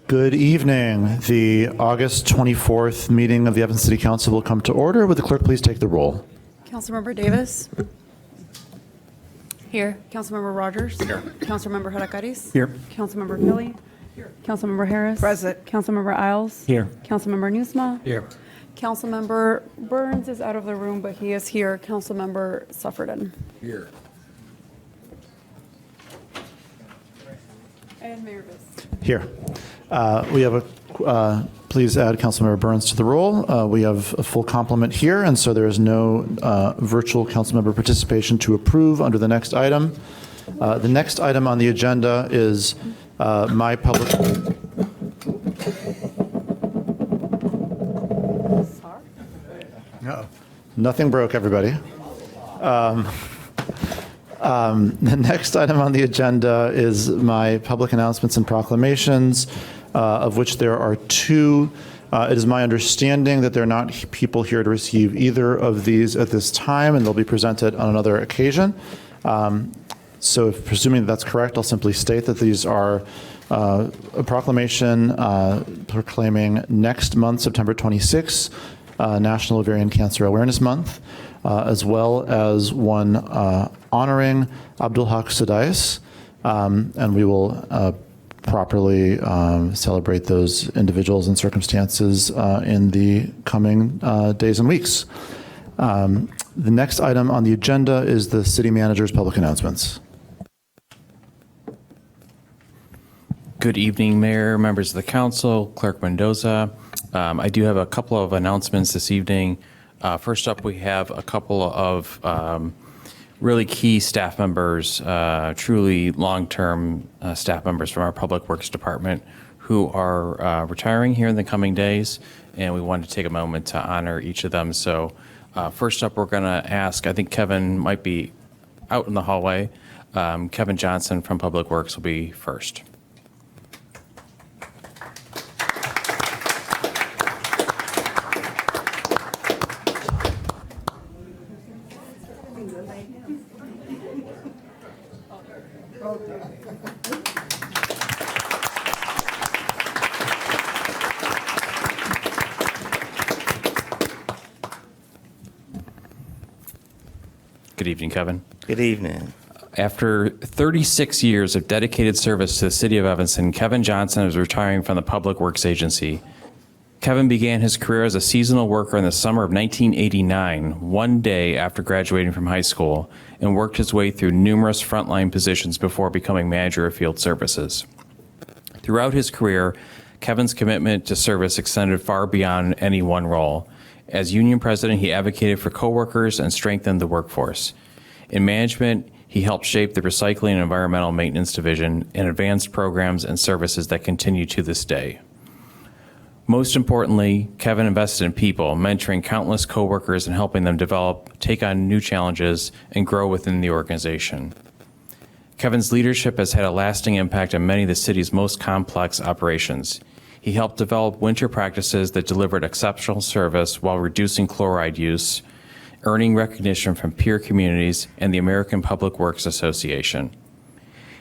Good evening. The August 24th meeting of the Evanston City Council will come to order. Would the clerk please take the roll? Councilmember Davis? Here. Councilmember Rogers? Here. Councilmember Hadakaris? Here. Councilmember Kelly? Here. Councilmember Harris? Present. Councilmember Isles? Here. Councilmember Newsma? Here. Councilmember Burns is out of the room, but he is here. Councilmember Sufferton? Here. And Mayor Vist? Here. We have a, please add Councilmember Burns to the roll. We have a full complement here, and so there is no virtual councilmember participation to approve under the next item. The next item on the agenda is my public... No. Nothing broke, everybody. The next item on the agenda is my public announcements and proclamations, of which there are two. It is my understanding that there are not people here to receive either of these at this time, and they'll be presented on another occasion. So if presuming that's correct, I'll simply state that these are a proclamation proclaiming next month, September 26th, National Ovarian Cancer Awareness Month, as well as one honoring Abdul Haq Sadais, and we will properly celebrate those individuals and circumstances in the coming days and weeks. The next item on the agenda is the city manager's public announcements. Good evening, Mayor, members of the council, Clerk Mendoza. I do have a couple of announcements this evening. First up, we have a couple of really key staff members, truly long-term staff members from our Public Works Department who are retiring here in the coming days, and we wanted to take a moment to honor each of them. So first up, we're going to ask, I think Kevin might be out in the hallway. Kevin Johnson from Public Works will be first. Good evening, Kevin. Good evening. After 36 years of dedicated service to the city of Evanston, Kevin Johnson is retiring from the Public Works Agency. Kevin began his career as a seasonal worker in the summer of 1989, one day after graduating from high school, and worked his way through numerous frontline positions before becoming manager of field services. Throughout his career, Kevin's commitment to service extended far beyond any one role. As union president, he advocated for coworkers and strengthened the workforce. In management, he helped shape the Recycling and Environmental Maintenance Division and advanced programs and services that continue to this day. Most importantly, Kevin invested in people, mentoring countless coworkers and helping them develop, take on new challenges, and grow within the organization. Kevin's leadership has had a lasting impact on many of the city's most complex operations. He helped develop winter practices that delivered exceptional service while reducing chloride use, earning recognition from peer communities and the American Public Works Association.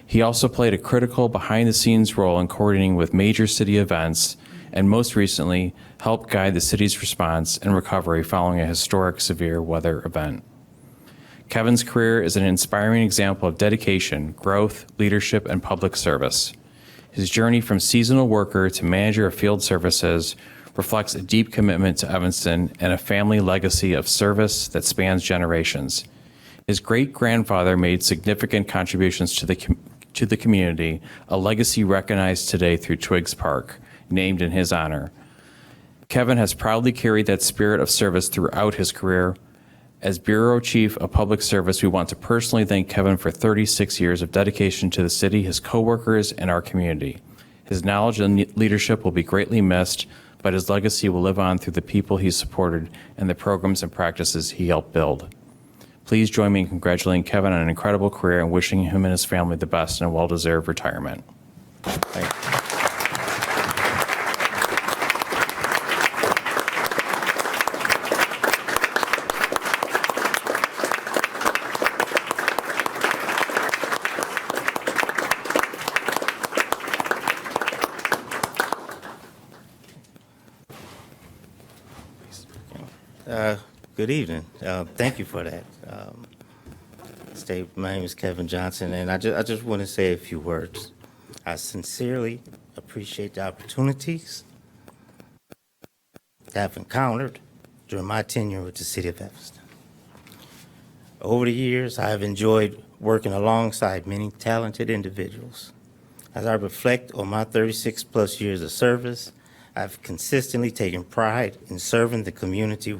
He also played a critical behind-the-scenes role in coordinating with major city events and most recently helped guide the city's response and recovery following a historic severe weather event. Kevin's career is an inspiring example of dedication, growth, leadership, and public service. His journey from seasonal worker to manager of field services reflects a deep commitment to Evanston and a family legacy of service that spans generations. His great-grandfather made significant contributions to the community, a legacy recognized today through Twiggs Park, named in his honor. Kevin has proudly carried that spirit of service throughout his career. As Bureau Chief of Public Service, we want to personally thank Kevin for 36 years of dedication to the city, his coworkers, and our community. His knowledge and leadership will be greatly missed, but his legacy will live on through the people he supported and the programs and practices he helped build. Please join me in congratulating Kevin on an incredible career and wishing him and his family the best in a well-deserved retirement. Thank you. Good evening. Thank you for that. My name is Kevin Johnson, and I just want to say a few words. I sincerely appreciate the opportunities that I've encountered during my tenure with the City of Evanston. Over the years, I have enjoyed working alongside many talented individuals. As I reflect on my 36-plus years of service, I've consistently taken pride in serving the community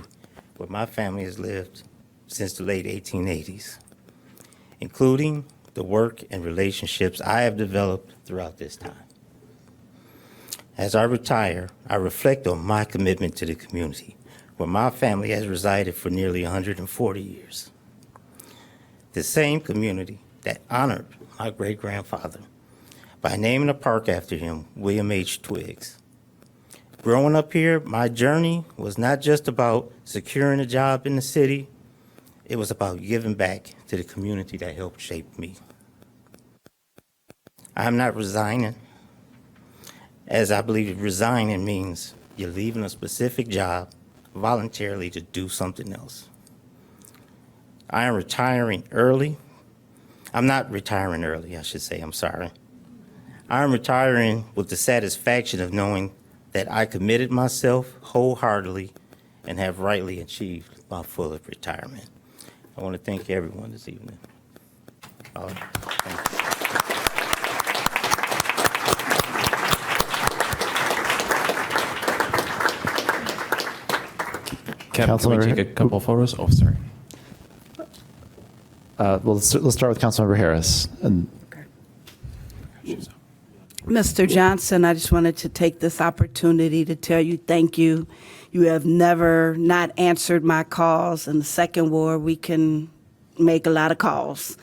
where my family has lived since the late 1880s, including the work and relationships I have developed throughout this time. As I retire, I reflect on my commitment to the community, where my family has resided for nearly 140 years. The same community that honored my great-grandfather by naming a park after him, William H. Twiggs. Growing up here, my journey was not just about securing a job in the city, it was about giving back to the community that helped shape me. I'm not resigning, as I believe resigning means you're leaving a specific job voluntarily to do something else. I am retiring early. I'm not retiring early, I should say, I'm sorry. I'm retiring with the satisfaction of knowing that I committed myself wholeheartedly and have rightly achieved my full retirement. I want to thank everyone this evening. Thank you. Kevin, can we Councilmember- take a couple photos? Oh, sorry. Well, let's start with Councilmember Harris. And Mr. Johnson, I just wanted to take this opportunity to tell you thank you. You have never not answered my calls. In the second ward, we can make a lot of calls.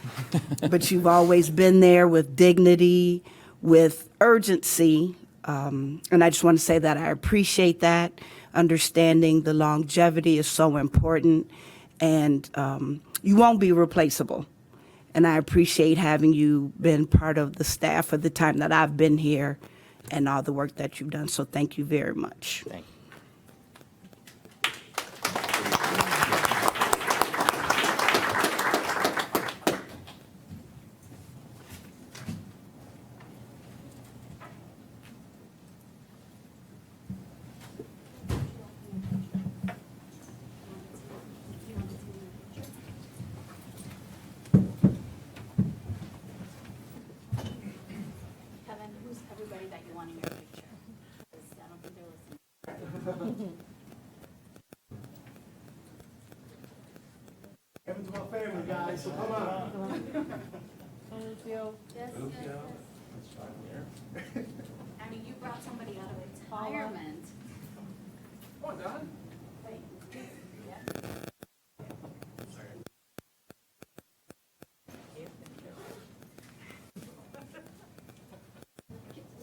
But you've always been there with dignity, with urgency. And I just want to say that I appreciate that. Understanding the longevity is so important. And you won't be replaceable. And I appreciate having you been part of the staff for the time that I've been here and all the work that you've done. So thank you very much. Thank you. Kevin, who's everybody that you want in your picture? 'Cause I don't think they're listening. Kevin's my family, guys, so come on. Yes, I mean, you brought somebody out of retirement. Come on, Don.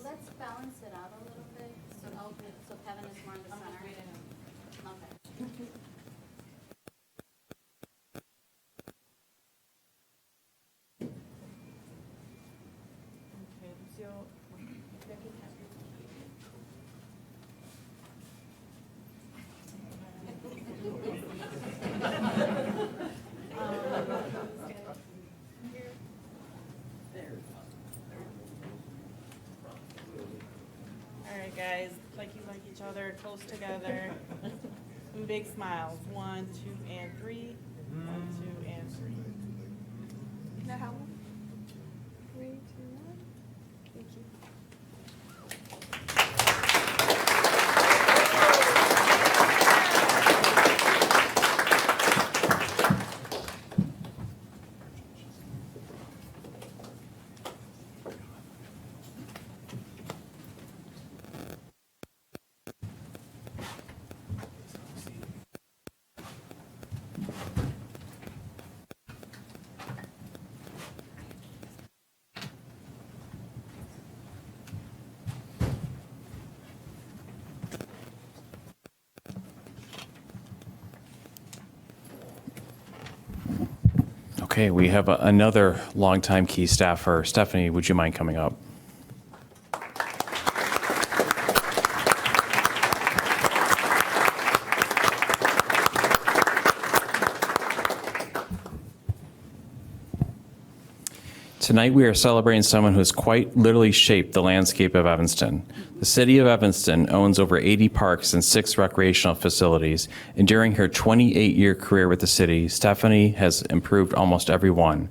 Let's balance it out a little bit, so Kevin is more in the center. Okay. All right, guys, like you like each other, close together. And big smiles. 1, 2, and 3. 1, 2, and 3. Now how? 3, 2, 1. Thank you. Okay, we have another longtime key staffer. Stephanie, would you mind coming up? Tonight, we are celebrating someone who has quite literally shaped the landscape of Evanston. The city of Evanston owns over 80 parks and 6 recreational facilities, and during her 28-year career with the city, Stephanie has improved almost every one.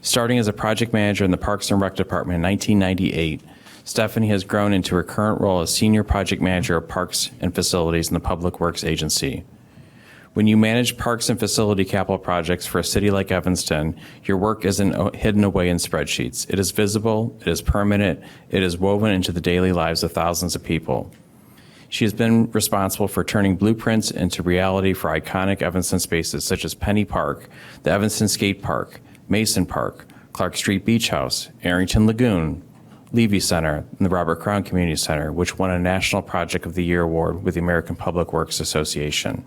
Starting as a project manager in the Parks and Rec Department in 1998, Stephanie has grown into her current role as Senior Project Manager of Parks and Facilities in the Public Works Agency. When you manage parks and facility capital projects for a city like Evanston, your work isn't hidden away in spreadsheets. It is visible, it is permanent, it is woven into the daily lives of thousands of people. She has been responsible for turning blueprints into reality for iconic Evanston spaces such as Penny Park, the Evanston Skate Park, Mason Park, Clark Street Beach House, Arrington Lagoon, Levy Center, and the Robert Crown Community Center, which won a National Project of the Year award with the American Public Works Association.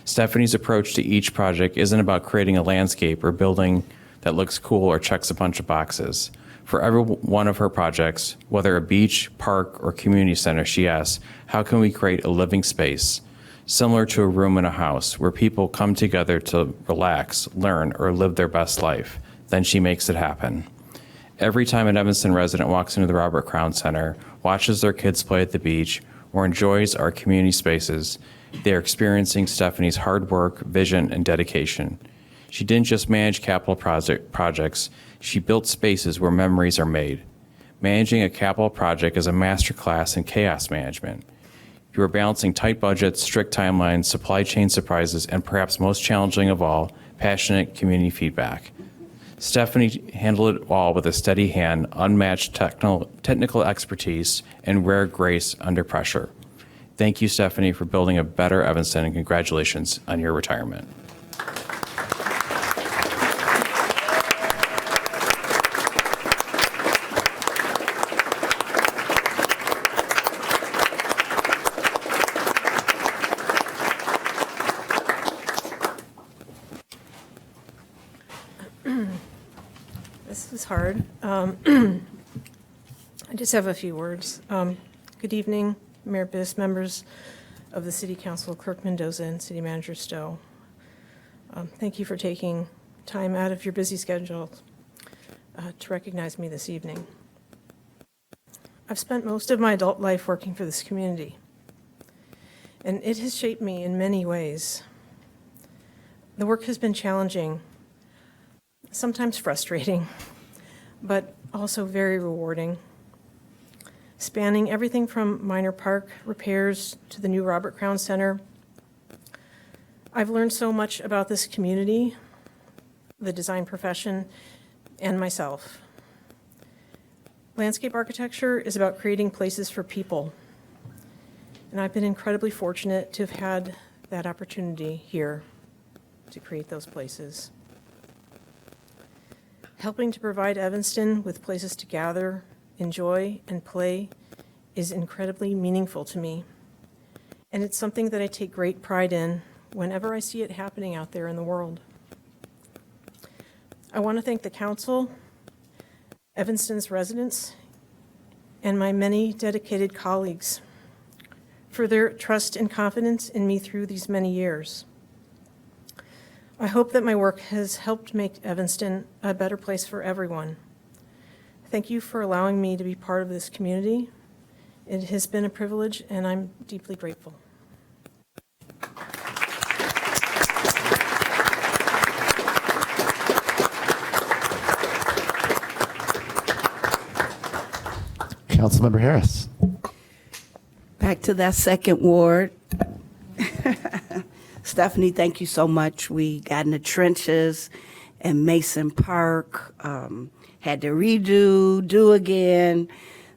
Stephanie's approach to each project isn't about creating a landscape or building that looks cool or checks a bunch of boxes. For every one of her projects, whether a beach, park, or community center, she asks, how can we create a living space similar to a room in a house where people come together to relax, learn, or live their best life? Then she makes it happen. Every time an Evanston resident walks into the Robert Crown Center, watches their kids play at the beach, or enjoys our community spaces, they are experiencing Stephanie's hard work, vision, and dedication. She didn't just manage capital projects, she built spaces where memories are made. Managing a capital project is a masterclass in chaos management. You are balancing tight budgets, strict timelines, supply chain surprises, and perhaps most challenging of all, passionate community feedback. Stephanie handled it all with a steady hand, unmatched technical expertise, and rare grace under pressure. Thank you, Stephanie, for building a better Evanston, and congratulations on your retirement. This is hard. I just have a few words. Good evening, Mayor Biss, members of the City Council, Clerk Mendoza, and City Manager Stowe. Thank you for taking time out of your busy schedule to recognize me this evening. I've spent most of my adult life working for this community, and it has shaped me in many ways. The work has been challenging, sometimes frustrating, but also very rewarding. Spanning everything from minor park repairs to the new Robert Crown Center, I've learned so much about this community, the design profession, and myself. Landscape architecture is about creating places for people, and I've been incredibly fortunate to have had that opportunity here to create those places. Helping to provide Evanston with places to gather, enjoy, and play is incredibly meaningful to me. And it's something that I take great pride in whenever I see it happening out there in the world. I want to thank the council, Evanston's residents, and my many dedicated colleagues for their trust and confidence in me through these many years. I hope that my work has helped make Evanston a better place for everyone. Thank you for allowing me to be part of this community. It has been a privilege, and I'm deeply grateful. Councilmember Harris. Back to that second ward. Stephanie, thank you so much. We got in the trenches in Mason Park, had to do again.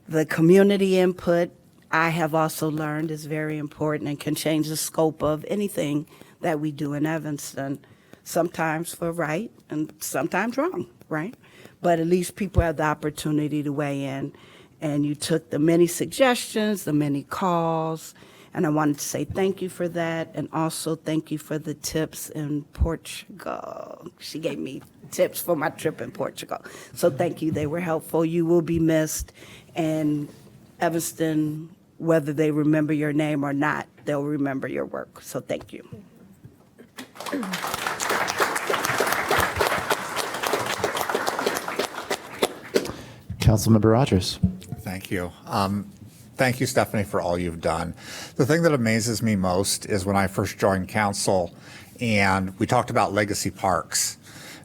The community input, I have also learned, is very important and can change the scope of anything that we do in Evanston, sometimes for right and sometimes wrong, right? But at least people have the opportunity to weigh in. And you took the many suggestions, the many calls, and I wanted to say thank you for that, and also thank you for the tips in Portugal. She gave me tips for my trip in Portugal. So thank you, they were helpful. You will be missed, and Evanston, whether they remember your name or not, they'll remember your work. So thank you. Councilmember Rogers. Thank you. Thank you, Stephanie, for all you've done. The thing that amazes me most is when I first joined council and we talked about legacy parks.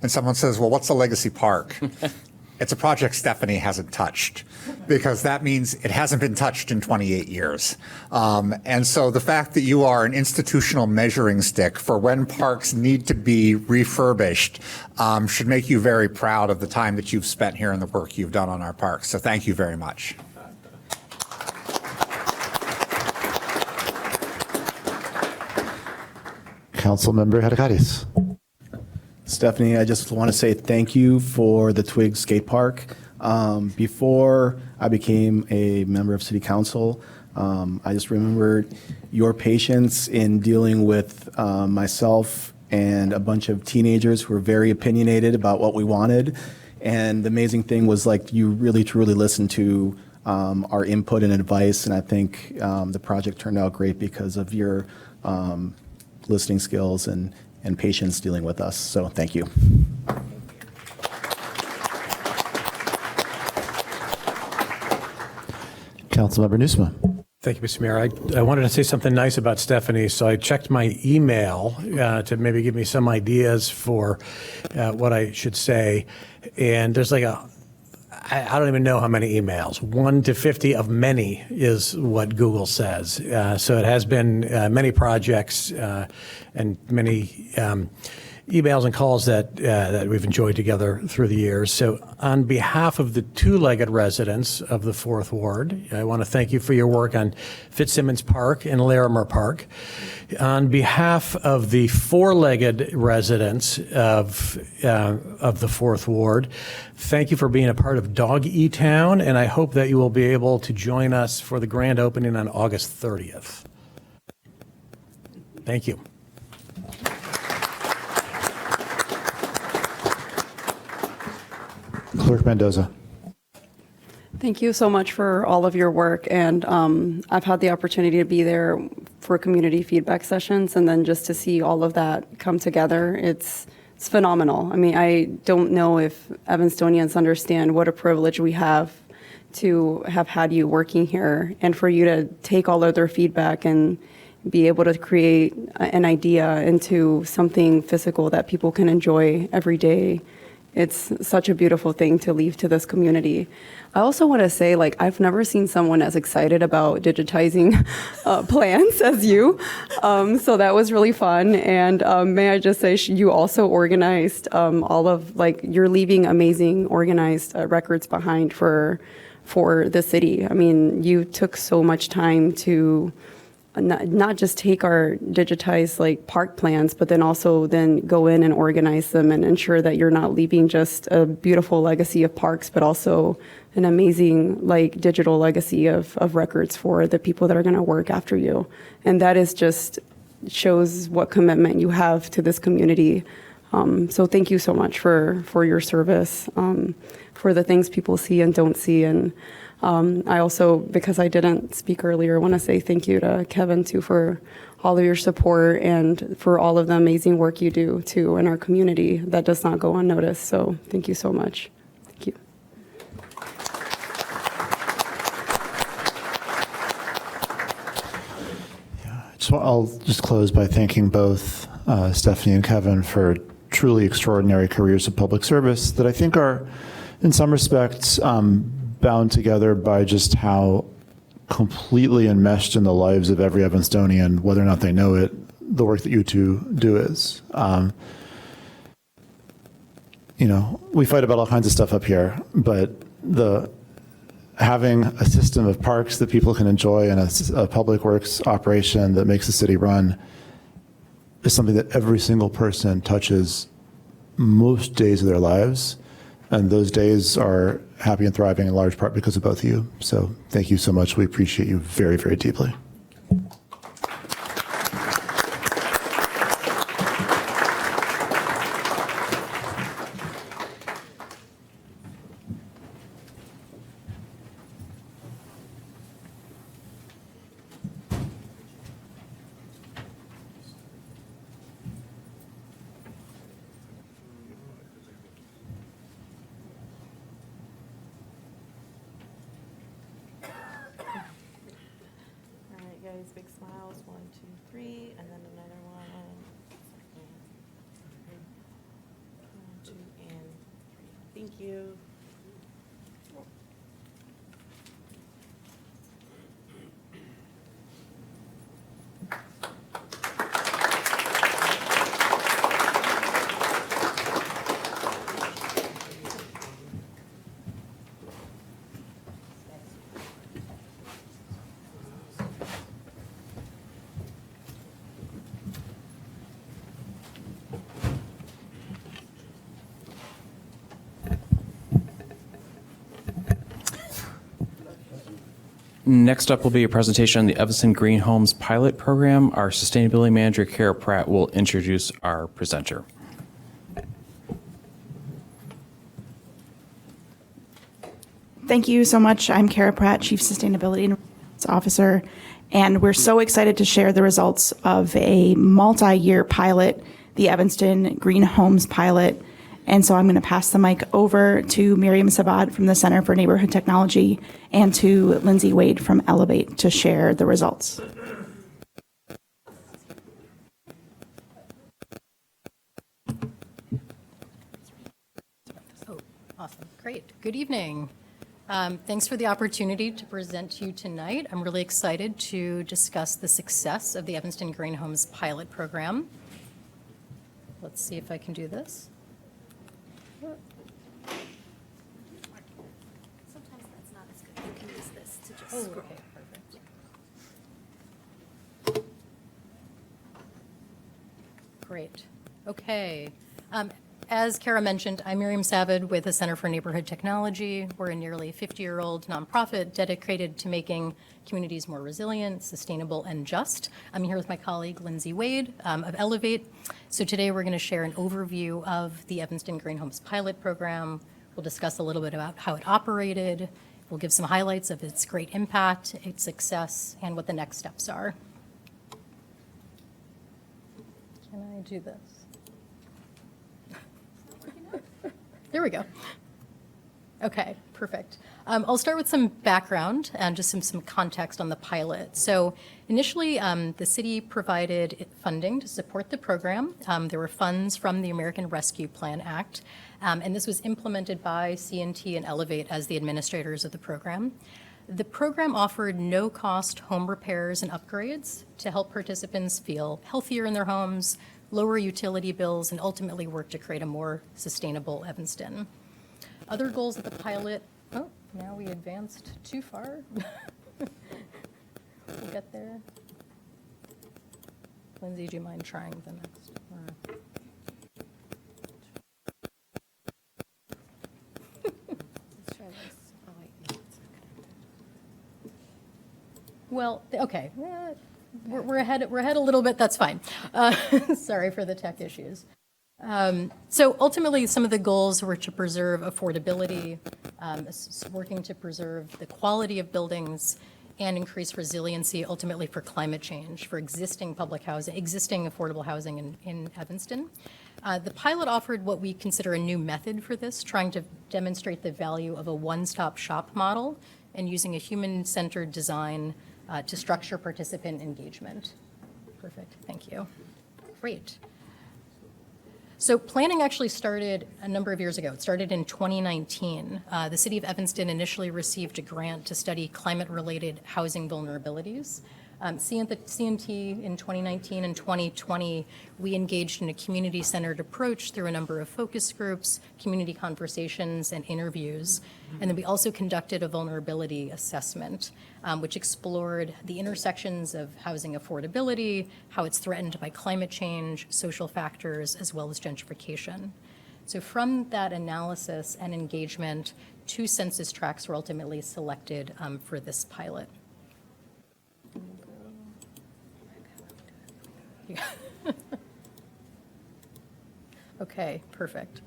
And someone says, well, what's a legacy park? It's a project Stephanie hasn't touched, because that means it hasn't been touched in 28 years. And so the fact that you are an institutional measuring stick for when parks need to be refurbished should make you very proud of the time that you've spent here and the work you've done on our parks. So thank you very much. Councilmember Hadakatis. Stephanie, I just want to say thank you for the Twig Skate Park. Before I became a member of City Council, I just remembered your patience in dealing with myself and a bunch of teenagers who were very opinionated about what we wanted. And the amazing thing was, like, you really truly listened to our input and advice, and I think the project turned out great because of your listening skills and patience dealing with us. So thank you. Councilmember Nusma. Thank you, Mr. Mayor. I wanted to say something nice about Stephanie, so I checked my email to maybe give me some ideas for what I should say. And there's like I don't even know how many emails. 1 to 50 of many is what Google says. So it has been many projects and many emails and calls that we've enjoyed together through the years. So on behalf of the two-legged residents of the 4th Ward, I want to thank you for your work on Fitzsimmons Park and Larimer Park. On behalf of the four-legged residents of the 4th Ward, thank you for being a part of Dog E-Town, and I hope that you will be able to join us for the grand opening on August 30th. Thank you. Clerk Mendoza. Thank you so much for all of your work. And I've had the opportunity to be there for community feedback sessions, and then just to see all of that come together, it's phenomenal. I mean, I don't know if Evanstonians understand what a privilege we have to have had you working here, and for you to take all of their feedback and be able to create an idea into something physical that people can enjoy every day. It's such a beautiful thing to leave to this community. I also want to say, like, I've never seen someone as excited about digitizing plans as you. So that was really fun. And may I just say, you also organized all of, like, you're leaving amazing organized records behind for the city. I mean, you took so much time to not just take our digitized, like, park plans, but then also then go in and organize them and ensure that you're not leaving just a beautiful legacy of parks, but also an amazing, like, digital legacy of records for the people that are going to work after you. And that is just shows what commitment you have to this community. So thank you so much for your service, for the things people see and don't see. And I also, because I didn't speak earlier, want to say thank you to Kevin, too, for all of your support and for all of the amazing work you do, too, in our community that does not go unnoticed. So thank you so much. Thank you. I'll just close by thanking both Stephanie and Kevin for truly extraordinary careers of public service that I think are, in some respects, bound together by just how completely enmeshed in the lives of every Evanstonian, whether or not they know it, the work that you two do is. You know, we fight about all kinds of stuff up here, but having a system of parks that people can enjoy and a public works operation that makes the city run is something that every single person touches most days of their lives. And those days are happy and thriving in large part because of both of you. So thank you so much. We appreciate you very, very deeply. guys. Big smiles. 1, 2, 3, and then another one. 1, 2, and 3. Thank you. Next up will be a presentation on the Evanston Green Homes Pilot Program. Our Sustainability Manager, Kara Pratt, will introduce our presenter. Thank you so much. I'm Kara Pratt, Chief Sustainability Officer, and we're so excited to share the results of a multi-year pilot, the Evanston Green Homes Pilot. And so I'm going to pass the mic over to Miriam Sabat from the Center for Neighborhood Technology and to Lindsay Wade from Elevate to share the results. Oh, awesome. Great. Good evening. Thanks for the opportunity to present to you tonight. I'm really excited to discuss the success of the Evanston Green Homes Pilot Program. Let's see if I can do this. Sometimes that's not as good. You can use this to just Oh, scroll. okay, perfect. Great. Okay. As Kara mentioned, I'm Miriam Savid with the Center for Neighborhood Technology. We're a nearly 50-year-old nonprofit dedicated to making communities more resilient, sustainable, and just. I'm here with my colleague, Lindsay Wade of Elevate. So today we're going to share an overview of the Evanston Green Homes Pilot Program. We'll discuss a little bit about how it operated. We'll give some highlights of its great impact, its success, and what the next steps are. Can I do this? There we go. Okay, perfect. I'll start with some background and just some context on the pilot. So initially, the city provided funding to support the program. There were funds from the American Rescue Plan Act, and this was implemented by C&T and Elevate as the administrators of the program. The program offered no-cost home repairs and upgrades to help participants feel healthier in their homes, lower utility bills, and ultimately work to create a more sustainable Evanston. Other goals of the pilot, oh, now we advanced too far. We'll get there. Lindsay, do you mind trying the next? Let's try this. Oh, wait, no, it's not connected. Well, okay, we're ahead a little bit, that's fine. Sorry for the tech issues. So ultimately, some of the goals were to preserve affordability, working to preserve the quality of buildings, and increase resiliency ultimately for climate change, for existing public housing, existing affordable housing in Evanston. The pilot offered what we consider a new method for this, trying to demonstrate the value of a one-stop shop model and using a human-centered design to structure participant engagement. Perfect, thank you. Great. So planning actually started a number of years ago. It started in 2019. The city of Evanston initially received a grant to study climate-related housing vulnerabilities. C&T in 2019 and 2020, we engaged in a community-centered approach through a number of focus groups, community conversations, and interviews. And then we also conducted a vulnerability assessment, which explored the intersections of housing affordability, how it's threatened by climate change, social factors, as well as gentrification. So from that analysis and engagement, 2 census tracts were ultimately selected for this pilot. Okay, perfect.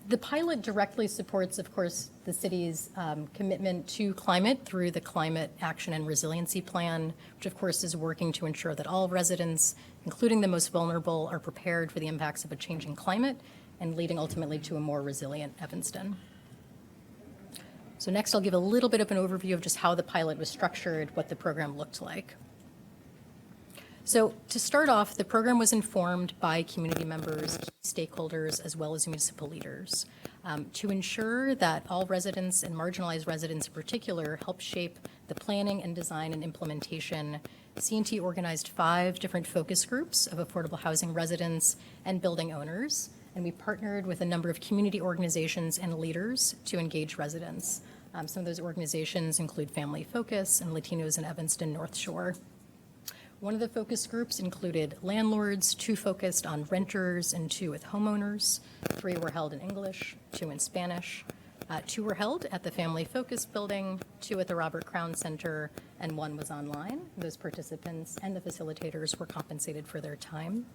The pilot directly supports, of course, the city's commitment to climate through the Climate Action and Resiliency Plan, which of course is working to ensure that all residents, including the most vulnerable, are prepared for the impacts of a changing climate and leading ultimately to a more resilient Evanston. So next, I'll give a little bit of an overview of just how the pilot was structured, what the program looked like. So to start off, the program was informed by community members, stakeholders, as well as municipal leaders to ensure that all residents and marginalized residents in particular help shape the planning and design and implementation. C&T organized 5 different focus groups of affordable housing residents and building owners, and we partnered with a number of community organizations and leaders to engage residents. Some of those organizations include Family Focus and Latinos in Evanston North Shore. One of the focus groups included landlords, 2 focused on renters and 2 with homeowners. 3 were held in English, 2 in Spanish. 2 were held at the Family Focus building, 2 at the Robert Crown Center, and 1 was online. Those participants and the facilitators were compensated for their time.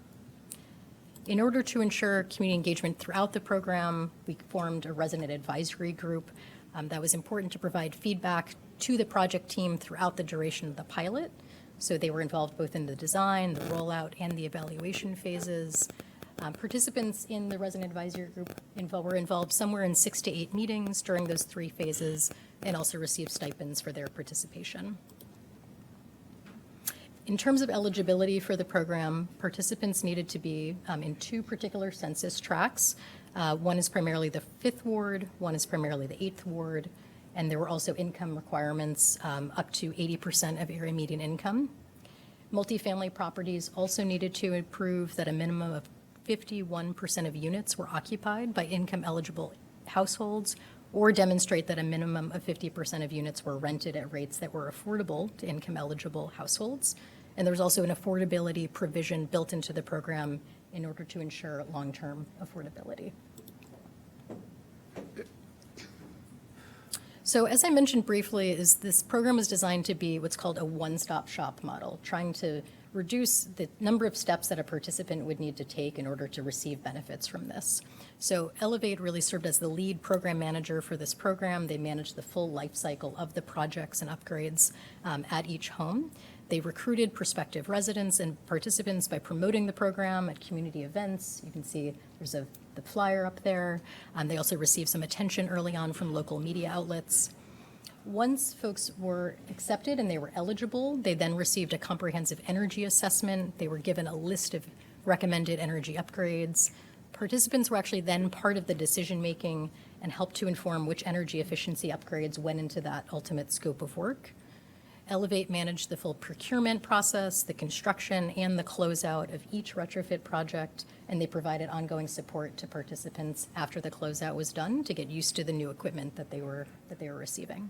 In order to ensure community engagement throughout the program, we formed a resident advisory group that was important to provide feedback to the project team throughout the duration of the pilot. So they were involved both in the design, the rollout, and the evaluation phases. Participants in the resident advisory group were involved somewhere in 6 to 8 meetings during those 3 phases and also received stipends for their participation. In terms of eligibility for the program, participants needed to be in 2 particular census tracts. One is primarily the 5th ward, one is primarily the 8th ward, and there were also income requirements up to 80% of area median income. Multifamily properties also needed to prove that a minimum of 51% of units were occupied by income-eligible households, or demonstrate that a minimum of 50% of units were rented at rates that were affordable to income-eligible households. And there was also an affordability provision built into the program in order to ensure long-term affordability. So as I mentioned briefly, this program is designed to be what's called a one-stop shop model, trying to reduce the number of steps that a participant would need to take in order to receive benefits from this. So Elevate really served as the lead program manager for this program. They managed the full life cycle of the projects and upgrades at each home. They recruited prospective residents and participants by promoting the program at community events. You can see there's the flyer up there. They also received some attention early on from local media outlets. Once folks were accepted and they were eligible, they then received a comprehensive energy assessment. They were given a list of recommended energy upgrades. Participants were actually then part of the decision-making and helped to inform which energy efficiency upgrades went into that ultimate scope of work. Elevate managed the full procurement process, the construction, and the closeout of each retrofit project, and they provided ongoing support to participants after the closeout was done to get used to the new equipment that they were receiving.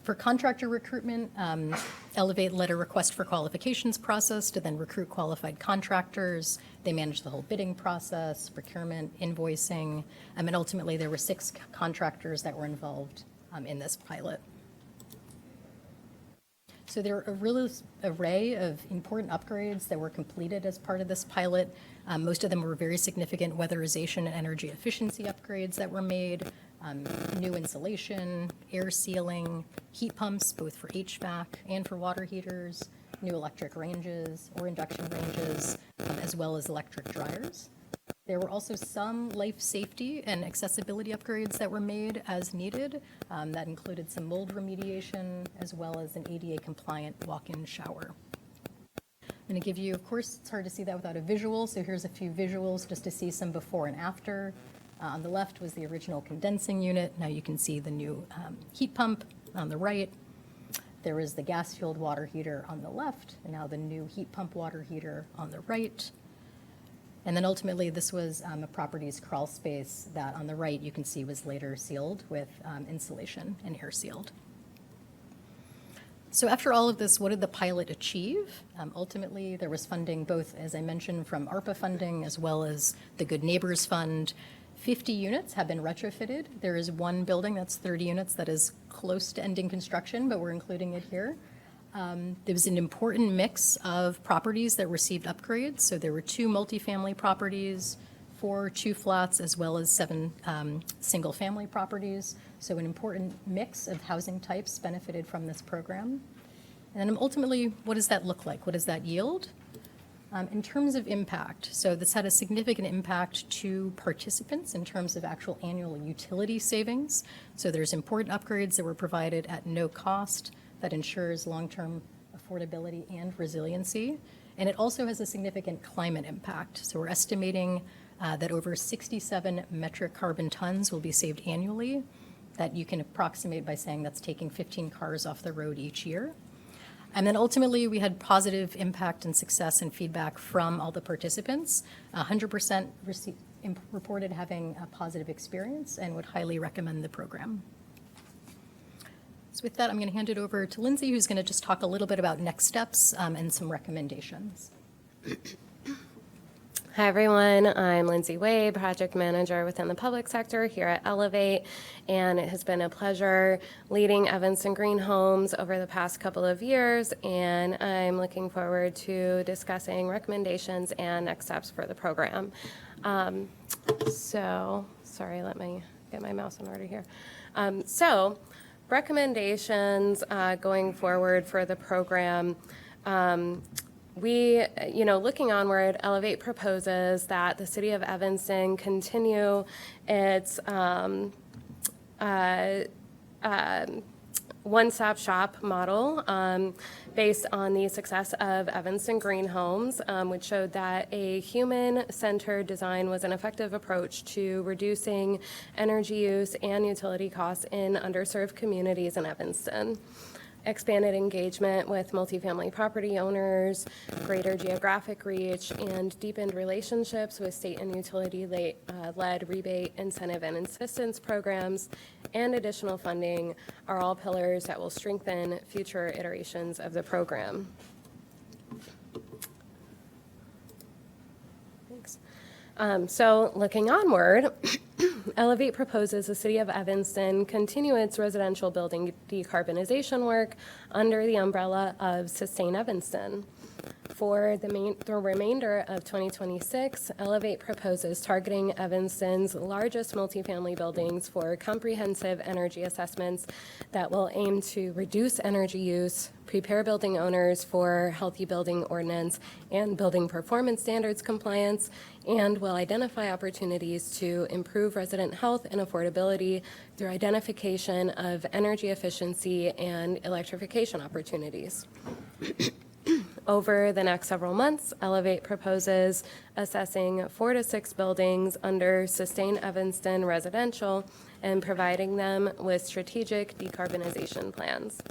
For contractor recruitment, Elevate led a request for qualifications process to then recruit qualified contractors. They managed the whole bidding process, procurement, invoicing, and ultimately there were 6 contractors that were involved in this pilot. So there are a real array of important upgrades that were completed as part of this pilot. Most of them were very significant weatherization and energy efficiency upgrades that were made, new insulation, air sealing, heat pumps, both for HVAC and for water heaters, new electric ranges or induction ranges, as well as electric dryers. There were also some life safety and accessibility upgrades that were made as needed. That included some mold remediation as well as an ADA-compliant walk-in shower. I'm going to give you, of course, it's hard to see that without a visual, so here's a few visuals just to see some before and after. On the left was the original condensing unit. Now you can see the new heat pump on the right. There was the gas-fueled water heater on the left, and now the new heat pump water heater on the right. And then ultimately, this was a property's crawl space that on the right you can see was later sealed with insulation and air sealed. So after all of this, what did the pilot achieve? Ultimately, there was funding both, as I mentioned, from ARPA funding as well as the Good Neighbors Fund. 50 units have been retrofitted. There is one building that's 30 units that is close to ending construction, but we're including it here. There was an important mix of properties that received upgrades. So there were 2 multifamily properties, 4 2-flats, as well as 7 single-family properties. So an important mix of housing types benefited from this program. And then ultimately, what does that look like? What does that yield? In terms of impact, so this had a significant impact to participants in terms of actual annual utility savings. So there's important upgrades that were provided at no cost that ensures long-term affordability and resiliency. And it also has a significant climate impact. So we're estimating that over 67 metric carbon tons will be saved annually. That you can approximate by saying that's taking 15 cars off the road each year. And then ultimately, we had positive impact and success and feedback from all the participants. 100% reported having a positive experience and would highly recommend the program. So with that, I'm going to hand it over to Lindsay, who's going to just talk a little bit about next steps and some recommendations. Hi, everyone. I'm Lindsay Wade, Project Manager within the public sector here at Elevate, and it has been a pleasure leading Evanston Green Homes over the past couple of years, and I'm looking forward to discussing recommendations and next steps for the program. Sorry, let me get my mouse in order here. Recommendations going forward for the program. Looking onward, Elevate proposes that the City of Evanston continue its one-stop shop model based on the success of Evanston Green Homes, which showed that a human-centered design was an effective approach to reducing energy use and utility costs in underserved communities in Evanston. Expanded engagement with multifamily property owners, greater geographic reach, and deepened relationships with state and utility-led rebate, incentive, and assistance programs, and additional funding are all pillars that will strengthen future iterations of the program. Thanks. Looking onward, Elevate proposes the City of Evanston continue its residential building decarbonization work under the umbrella of Sustain Evanston. For the remainder of 2026, Elevate proposes targeting Evanston's largest multifamily buildings for comprehensive energy assessments that will aim to reduce energy use, prepare building owners for healthy building ordinance and building performance standards compliance, and will identify opportunities to improve resident health and affordability through identification of energy efficiency and electrification opportunities. Over the next several months, Elevate proposes assessing 4 to 6 buildings under Sustain Evanston Residential and providing them with strategic decarbonization plans.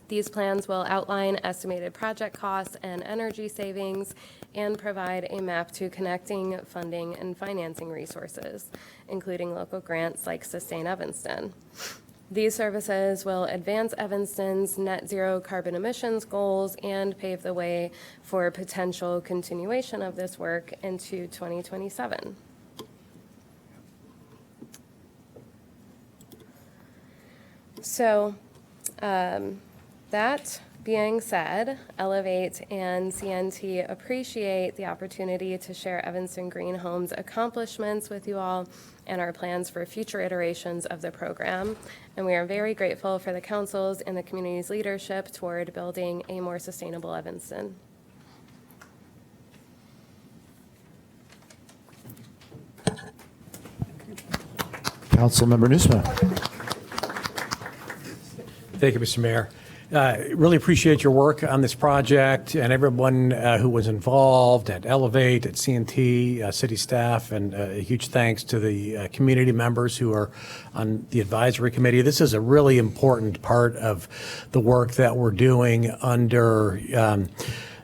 These plans will outline estimated project costs and energy savings and provide a map to connecting funding and financing resources, including local grants like Sustain Evanston. These services will advance Evanston's net zero carbon emissions goals and pave the way for potential continuation of this work into 2027. That being said, Elevate and CNT appreciate the opportunity to share Evanston Green Homes' accomplishments with you all and our plans for future iterations of the program. And we are very grateful for the council's and the community's leadership toward building a more sustainable Evanston. Councilmember Newsome. Thank you, Mr. Mayor. Really appreciate your work on this project and everyone who was involved at Elevate, at CNT, city staff, and a huge thanks to the community members who are on the advisory committee. This is a really important part of the work that we're doing under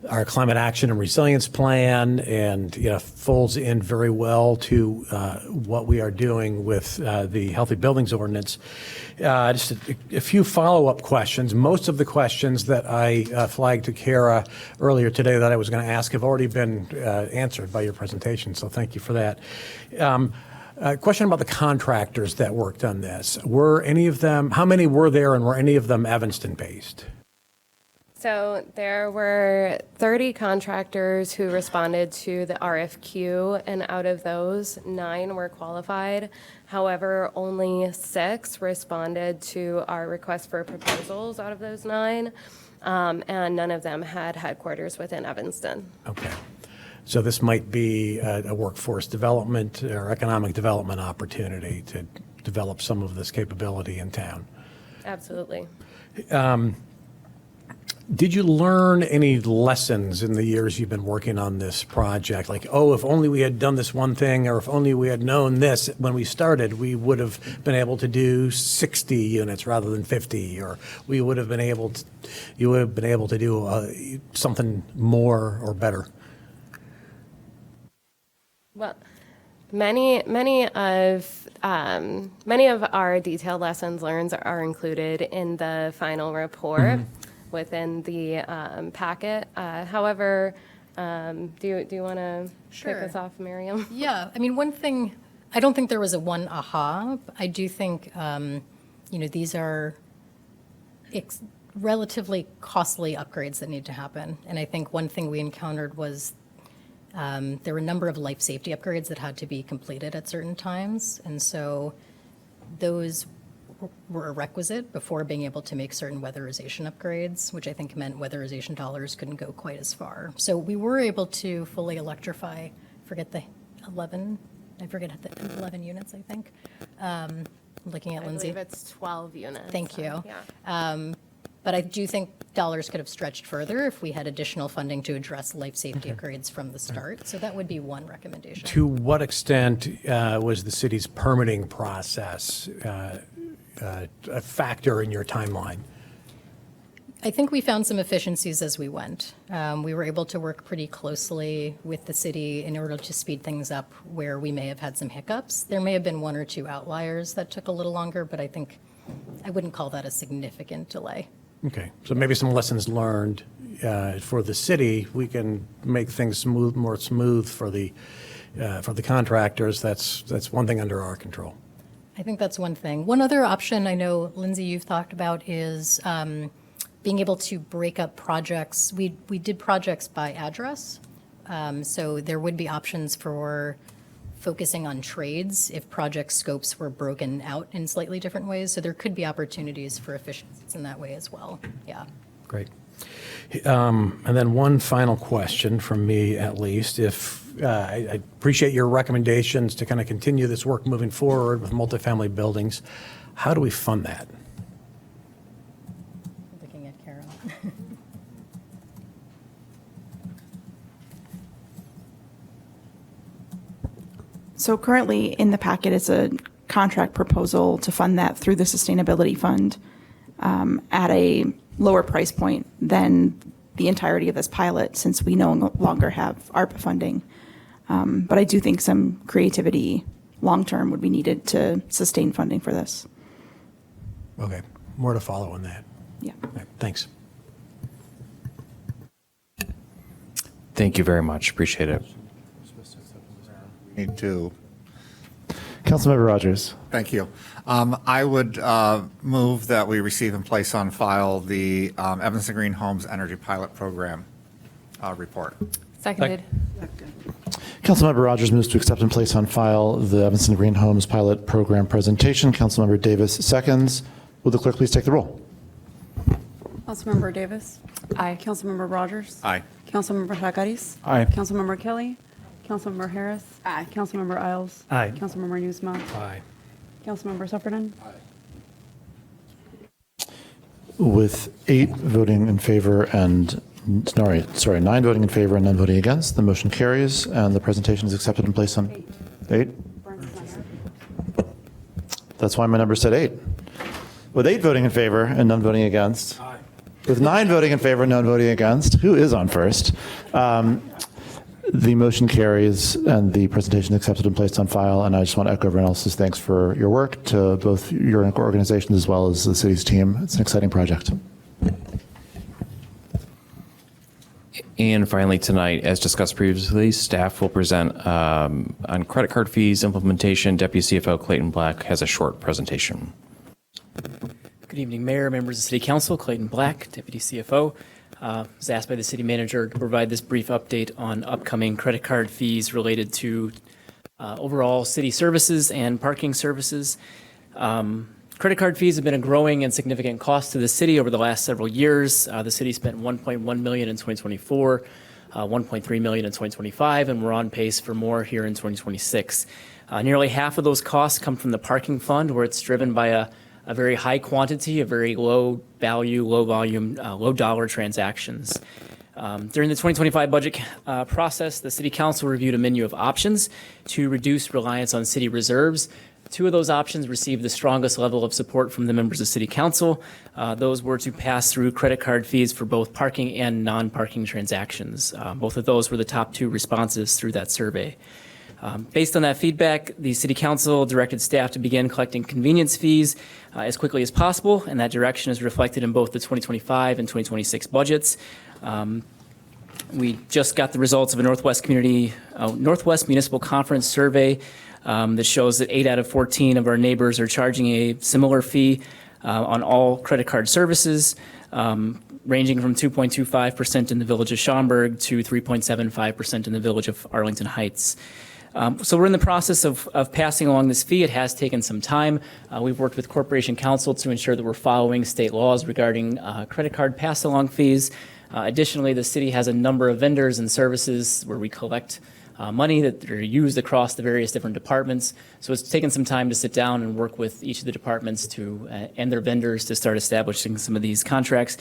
our climate action and resilience plan, and folds in very well to what we are doing with the Healthy Buildings Ordinance. Just a few follow-up questions. Most of the questions that I flagged to Kara earlier today that I was going to ask have already been answered by your presentation, so thank you for that. A question about the contractors that worked on this. Were any of them, how many were there, and were any of them Evanston-based? So there were 30 contractors who responded to the RFQ, and out of those, 9 were qualified. However, only 6 responded to our request for proposals out of those 9. and none of them had headquarters within Evanston. Okay. So this might be a workforce development or economic development opportunity to develop some of this capability in town. Absolutely. Did you learn any lessons in the years you've been working on this project? Like, oh, if only we had done this one thing, or if only we had known this when we started, we would have been able to do 60 units rather than 50, or we would have been able to, you would have been able to do something more or better. Well, many of our detailed lessons learned are included in the final report within the packet. However, do you want to kick us off, Miriam? Yeah, I mean, one thing, I don't think there was a one aha. I do think, these are relatively costly upgrades that need to happen. And I think one thing we encountered was there were a number of life safety upgrades that had to be completed at certain times. And so those were a requisite before being able to make certain weatherization upgrades, which I think meant weatherization dollars couldn't go quite as far. So we were able to fully electrify, I forget the 11 units, I think. Looking at Lindsay. I believe it's 12 units. Thank you. Yeah. But I do think dollars could have stretched further if we had additional funding to address life safety upgrades from the start. So that would be one recommendation. To what extent was the city's permitting process a factor in your timeline? I think we found some efficiencies as we went. We were able to work pretty closely with the city in order to speed things up where we may have had some hiccups. There may have been one or two outliers that took a little longer, but I think I wouldn't call that a significant delay. Okay, so maybe some lessons learned for the city. We can make things more smooth for the contractors. That's one thing under our control. I think that's one thing. One other option I know, Lindsay, you've talked about is being able to break up projects. We did projects by address, so there would be options for focusing on trades if project scopes were broken out in slightly different ways. So there could be opportunities for efficiencies in that way as well. Yeah. Great. And then one final question from me, at least. If I appreciate your recommendations to kind of continue this work moving forward with multifamily buildings. How do we fund that? Looking at Carol. So currently in the packet is a contract proposal to fund that through the Sustainability Fund at a lower price point than the entirety of this pilot, since we no longer have ARPA funding. But I do think some creativity long-term would be needed to sustain funding for this. Okay, more to follow on that. Yeah. All right, thanks. Thank you very much. Appreciate it. Need to. Councilmember Rogers. Thank you. I would move that we receive and place on file the Evanston Green Homes Energy Pilot Program report. Seconded. Councilmember Rogers moves to accept and place on file the Evanston Green Homes Pilot Program presentation. Councilmember Davis seconds. Will the clerk please take the roll? Councilmember Davis. Aye. Councilmember Rogers. Aye. Councilmember Hakaris. Aye. Councilmember Kelly. Councilmember Harris. Aye. Councilmember Isles. Aye. Councilmember Newsma. Aye. Councilmember Sufferton. With 8 voting in favor and, sorry, 9 voting in favor and none voting against, the motion carries and the presentation is accepted and placed on 8. That's why my number said 8. With 8 voting in favor and none voting against, with 9 voting in favor and none voting against, who is on first? The motion carries and the presentation is accepted and placed on file. And I just want to echo everyone else's thanks for your work to both your organizations as well as the city's team. It's an exciting project. And finally tonight, as discussed previously, staff will present on credit card fees implementation. Deputy CFO Clayton Black has a short presentation. Good evening, Mayor, members of the City Council. Clayton Black, Deputy CFO. Was asked by the city manager to provide this brief update on upcoming credit card fees related to overall city services and parking services. Credit card fees have been a growing and significant cost to the city over the last several years. The city spent $1.1 million in 2024, $1.3 million in 2025, and we're on pace for more here in 2026. Nearly half of those costs come from the parking fund, where it's driven by a very high quantity of very low value, low volume, low dollar transactions. During the 2025 budget process, the City Council reviewed a menu of options to reduce reliance on city reserves. Two of those options received the strongest level of support from the members of City Council. Those were to pass through credit card fees for both parking and non-parking transactions. Both of those were the top two responses through that survey. Based on that feedback, the City Council directed staff to begin collecting convenience fees as quickly as possible, and that direction is reflected in both the 2025 and 2026 budgets. We just got the results of a Northwest Municipal Conference survey that shows that 8 out of 14 of our neighbors are charging a similar fee on all credit card services, ranging from 2.25% in the village of Schaumburg to 3.75% in the village of Arlington Heights. So we're in the process of passing along this fee. It has taken some time. We've worked with Corporation Counsel to ensure that we're following state laws regarding credit card pass-along fees. Additionally, the city has a number of vendors and services where we collect money that are used across the various different departments. So it's taken some time to sit down and work with each of the departments and their vendors to start establishing some of these contracts.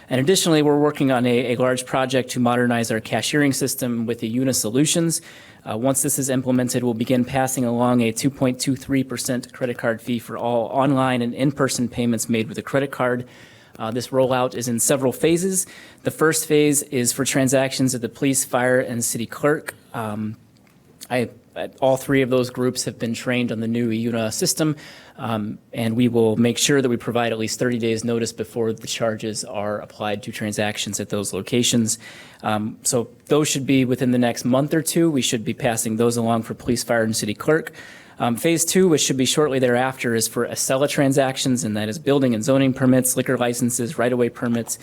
And additionally, we're working on a large project to modernize our cashiering system with the EUNA Solutions. Once this is implemented, we'll begin passing along a 2.23% credit card fee for all online and in-person payments made with a credit card. This rollout is in several phases. The first phase is for transactions at the police, fire, and city clerk. All three of those groups have been trained on the new EUNA system, and we will make sure that we provide at least 30 days notice before the charges are applied to transactions at those locations. So those should be within the next month or two. We should be passing those along for police, fire, and city clerk. Phase 2, which should be shortly thereafter, is for Acela transactions, and that is building and zoning permits, liquor licenses, right-of-way permits,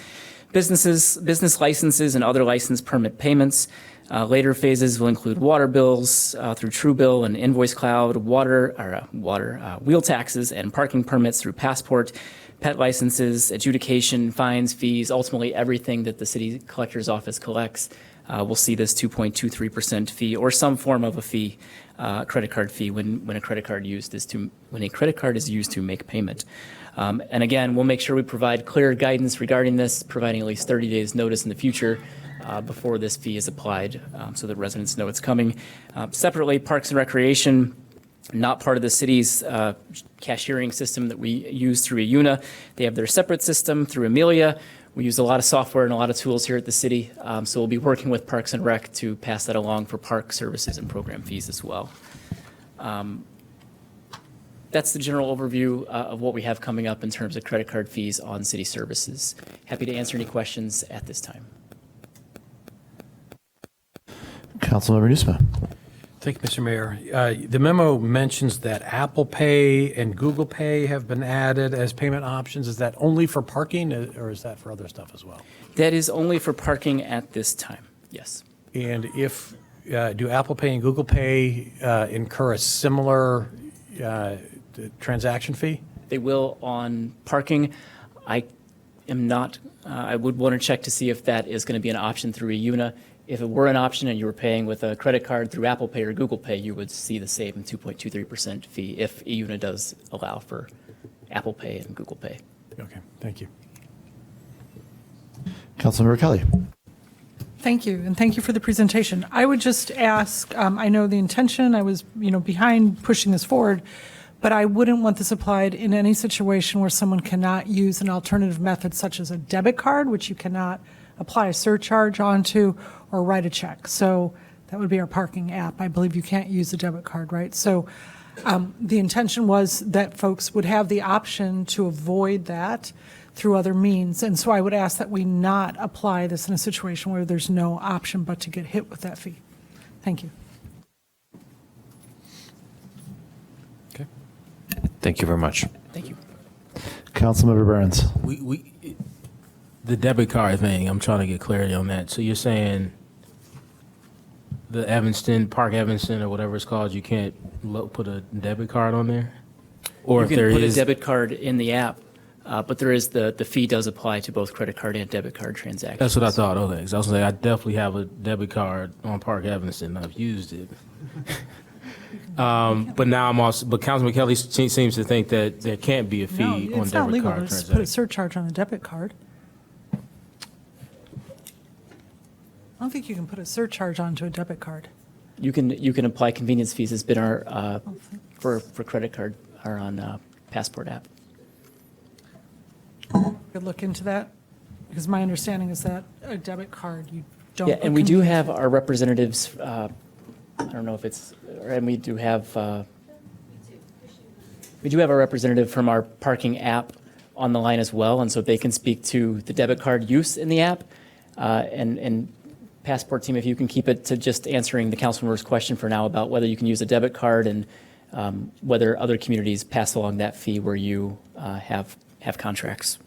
business licenses, and other license permit payments. Later phases will include water bills through Truebill and Invoice Cloud, wheel taxes, and parking permits through Passport, pet licenses, adjudication, fines, fees, ultimately everything that the city collector's office collects. We'll see this 2.23% fee or some form of a fee, credit card fee, when a credit card is used to make payment. And again, we'll make sure we provide clear guidance regarding this, providing at least 30 days notice in the future before this fee is applied, so that residents know it's coming. Separately, Parks and Recreation, not part of the city's cashiering system that we use through EUNA. They have their separate system through Amelia. We use a lot of software and a lot of tools here at the city, so we'll be working with Parks and Rec to pass that along for park services and program fees as well. That's the general overview of what we have coming up in terms of credit card fees on city services. Happy to answer any questions at this time. Councilmember Newsma. Thank you, Mr. Mayor. The memo mentions that Apple Pay and Google Pay have been added as payment options. Is that only for parking, or is that for other stuff as well? That is only for parking at this time, yes. And if, do Apple Pay and Google Pay incur a similar transaction fee? They will on parking. I would want to check to see if that is going to be an option through EUNA. If it were an option and you were paying with a credit card through Apple Pay or Google Pay, you would see the same 2.23% fee if EUNA does allow for Apple Pay and Google Pay. Okay, thank you. Councilmember Kelly. Thank you, and thank you for the presentation. I would just ask, I know the intention, I was, behind pushing this forward, but I wouldn't want this applied in any situation where someone cannot use an alternative method such as a debit card, which you cannot apply a surcharge onto or write a check. So that would be our parking app. I believe you can't use a debit card, right? So the intention was that folks would have the option to avoid that through other means. And so I would ask that we not apply this in a situation where there's no option but to get hit with that fee. Thank you. Okay. Thank you very much. Thank you. Councilmember Burns. The debit card thing, I'm trying to get clarity on that. So you're saying the Park Evanston or whatever it's called, you can't put a debit card on there? Or You if can there put is, a debit card in the app, but there is the fee does apply to both credit card and debit card transactions. that's what I thought. Okay, 'cause I was like, I definitely have a debit card on Park Evanston. I've used it. But now I'm also, but Councilman Kelly seems to think that there can't be a fee No, on it's not debit legal card to put a transactions. surcharge on a debit card. I don't think you can put a surcharge onto a debit card. You can apply convenience fees. It's been our, for credit card, or on Passport app. Could look into that, because my understanding is that a debit card, you don't. Yeah, put and we do convenience- have our representatives, I don't know if it's, and we do have our representative from our parking app on the line as well, and so they can speak to the debit card use in the app. And Passport team, if you can keep it to just answering the Councilmember's question for now about whether you can use a debit card and whether other communities pass along that fee where you have contracts.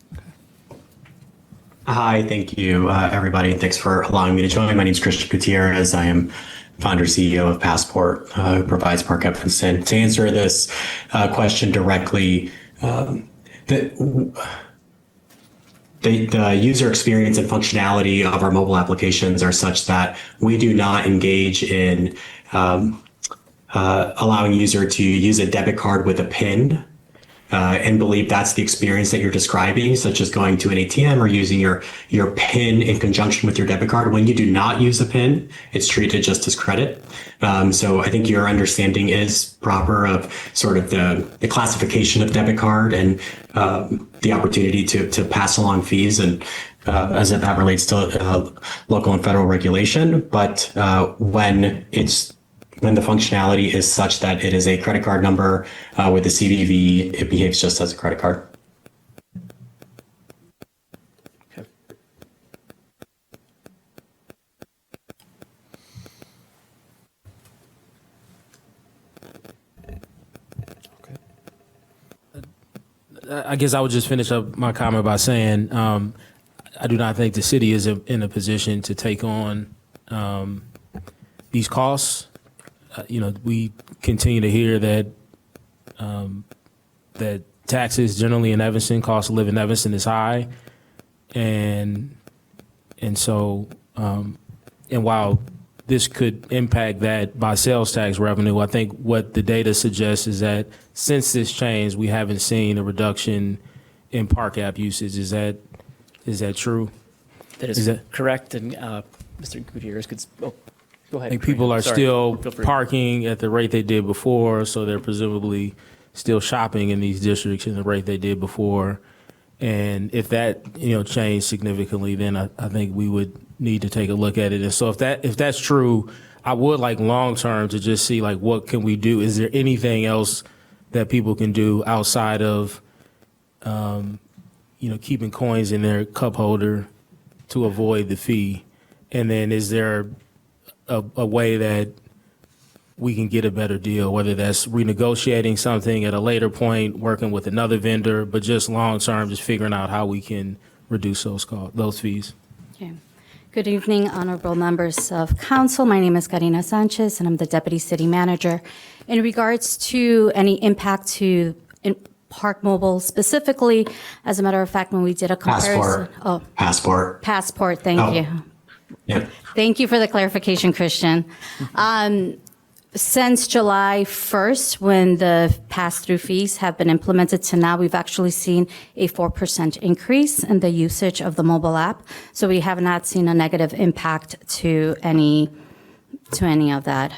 Hi, thank you, everybody. Thanks for allowing me to join. My name is Christian Gutierrez. I am founder CEO of Passport, who provides Park Evanston. To answer this question directly, the user experience and functionality of our mobile applications are such that we do not engage in allowing user to use a debit card with a PIN and believe that's the experience that you're describing, such as going to an ATM or using your PIN in conjunction with your debit card. When you do not use a PIN, it's treated just as credit. So I think your understanding is proper of sort of the classification of debit card and the opportunity to pass along fees and as that relates to local and federal regulation. But when the functionality is such that it is a credit card number with a CVV, it behaves just as a credit card. Okay. I guess I would just finish up my comment by saying I do not think the city is in a position to take on these costs. We continue to hear that that taxes generally in Evanston, cost of living in Evanston is high, and so and while this could impact that by sales tax revenue, I think what the data suggests is that since this change, we haven't seen a reduction in Park app usage. Is that true? That is correct, and Mr. Gutierrez could. Go ahead. I think people are Sorry. still Feel free. parking at the rate they did before, so they're presumably still shopping in these districts at the rate they did before. And if that changed significantly, then I think we would need to take a look at it. And so if that's true, I would like long term to just see like what can we do? Is there anything else that people can do outside of keeping coins in their cup holder to avoid the fee? And then is there a way that we can get a better deal, whether that's renegotiating something at a later point, working with another vendor, but just long term, just figuring out how we can reduce those fees. Okay. Good evening, honorable members of council. My name is Karina Sanchez, and I'm the deputy city manager. In regards to any impact to Park Mobile specifically, as a matter of fact, when we did a comparison. Passport, thank you. Yeah. Thank you for the clarification, Christian. Since July 1st, when the pass-through fees have been implemented to now, we've actually seen a 4% increase in the usage of the mobile app. So we have not seen a negative impact to any of that.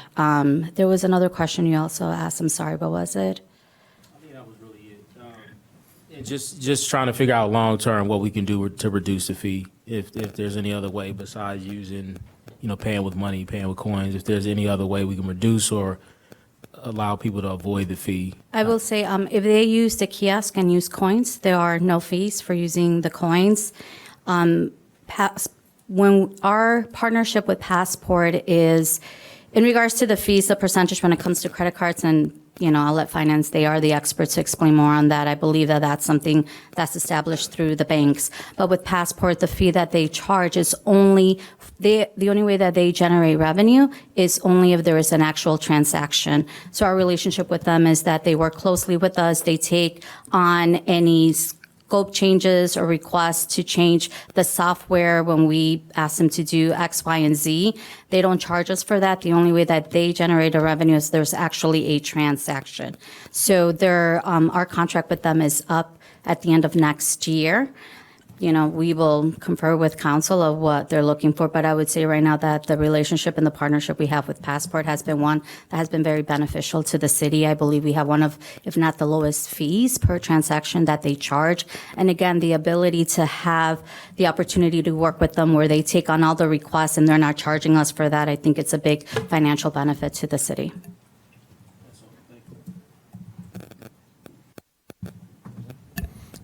There was another question you also asked. I'm sorry, what was it? I think that was really it. Just trying to figure out long term what we can do to reduce the fee. If there's any other way besides using, paying with money, paying with coins, if there's any other way we can reduce or allow people to avoid the fee. I will say, if they use the kiosk and use coins, there are no fees for using the coins. When our partnership with Passport is, in regards to the fees, the percentage when it comes to credit cards, and I'll let finance, they are the experts to explain more on that. I believe that that's something that's established through the banks. But with Passport, the fee that they charge is only the only way that they generate revenue is only if there is an actual transaction. So our relationship with them is that they work closely with us. They take on any scope changes or requests to change the software when we ask them to do X, Y, and Z. They don't charge us for that. The only way that they generate a revenue is there's actually a transaction. So our contract with them is up at the end of next year. We will confer with council of what they're looking for, but I would say right now that the relationship and the partnership we have with Passport has been one that has been very beneficial to the city. I believe we have one of, if not the lowest fees per transaction that they charge. And again, the ability to have the opportunity to work with them where they take on all the requests and they're not charging us for that, I think it's a big financial benefit to the city.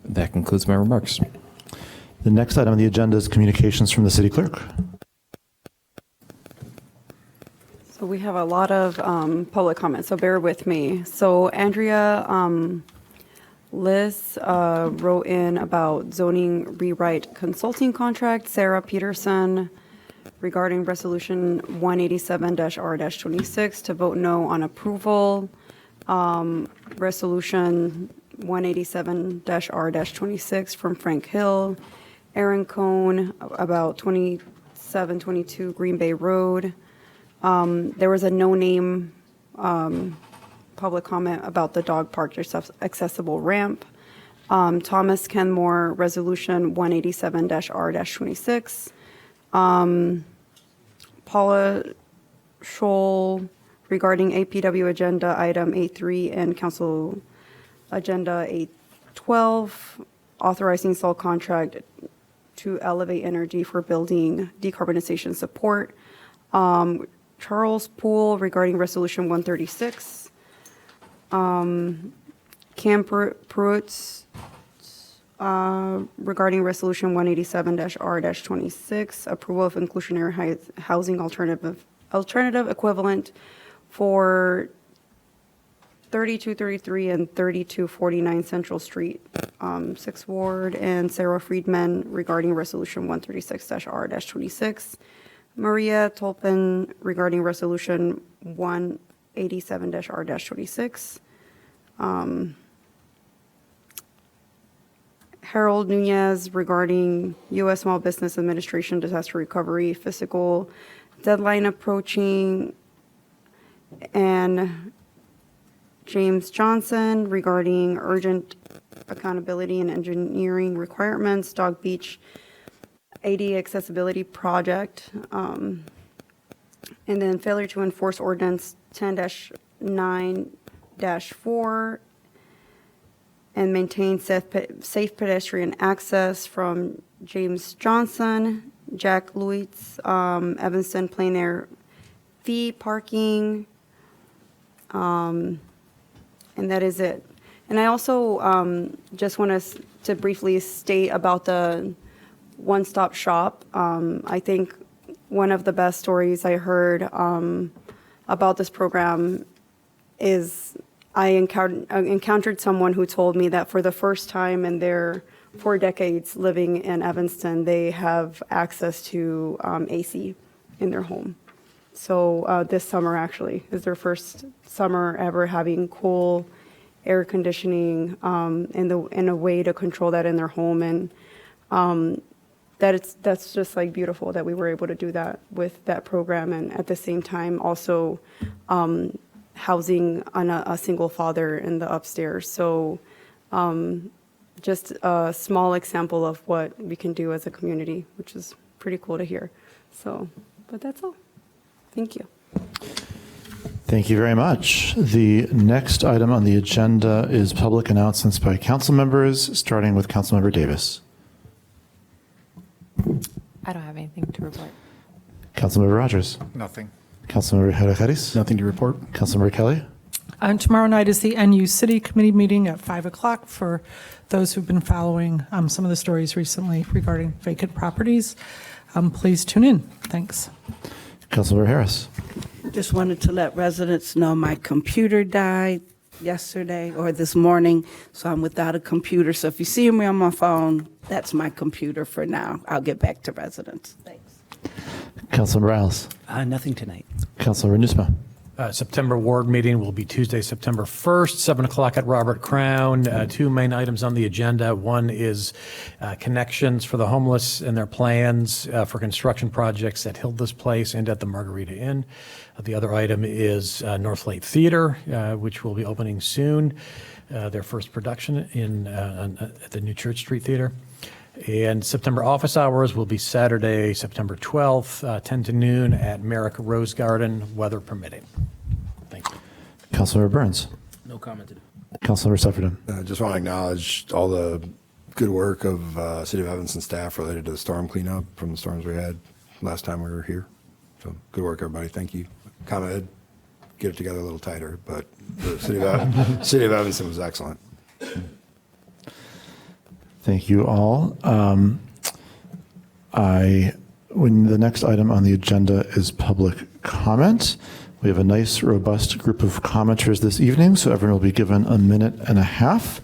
That concludes my remarks. The next item on the agenda is communications from the city clerk. So we have a lot of public comments, so bear with me. So Andrea Liz wrote in about zoning rewrite consulting contract. Sarah Peterson regarding resolution 187-R-26 to vote no on approval. Resolution 187-R-26 from Frank Hill. Aaron Cohn about 2722 Green Bay Road. There was a no-name public comment about the dog park accessible ramp. Thomas Kenmore, resolution 187-R-26. Paula Scholl regarding APW agenda item 8.3 and council agenda 8.12, authorizing sole contract to Elevate Energy for building decarbonization support. Charles Poole regarding resolution 136. Cam Pruitt regarding resolution 187-R-26, approval of inclusionary housing alternative equivalent for 3233 and 3249 Central Street, 6th Ward, and Sarah Friedman regarding resolution 136-R-26. Maria Tolpin regarding resolution 187-R-26. Harold Nunez regarding U.S. Small Business Administration disaster recovery fiscal deadline approaching, and James Johnson regarding urgent accountability and engineering requirements, Dog Beach AD accessibility project, and then failure to enforce ordinance 10-9-4 and maintain safe pedestrian access from James Johnson, Jack Lewitz, Evanston plein air fee parking, and that is it. And I also just want to briefly state about the one-stop shop. I think one of the best stories I heard about this program is I encountered someone who told me that for the first time in their 4 decades living in Evanston, they have access to AC in their home. So this summer actually is their first summer ever having cool air conditioning in a way to control that in their home, and that's just like beautiful that we were able to do that with that program, and at the same time also housing on a single father in the upstairs. So just a small example of what we can do as a community, which is pretty cool to hear. So, but that's all. Thank you. Thank you very much. The next item on the agenda is public announcements by council members, starting with Councilmember Davis. I don't have anything to report. Councilmember Rogers. Nothing. Councilmember Harris. Nothing to report. Councilmember Kelly. Tomorrow night is the NU City Committee meeting at 5 o'clock for those who've been following some of the stories recently regarding vacant properties. Please tune in. Thanks. Councilmember Harris. Just wanted to let residents know my computer died yesterday or this morning, so I'm without a computer. So if you see me on my phone, that's my computer for now. I'll get back to residents. Thanks. Councilmember Riles. Nothing tonight. Councilmember Nusma. September ward meeting will be Tuesday, September 1st, 7 o'clock at Robert Crown. Two main items on the agenda. One is connections for the homeless and their plans for construction projects at Hilda's Place and at the Margarita Inn. The other item is North Lake Theater, which will be opening soon, their first production at the new Church Street Theater. And September office hours will be Saturday, September 12th, 10 to noon at Merrick Rose Garden, weather permitting. Thank you. Councilmember Burns. No comment today. Councilmember Sufferton. I just want to acknowledge all the good work of City of Evanston staff related to the storm cleanup from the storms we had last time we were here. So good work, everybody. Thank you. ComEd, get it together a little tighter, but the City of Evanston was excellent. Thank you all. When the next item on the agenda is public comment. We have a nice, robust group of commenters this evening, so everyone will be given a minute and a half.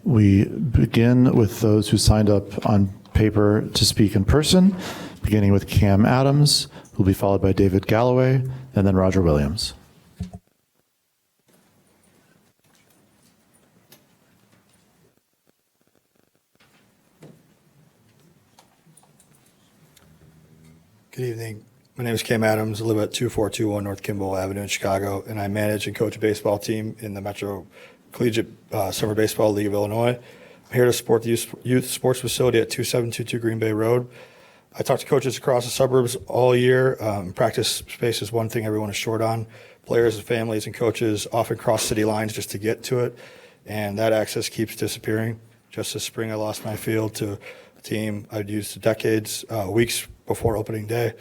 We begin with those who signed up on paper to speak in person, beginning with Cam Adams, who will be followed by David Galloway, and then Roger Williams. Good evening. My name is Cam Adams. I live at 2421 North Kimball Avenue in Chicago, and I manage and coach a baseball team in the Metro Collegiate Summer Baseball League of Illinois. I'm here to support the youth sports facility at 2722 Green Bay Road. I talk to coaches across the suburbs all year. Practice space is one thing everyone is short on. Players and families and coaches often cross city lines just to get to it, and that access keeps disappearing. Just this spring, I lost my field to a team I'd used decades, weeks before opening day.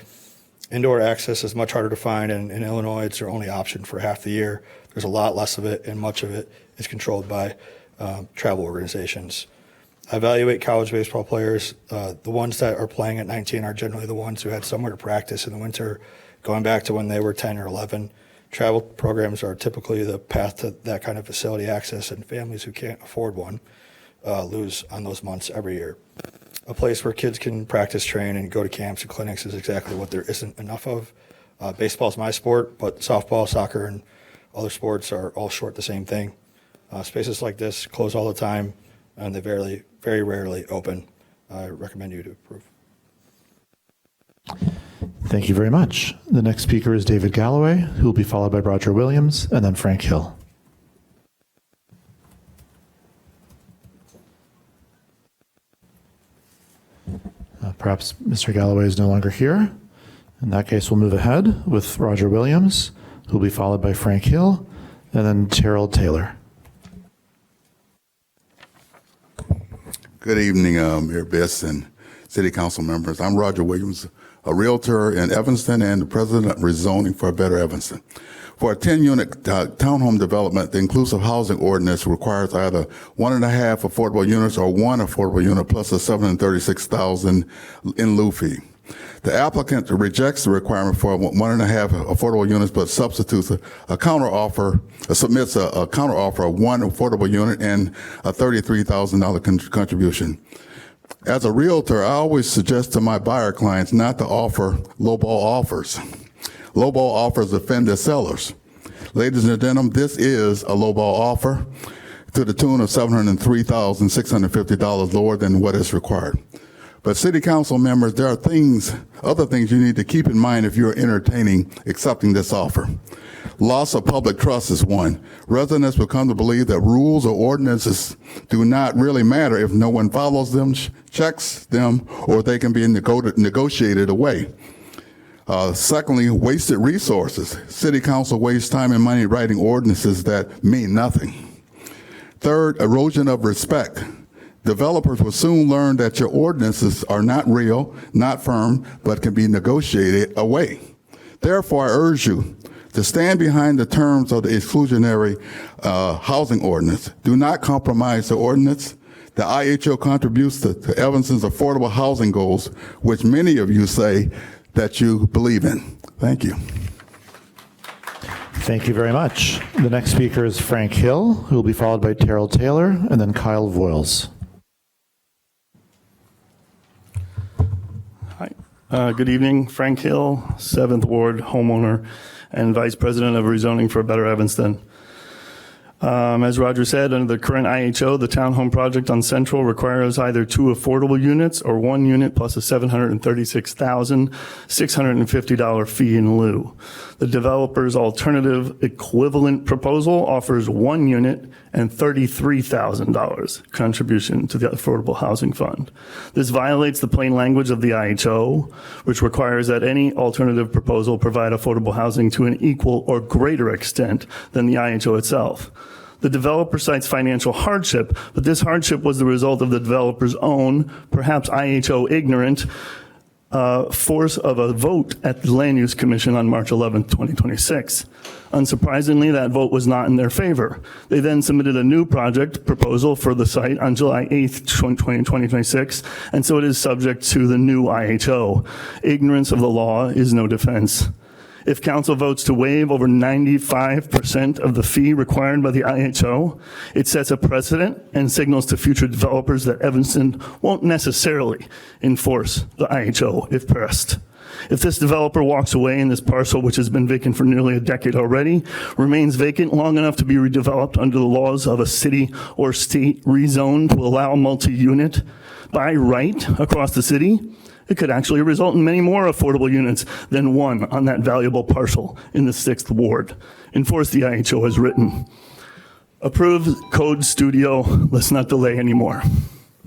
Indoor access is much harder to find, and in Illinois, it's their only option for half the year. There's a lot less of it, and much of it is controlled by travel organizations. I evaluate college baseball players. The ones that are playing at 19 are generally the ones who had somewhere to practice in the winter, going back to when they were 10 or 11. Travel programs are typically the path to that kind of facility access, and families who can't afford one lose on those months every year. A place where kids can practice, train, and go to camps and clinics is exactly what there isn't enough of. Baseball is my sport, but softball, soccer, and other sports are all short the same thing. Spaces like this close all the time, and they very rarely open. I recommend you to approve. Thank you very much. The next speaker is David Galloway, who will be followed by Roger Williams, and then Frank Hill. Perhaps Mr. Galloway is no longer here. In that case, we'll move ahead with Roger Williams, who will be followed by Frank Hill, and then Terrell Taylor. Good evening, Mayor Biss and City Council members. I'm Roger Williams, a realtor in Evanston and the president of Rezoning for a Better Evanston. For a 10-unit townhome development, the inclusive housing ordinance requires either 1.5 affordable units or 1 affordable unit plus a $736,000 in lieu fee. The applicant rejects the requirement for 1.5 affordable units, but substitutes a counteroffer, submits a counteroffer of 1 affordable unit and a $33,000 contribution. As a realtor, I always suggest to my buyer clients not to offer lowball offers. Lowball offers offend the sellers. Ladies and gentlemen, this is a lowball offer to the tune of $703,650 lower than what is required. But City Council members, there are other things you need to keep in mind if you're entertaining accepting this offer. Loss of public trust is one. Residents will come to believe that rules or ordinances do not really matter if no one follows them, checks them, or they can be negotiated away. Secondly, wasted resources. City Council wastes time and money writing ordinances that mean nothing. Third, erosion of respect. Developers will soon learn that your ordinances are not real, not firm, but can be negotiated away. Therefore, I urge you to stand behind the terms of the exclusionary housing ordinance. Do not compromise the ordinance. The IHO contributes to Evanston's affordable housing goals, which many of you say that you believe in. Thank you. Thank you very much. The next speaker is Frank Hill, who will be followed by Terrell Taylor, and then Kyle Voiles. Hi. Good evening. Frank Hill, 7th Ward homeowner and Vice President of Rezoning for Better Evanston. As Roger said, under the current IHO, the townhome project on Central requires either 2 affordable units or 1 unit plus a $736,650 fee in lieu. The developer's alternative equivalent proposal offers 1 unit and $33,000 contribution to the Affordable Housing Fund. This violates the plain language of the IHO, which requires that any alternative proposal provide affordable housing to an equal or greater extent than the IHO itself. The developer cites financial hardship, but this hardship was the result of the developer's own, perhaps IHO ignorant, force of a vote at the Land Use Commission on March 11, 2026. Unsurprisingly, that vote was not in their favor. They then submitted a new project proposal for the site on July 8, 2026, and so it is subject to the new IHO. Ignorance of the law is no defense. If council votes to waive over 95% of the fee required by the IHO, it sets a precedent and signals to future developers that Evanston won't necessarily enforce the IHO if pressed. If this developer walks away and this parcel, which has been vacant for nearly a decade already, remains vacant long enough to be redeveloped under the laws of a city or state rezoned to allow multi-unit by right across the city, it could actually result in many more affordable units than 1 on that valuable parcel in the 6th Ward. Enforce the IHO as written. Approve Code Studio. Let's not delay anymore.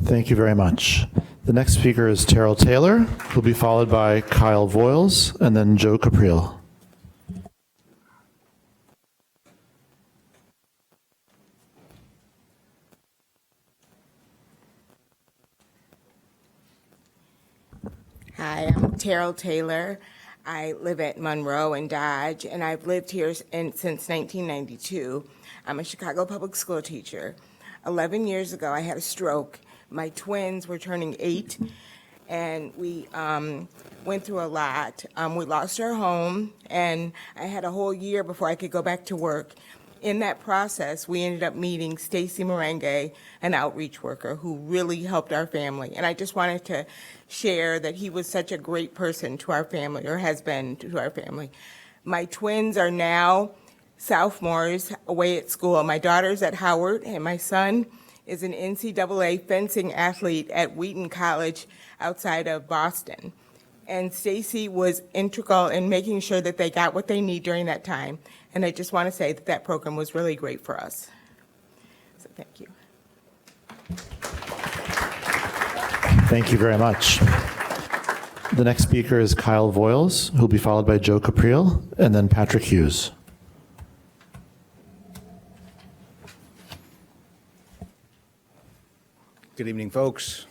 Thank you very much. The next speaker is Terrell Taylor, who'll be followed by Kyle Voiles and then Joe Capriel. Hi, I'm Terrell Taylor. I live at Monroe and Dodge, and I've lived here since 1992. I'm a Chicago public school teacher. 11 years ago, I had a stroke. My twins were turning 8, and we went through a lot. We lost our home, and I had a whole year before I could go back to work. In that process, we ended up meeting Stacy Merengue, an outreach worker who really helped our family. And I just wanted to share that he was such a great person to our family, or has been to our family. My twins are now sophomores away at school. My daughter's at Howard, and my son is an NCAA fencing athlete at Wheaton College outside of Boston. And Stacy was integral in making sure that they got what they need during that time. And I just want to say that that program was really great for us. So thank you. Thank you very much. The next speaker is Kyle Voiles, who'll be followed by Joe Capriel and then Patrick Hughes. Good evening, folks.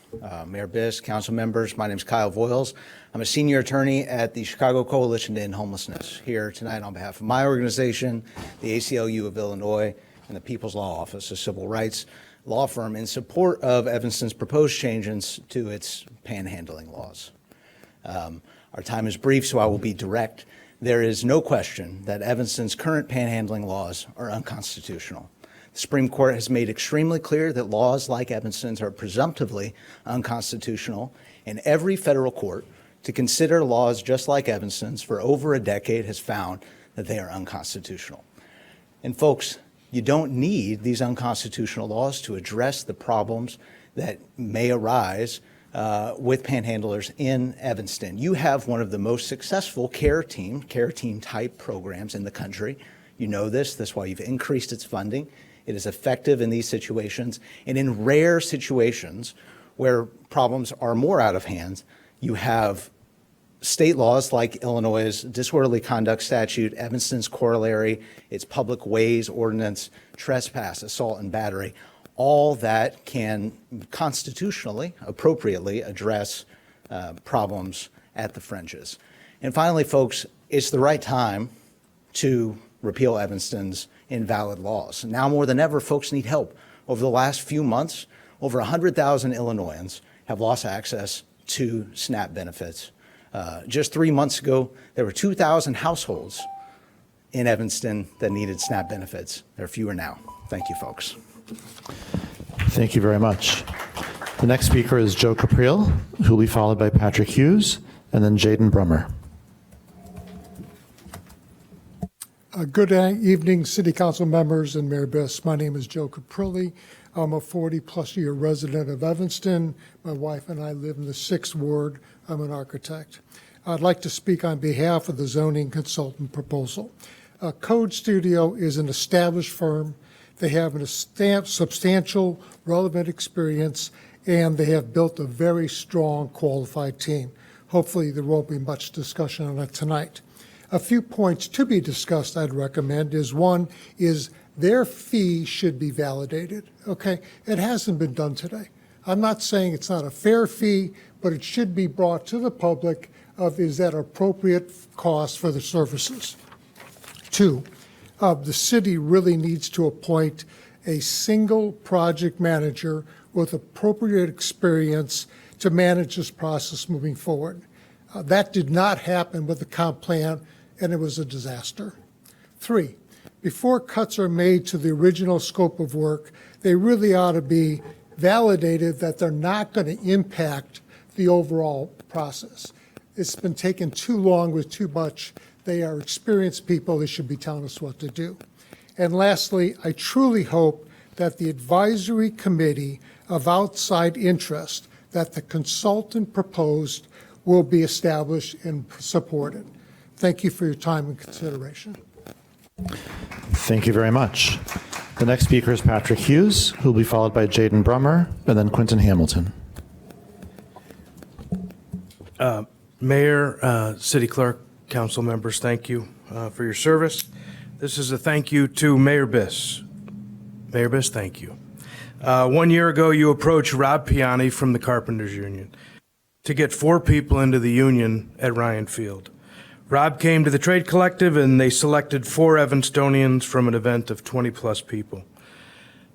Mayor Biss, council members. My name is Kyle Voiles. I'm a senior attorney at the Chicago Coalition to End Homelessness, here tonight on behalf of my organization, the ACLU of Illinois, and the People's Law Office, a civil rights law firm in support of Evanston's proposed changes to its panhandling laws. Our time is brief, so I will be direct. There is no question that Evanston's current panhandling laws are unconstitutional. The Supreme Court has made extremely clear that laws like Evanston's are presumptively unconstitutional, and every federal court to consider laws just like Evanston's for over a decade has found that they are unconstitutional. And folks, you don't need these unconstitutional laws to address the problems that may arise with panhandlers in Evanston. You have one of the most successful care team type programs in the country. You know this, that's why you've increased its funding. It is effective in these situations, and in rare situations where problems are more out of hand, you have state laws like Illinois' disorderly conduct statute, Evanston's corollary, its public ways ordinance, trespass, assault, and battery, all that can constitutionally, appropriately address problems at the fringes. And finally, folks, it's the right time to repeal Evanston's invalid laws. Now more than ever, folks need help. Over the last few months, over 100,000 Illinoisans have lost access to SNAP benefits. Just 3 months ago, there were 2,000 households in Evanston that needed SNAP benefits. There are fewer now. Thank you, folks. Thank you very much. The next speaker is Joe Capriel, who will be followed by Patrick Hughes, and then Jaden Brummer. Good evening, City Council members and Mayor Biss. My name is Joe Caprilli. I'm a 40-plus year resident of Evanston. My wife and I live in the 6th Ward. I'm an architect. I'd like to speak on behalf of the zoning consultant proposal. Code Studio is an established firm. They have a substantial, relevant experience, and they have built a very strong, qualified team. Hopefully, there won't be much discussion on it tonight. A few points to be discussed I'd recommend is one is their fee should be validated, okay? It hasn't been done today. I'm not saying it's not a fair fee, but it should be brought to the public of is that appropriate cost for the services. Two, the city really needs to appoint a single project manager with appropriate experience to manage this process moving forward. That did not happen with the comp plan, and it was a disaster. Three, before cuts are made to the original scope of work, they really ought to be validated that they're not going to impact the overall process. It's been taking too long with too much. They are experienced people. They should be telling us what to do. And lastly, I truly hope that the advisory committee of outside interest that the consultant proposed will be established and supported. Thank you for your time and consideration. Thank you very much. The next speaker is Patrick Hughes, who will be followed by Jaden Brummer, and then Quentin Hamilton. Mayor, City Clerk, Council members, thank you for your service. This is a thank you to Mayor Biss. Mayor Biss, thank you. 1 year ago, you approached Rob Piani from the Carpenters Union to get 4 people into the union at Ryan Field. Rob came to the trade collective and they selected 4 Evanstonians from an event of 20-plus people.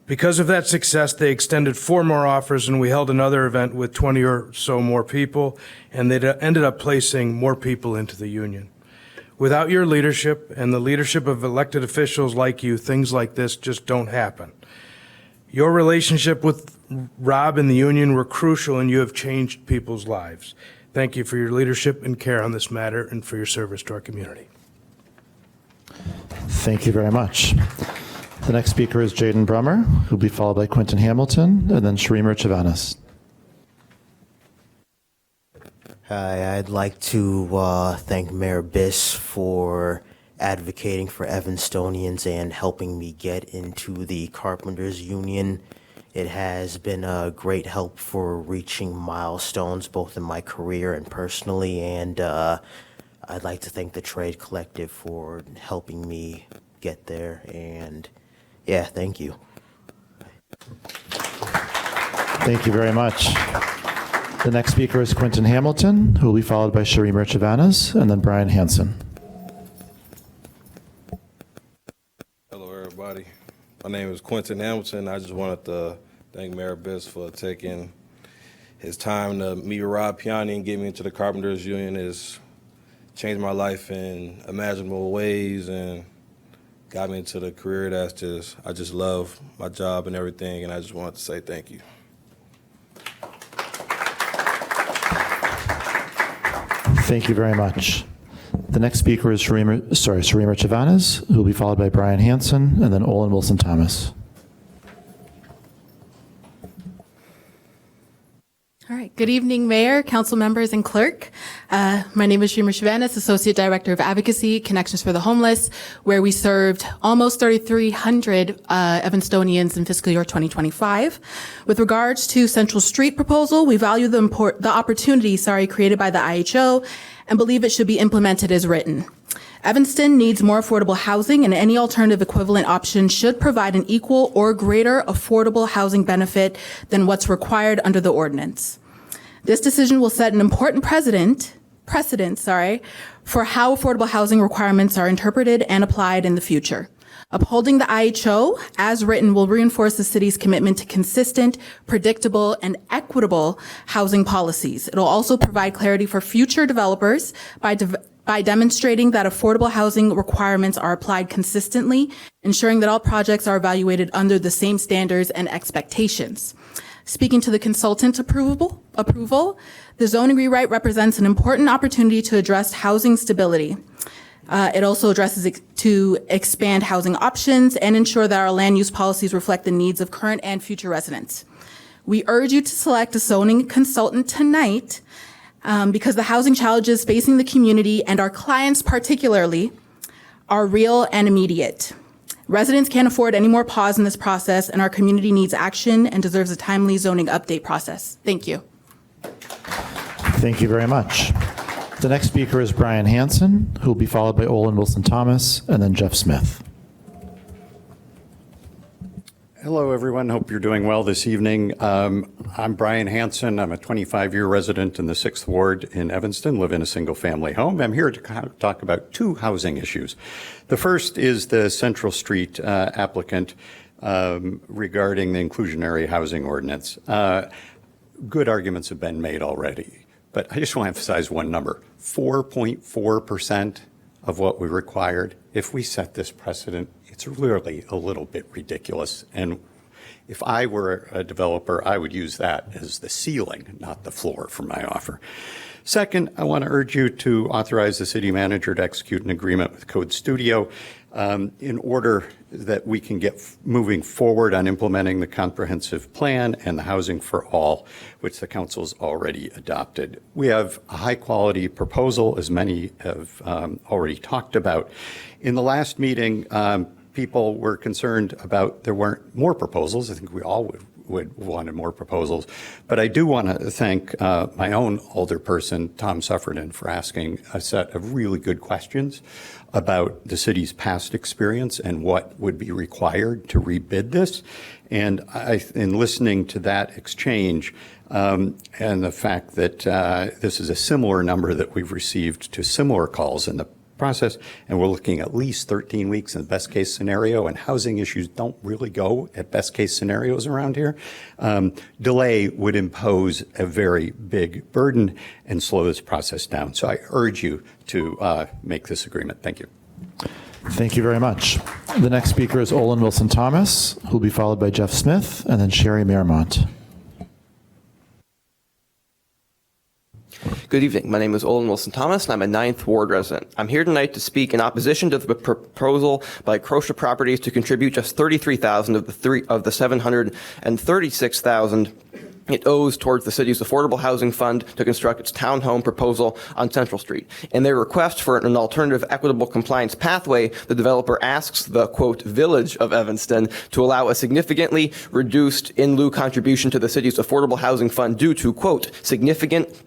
Because of that success, they extended 4 more offers and we held another event with 20 or so more people, and they ended up placing more people into the union. Without your leadership and the leadership of elected officials like you, things like this just don't happen. Your relationship with Rob and the union were crucial, and you have changed people's lives. Thank you for your leadership and care on this matter and for your service to our community. Thank you very much. The next speaker is Jaden Brummer, who will be followed by Quentin Hamilton, and then Shreemer Chivanis. Hi, I'd like to thank Mayor Biss for advocating for Evanstonians and helping me get into the Carpenters Union. It has been a great help for reaching milestones both in my career and personally, and I'd like to thank the Trade Collective for helping me get there, and yeah, thank you. Thank you very much. The next speaker is Quentin Hamilton, who will be followed by Shreemer Chivanis, and then Brian Hansen. Hello, everybody. My name is Quentin Hamilton. I just wanted to thank Mayor Biss for taking his time to meet with Rob Piani and get me into the Carpenters Union. It's changed my life in imaginable ways and got me into the career I just love my job and everything, and I just wanted to say thank you. Thank you very much. The next speaker is Shreemer Chivanis, who will be followed by Brian Hansen, and then Olin Wilson-Thomas. All right. Good evening, Mayor, Council members, and Clerk. My name is Shreemer Chivanis, Associate Director of Advocacy, Connections for the Homeless, where we served almost 3,300 Evanstonians in fiscal year 2025. With regards to Central Street proposal, we value the opportunity created by the IHO and believe it should be implemented as written. Evanston needs more affordable housing, and any alternative equivalent option should provide an equal or greater affordable housing benefit than what's required under the ordinance. This decision will set an important precedent, for how affordable housing requirements are interpreted and applied in the future. Upholding the IHO as written will reinforce the city's commitment to consistent, predictable, and equitable housing policies. It'll also provide clarity for future developers by demonstrating that affordable housing requirements are applied consistently, ensuring that all projects are evaluated under the same standards and expectations. Speaking to the consultant approval, the zoning rewrite represents an important opportunity to address housing stability. It also addresses to expand housing options and ensure that our land use policies reflect the needs of current and future residents. We urge you to select a zoning consultant tonight because the housing challenges facing the community and our clients particularly are real and immediate. Residents can't afford any more pause in this process, and our community needs action and deserves a timely zoning update process. Thank you. Thank you very much. The next speaker is Brian Hanson, who will be followed by Olin Wilson-Thomas, and then Jeff Smith. Hello, everyone. Hope you're doing well this evening. I'm Brian Hanson. I'm a 25-year resident in the 6th Ward in Evanston, live in a single-family home. I'm here to talk about two housing issues. The first is the Central Street applicant regarding the inclusionary housing ordinance. Good arguments have been made already, but I just want to emphasize one number, 4.4% of what we required. If we set this precedent, it's really a little bit ridiculous. And if I were a developer, I would use that as the ceiling, not the floor for my offer. Second, I want to urge you to authorize the city manager to execute an agreement with Code Studio in order that we can get moving forward on implementing the comprehensive plan and the housing for all, which the council's already adopted. We have a high quality proposal, as many have already talked about. In the last meeting, people were concerned about there weren't more proposals. I think we all would wanted more proposals. But I do want to thank my own older person, Tom Suffredin, for asking a set of really good questions about the city's past experience and what would be required to rebid this. And in listening to that exchange and the fact that this is a similar number that we've received to similar calls in the process, and we're looking at least 13 weeks in the best case scenario, and housing issues don't really go at best case scenarios around here. Delay would impose a very big burden and slow this process down. So I urge you to make this agreement. Thank you. Thank you very much. The next speaker is Olin Wilson-Thomas, who will be followed by Jeff Smith, and then Sherry Maremont. Good evening. My name is Olin Wilson-Thomas, and I'm a 9th Ward resident. I'm here tonight to speak in opposition to the proposal by Crocia Properties to contribute just $33,000 of the $736,000 it owes towards the city's affordable housing fund to construct its townhome proposal on Central Street. In their request for an alternative equitable compliance pathway, the developer asks the, quote, village of Evanston to allow a significantly reduced in lieu contribution to the city's affordable housing fund due to, quote, significant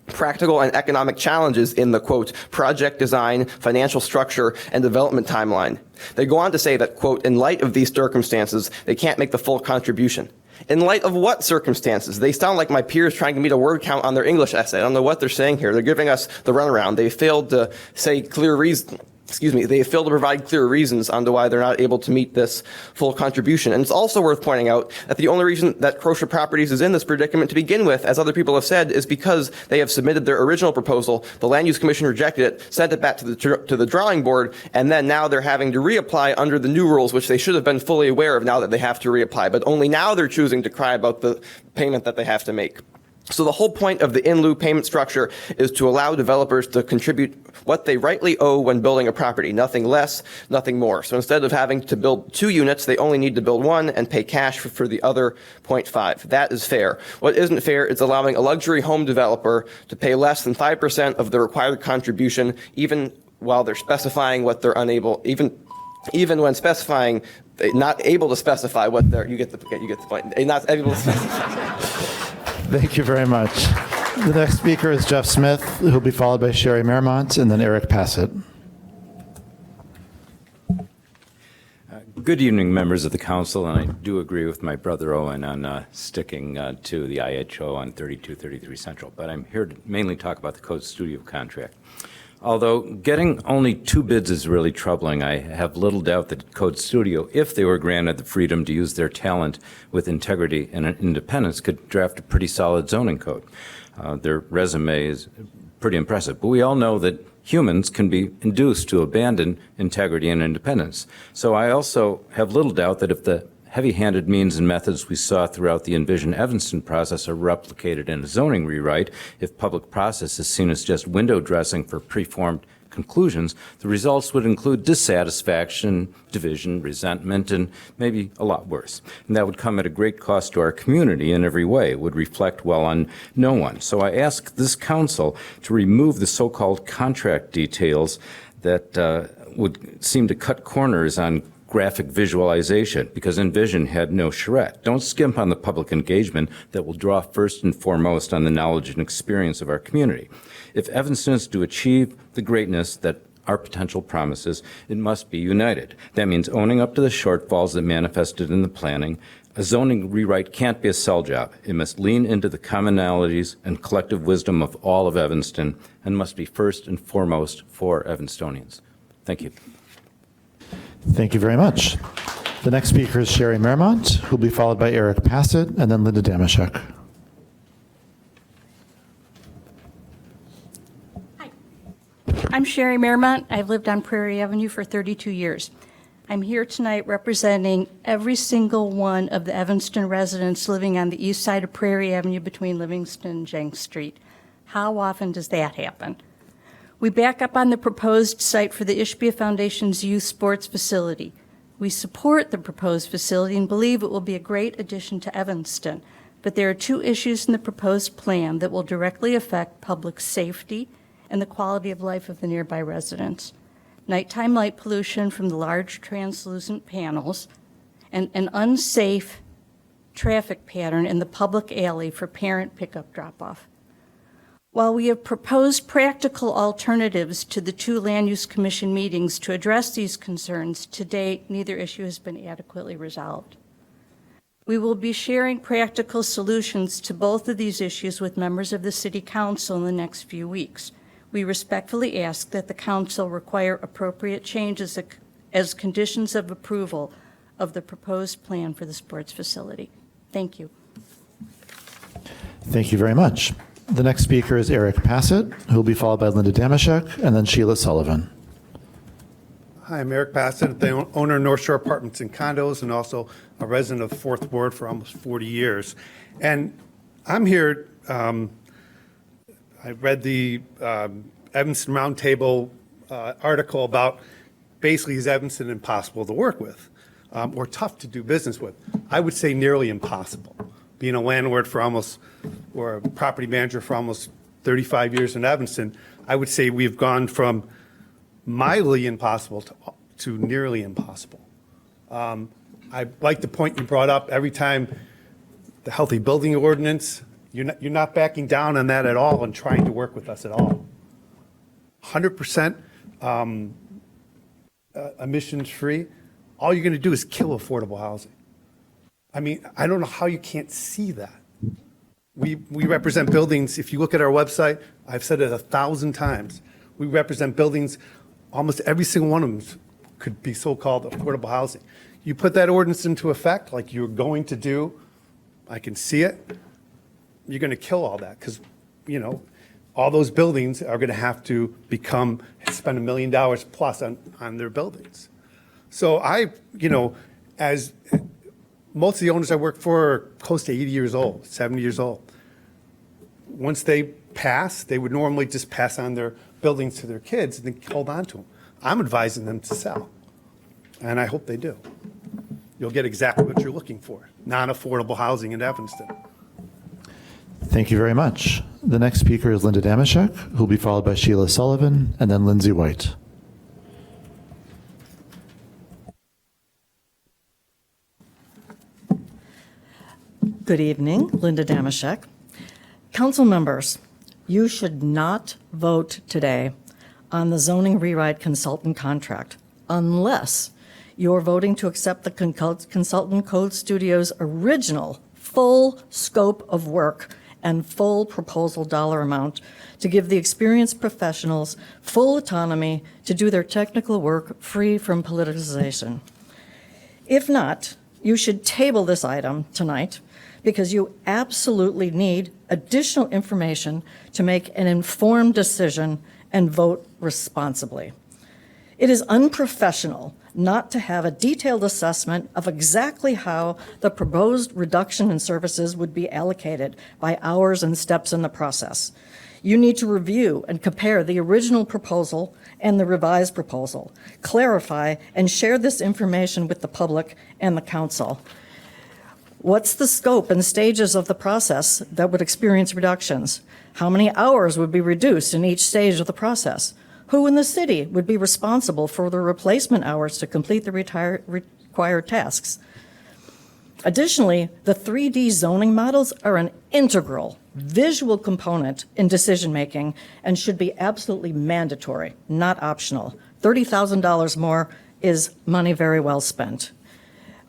practical and economic challenges in the, quote, project design, financial structure, and development timeline. They go on to say that, quote, in light of these circumstances, they can't make the full contribution. In light of what circumstances? They sound like my peers trying to meet a word count on their English essay. I don't know what they're saying here. They're giving us the runaround. They failed to say clear reasons. They failed to provide clear reasons on to why they're not able to meet this full contribution. And it's also worth pointing out that the only reason that Crocia Properties is in this predicament to begin with, as other people have said, is because they have submitted their original proposal, the Land Use Commission rejected it, sent it back to the drawing board, and then now they're having to reapply under the new rules, which they should have been fully aware of now that they have to reapply. But only now they're choosing to cry about the payment that they have to make. So the whole point of the in lieu payment structure is to allow developers to contribute what they rightly owe when building a property, nothing less, nothing more. So instead of having to build 2 units, they only need to build 1 and pay cash for the other 0.5. That is fair. What isn't fair is allowing a luxury home developer to pay less than 5% of the required contribution, even while they're specifying what they're unable, even when specifying, not able to specify what they're, you get the point, not able to specify. Thank you very much. The next speaker is Jeff Smith, who will be followed by Sherry Maremont and then Eric Passett. Good evening, members of the council, and I do agree with my brother Owen on sticking to the IHO on 3233 Central, but I'm here to mainly talk about the Code Studio contract. Although getting only 2 bids is really troubling, I have little doubt that Code Studio, if they were granted the freedom to use their talent with integrity and independence, could draft a pretty solid zoning code. Their resume is pretty impressive, but we all know that humans can be induced to abandon integrity and independence. So I also have little doubt that if the heavy-handed means and methods we saw throughout the Envision Evanston process are replicated in a zoning rewrite, if public process is seen as just window dressing for preformed conclusions, the results would include dissatisfaction, division, resentment, and maybe a lot worse. And that would come at a great cost to our community in every way. It would reflect well on no one. So I ask this council to remove the so-called contract details that would seem to cut corners on graphic visualization, because Envision had no charrette. Don't skimp on the public engagement that will draw first and foremost on the knowledge and experience of our community. If Evanston is to achieve the greatness that our potential promises, it must be united. That means owning up to the shortfalls that manifested in the planning. A zoning rewrite can't be a sell job. It must lean into the commonalities and collective wisdom of all of Evanston and must be first and foremost for Evanstonians. Thank you. Thank you very much. The next speaker is Sherry Merrimont, who will be followed by Eric Passett and then Linda Damashek. I'm Sherry Merrimont. I've lived on Prairie Avenue for 32 years. I'm here tonight representing every single one of the Evanston residents living on the east side of Prairie Avenue between Livingston and Jenks Street. How often does that happen? We back up on the proposed site for the Ishbia Foundation's youth sports facility. We support the proposed facility and believe it will be a great addition to Evanston. But there are two issues in the proposed plan that will directly affect public safety and the quality of life of the nearby residents. Nighttime light pollution from the large translucent panels and an unsafe traffic pattern in the public alley for parent pickup drop-off. While we have proposed practical alternatives to the two Land Use Commission meetings to address these concerns, to date, neither issue has been adequately resolved. We will be sharing practical solutions to both of these issues with members of the City Council in the next few weeks. We respectfully ask that the Council require appropriate changes as conditions of approval of the proposed plan for the sports facility. Thank you. Thank you very much. The next speaker is Eric Passett, who will be followed by Linda Damashek and then Sheila Sullivan. Hi, I'm Eric Passett, the owner of North Shore Apartments and Condos and also a resident of the Fourth Ward for almost 40 years. And I'm here, I read the Evanston Roundtable article about basically is Evanston impossible to work with or tough to do business with. I would say nearly impossible. Being a landlord for almost, or a property manager for almost 35 years in Evanston, I would say we've gone from mildly impossible to nearly impossible. I like the point you brought up. Every time the healthy building ordinance, you're not backing down on that at all and trying to work with us at all. 100% emissions free. All you're going to do is kill affordable housing. I mean, I don't know how you can't see that. We represent buildings. If you look at our website, I've said it 1,000 times. We represent buildings. Almost every single one of them could be so-called affordable housing. You put that ordinance into effect like you're going to do, I can see it, you're going to kill all that because, you know, all those buildings are going to have to spend $1 million plus on their buildings. So as most of the owners I work for are close to 80 years old, 70 years old. Once they pass, they would normally just pass on their buildings to their kids and then hold on to them. I'm advising them to sell, and I hope they do. You'll get exactly what you're looking for, non-affordable housing in Evanston. Thank you very much. The next speaker is Linda Damashek, who will be followed by Sheila Sullivan and then Lindsay White. Good evening, Linda Damashek. Council members, you should not vote today on the zoning rewrite consultant contract unless you're voting to accept the consultant Code Studio's original full scope of work and full proposal dollar amount to give the experienced professionals full autonomy to do their technical work free from politicization. If not, you should table this item tonight because you absolutely need additional information to make an informed decision and vote responsibly. It is unprofessional not to have a detailed assessment of exactly how the proposed reduction in services would be allocated by hours and steps in the process. You need to review and compare the original proposal and the revised proposal, clarify and share this information with the public and the council. What's the scope and stages of the process that would experience reductions? How many hours would be reduced in each stage of the process? Who in the city would be responsible for the replacement hours to complete the required tasks? Additionally, the 3D zoning models are an integral visual component in decision-making and should be absolutely mandatory, not optional. $30,000 more is money very well spent.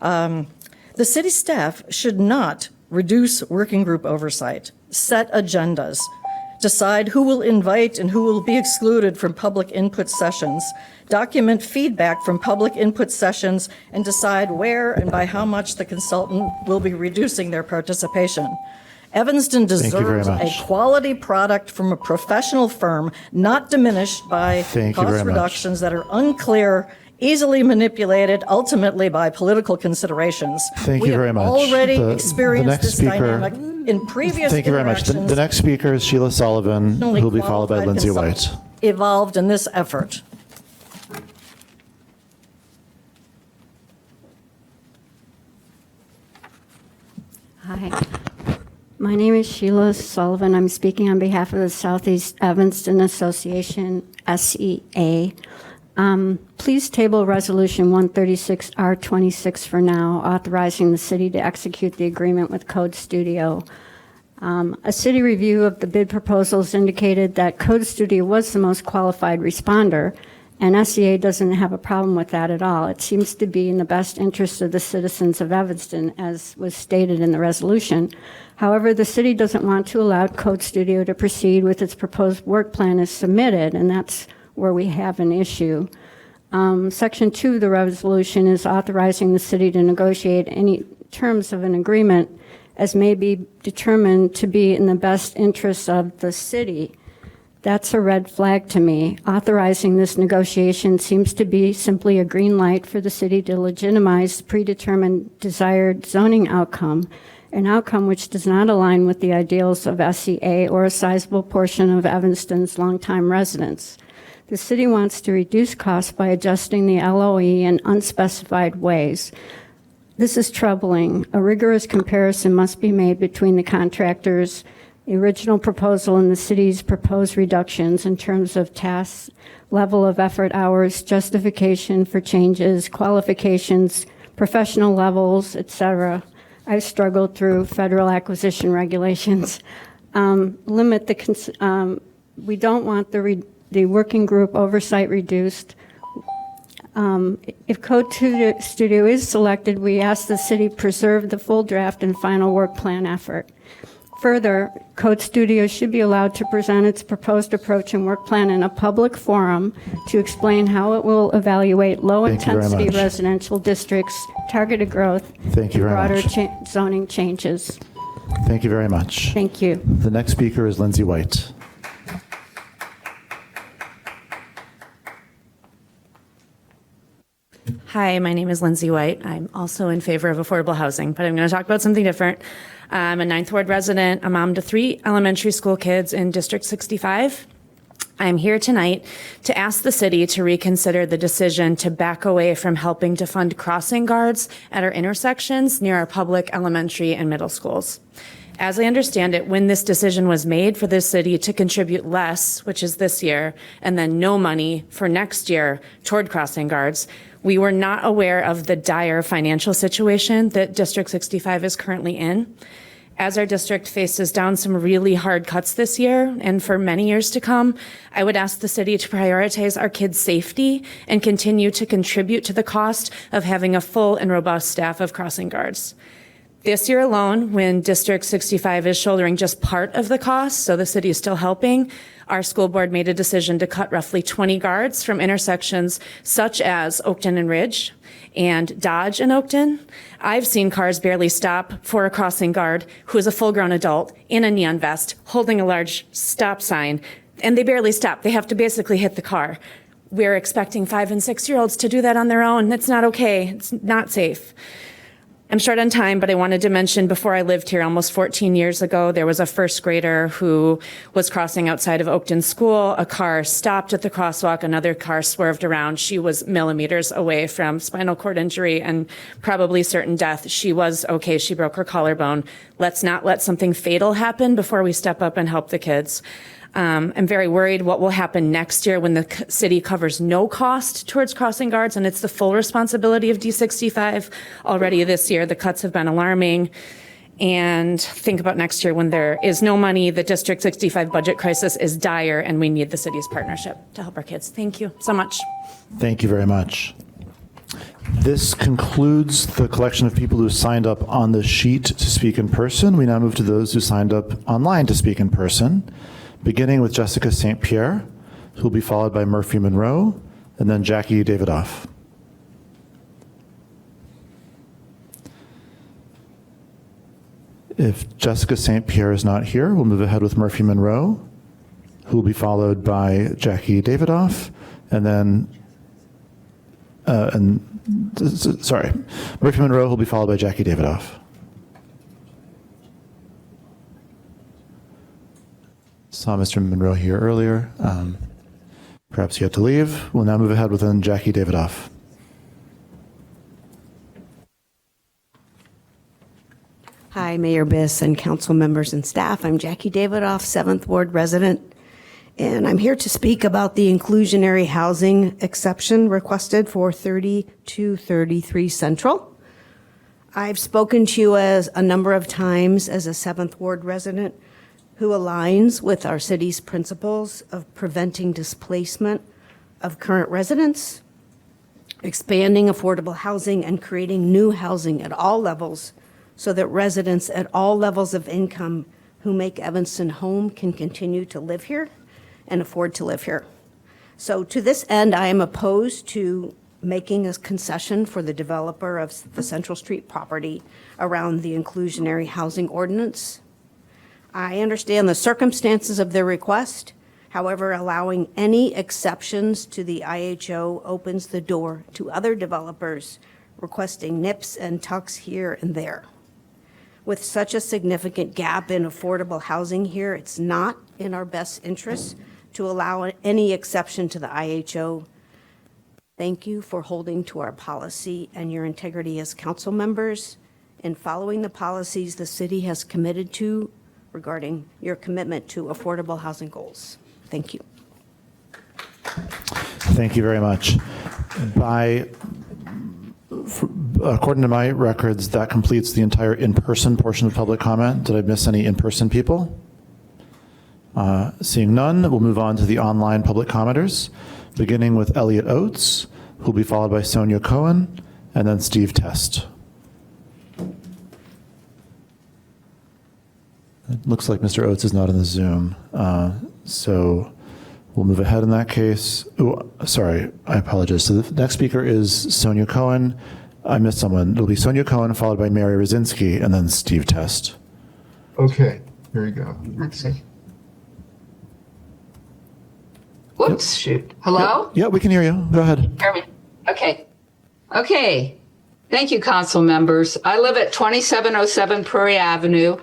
The city staff should not reduce working group oversight, set agendas, decide who will invite and who will be excluded from public input sessions, document feedback from public input sessions, and decide where and by how much the consultant will be reducing their participation. Evanston deserves a quality product from a professional firm, not diminished by cost reductions that are unclear, easily manipulated, ultimately by political considerations. Thank you very much. We have already experienced this dynamic in previous Thank you very much. The next speaker is Sheila Sullivan, who will be followed by Lindsay White. Evolved in this effort. Hi. My name is Sheila Sullivan. I'm speaking on behalf of the Southeast Evanston Association, SEA. Please table Resolution 136R26 for now, authorizing the city to execute the agreement with Code Studio. A city review of the bid proposals indicated that Code Studio was the most qualified responder, and SEA doesn't have a problem with that at all. It seems to be in the best interest of the citizens of Evanston, as was stated in the resolution. However, the city doesn't want to allow Code Studio to proceed with its proposed work plan as submitted, and that's where we have an issue. Section 2 of the resolution is authorizing the city to negotiate any terms of an agreement as may be determined to be in the best interests of the city. That's a red flag to me. Authorizing this negotiation seems to be simply a green light for the city to legitimize predetermined desired zoning outcome, an outcome which does not align with the ideals of SEA or a sizable portion of Evanston's longtime residents. The city wants to reduce costs by adjusting the LOE in unspecified ways. This is troubling. A rigorous comparison must be made between the contractors, the original proposal, and the city's proposed reductions in terms of tasks, level of effort hours, justification for changes, qualifications, professional levels, etc. I've struggled through federal acquisition regulations. We don't want the working group oversight reduced. If Code Studio is selected, we ask the city preserve the full draft and final work plan effort. Further, Code Studio should be allowed to present its proposed approach and work plan in a public forum to explain how it will evaluate low-intensity residential districts, targeted growth, and broader zoning changes. Thank you very much. Thank you. The next speaker is Lindsay White. Hi, my name is Lindsay White. I'm also in favor of affordable housing, but I'm going to talk about something different. I'm a 9th Ward resident, a mom to 3 elementary school kids in District 65. I'm here tonight to ask the city to reconsider the decision to back away from helping to fund crossing guards at our intersections near our public elementary and middle schools. As I understand it, when this decision was made for the city to contribute less, which is this year, and then no money for next year toward crossing guards, we were not aware of the dire financial situation that District 65 is currently in. As our district faces down some really hard cuts this year and for many years to come, I would ask the city to prioritize our kids' safety and continue to contribute to the cost of having a full and robust staff of crossing guards. This year alone, when District 65 is shouldering just part of the cost, so the city is still helping, our school board made a decision to cut roughly 20 guards from intersections such as Oakton and Ridge and Dodge and Oakton. I've seen cars barely stop for a crossing guard who is a full-grown adult in a neon vest holding a large stop sign, and they barely stop. They have to basically hit the car. we're expecting 5- and 6-year-olds to do that on their own. That's not okay. It's not safe. I'm short on time, but I wanted to mention before I lived here almost 14 years ago, there was a first grader who was crossing outside of Oakton School. A car stopped at the crosswalk. Another car swerved around. She was millimeters away from spinal cord injury and probably certain death. She was okay. She broke her collarbone. Let's not let something fatal happen before we step up and help the kids. I'm very worried what will happen next year when the city covers no cost towards crossing guards and it's the full responsibility of D65. Already this year, the cuts have been alarming. And think about next year when there is no money, the District 65 budget crisis is dire, and we need the city's partnership to help our kids. Thank you so much. Thank you very much. This concludes the collection of people who signed up on the sheet to speak in person. We now move to those who signed up online to speak in person, beginning with Jessica St. Pierre, who will be followed by Murphy Monroe, and then Jackie Davidoff. If Jessica St. Pierre is not here, we'll move ahead with Murphy Monroe, who will be followed by Jackie Davidoff, and then, Murphy Monroe will be followed by Jackie Davidoff. Saw Mr. Monroe here earlier. Perhaps he had to leave. We'll now move ahead with then Jackie Davidoff. Hi, Mayor Biss and council members and staff. I'm Jackie Davidoff, 7th Ward resident, and I'm here to speak about the inclusionary housing exception requested for 3233 Central. I've spoken to you as a number of times as a 7th Ward resident who aligns with our city's principles of preventing displacement of current residents, expanding affordable housing, and creating new housing at all levels so that residents at all levels of income who make Evanston home can continue to live here and afford to live here. So to this end, I am opposed to making a concession for the developer of the Central Street property around the inclusionary housing ordinance. I understand the circumstances of their request. However, allowing any exceptions to the IHO opens the door to other developers requesting nips and tucks here and there. With such a significant gap in affordable housing here, it's not in our best interest to allow any exception to the IHO. Thank you for holding to our policy and your integrity as council members and following the policies the city has committed to regarding your commitment to affordable housing goals. Thank you. Thank you very much. According to my records, that completes the entire in-person portion of public comment. Did I miss any in-person people? Seeing none, we'll move on to the online public commenters, beginning with Elliot Oates, who will be followed by Sonia Cohen, and then Steve Test. It looks like Mr. Oates is not in the Zoom, so we'll move ahead in that case. Oh, sorry, I apologize. So the next speaker is Sonia Cohen. I missed someone. It'll be Sonia Cohen, followed by Mary Rosinski, and then Steve Test. Okay, here we go. Let's see. Whoops, shoot. Hello? Yeah, we can hear you. Go ahead. Hear me? Okay. Okay. Thank you, council members. I live at 2707 Prairie Avenue,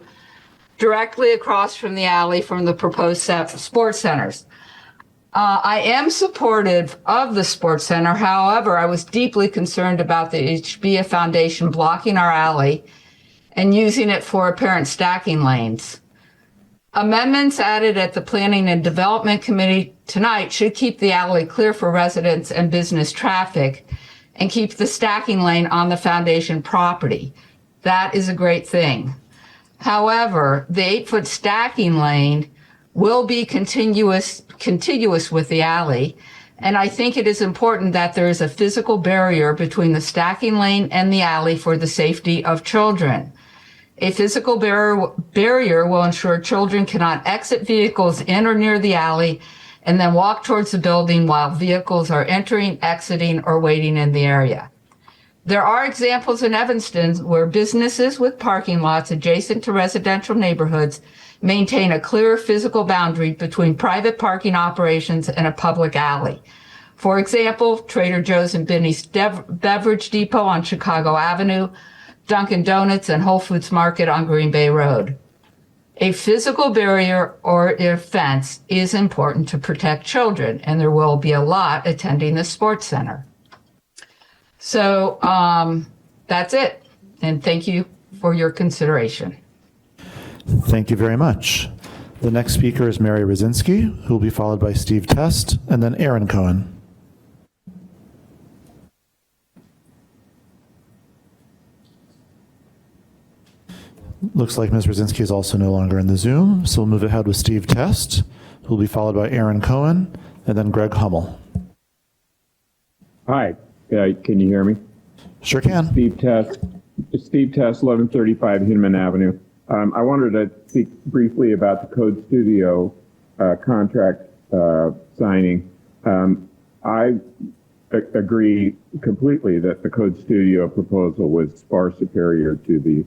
directly across from the alley from the proposed sports centers. I am supportive of the sports center. However, I was deeply concerned about the HBF Foundation blocking our alley and using it for apparent stacking lanes. Amendments added at the Planning and Development Committee tonight should keep the alley clear for residents and business traffic and keep the stacking lane on the foundation property. That is a great thing. However, the 8-foot stacking lane will be contiguous with the alley, and I think it is important that there is a physical barrier between the stacking lane and the alley for the safety of children. A physical barrier will ensure children cannot exit vehicles in or near the alley and then walk towards the building while vehicles are entering, exiting, or waiting in the area. There are examples in Evanston where businesses with parking lots adjacent to residential neighborhoods maintain a clear physical boundary between private parking operations and a public alley. For example, Trader Joe's and Binny's Beverage Depot on Chicago Avenue, Dunkin' Donuts and Whole Foods Market on Green Bay Road. A physical barrier or a fence is important to protect children, and there will be a lot attending the sports center. So that's it, and thank you for your consideration. Thank you very much. The next speaker is Mary Rosinski, who will be followed by Steve Test, and then Aaron Cohen. Looks like Ms. Rosinski is also no longer in the Zoom, so we'll move ahead with Steve Test, who will be followed by Aaron Cohen, and then Greg Hummel. Hi, can you hear me? Sure can. Steve Test, 1135 Hinman Avenue. I wanted to speak briefly about the Code Studio contract signing. I agree completely that the Code Studio proposal was far superior to the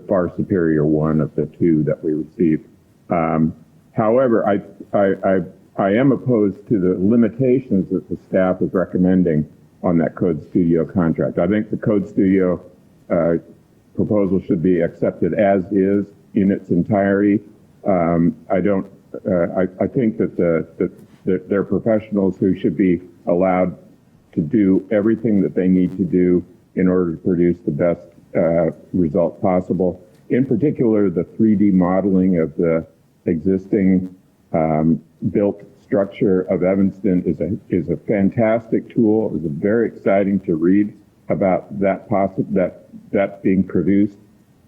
far superior one of the two that we received. However, I am opposed to the limitations that the staff is recommending on that Code Studio contract. I think the Code Studio proposal should be accepted as is in its entirety. I think that they're professionals who should be allowed to do everything that they need to do in order to produce the best result possible. In particular, the 3D modeling of the existing built structure of Evanston is a fantastic tool. It was very exciting to read about that being produced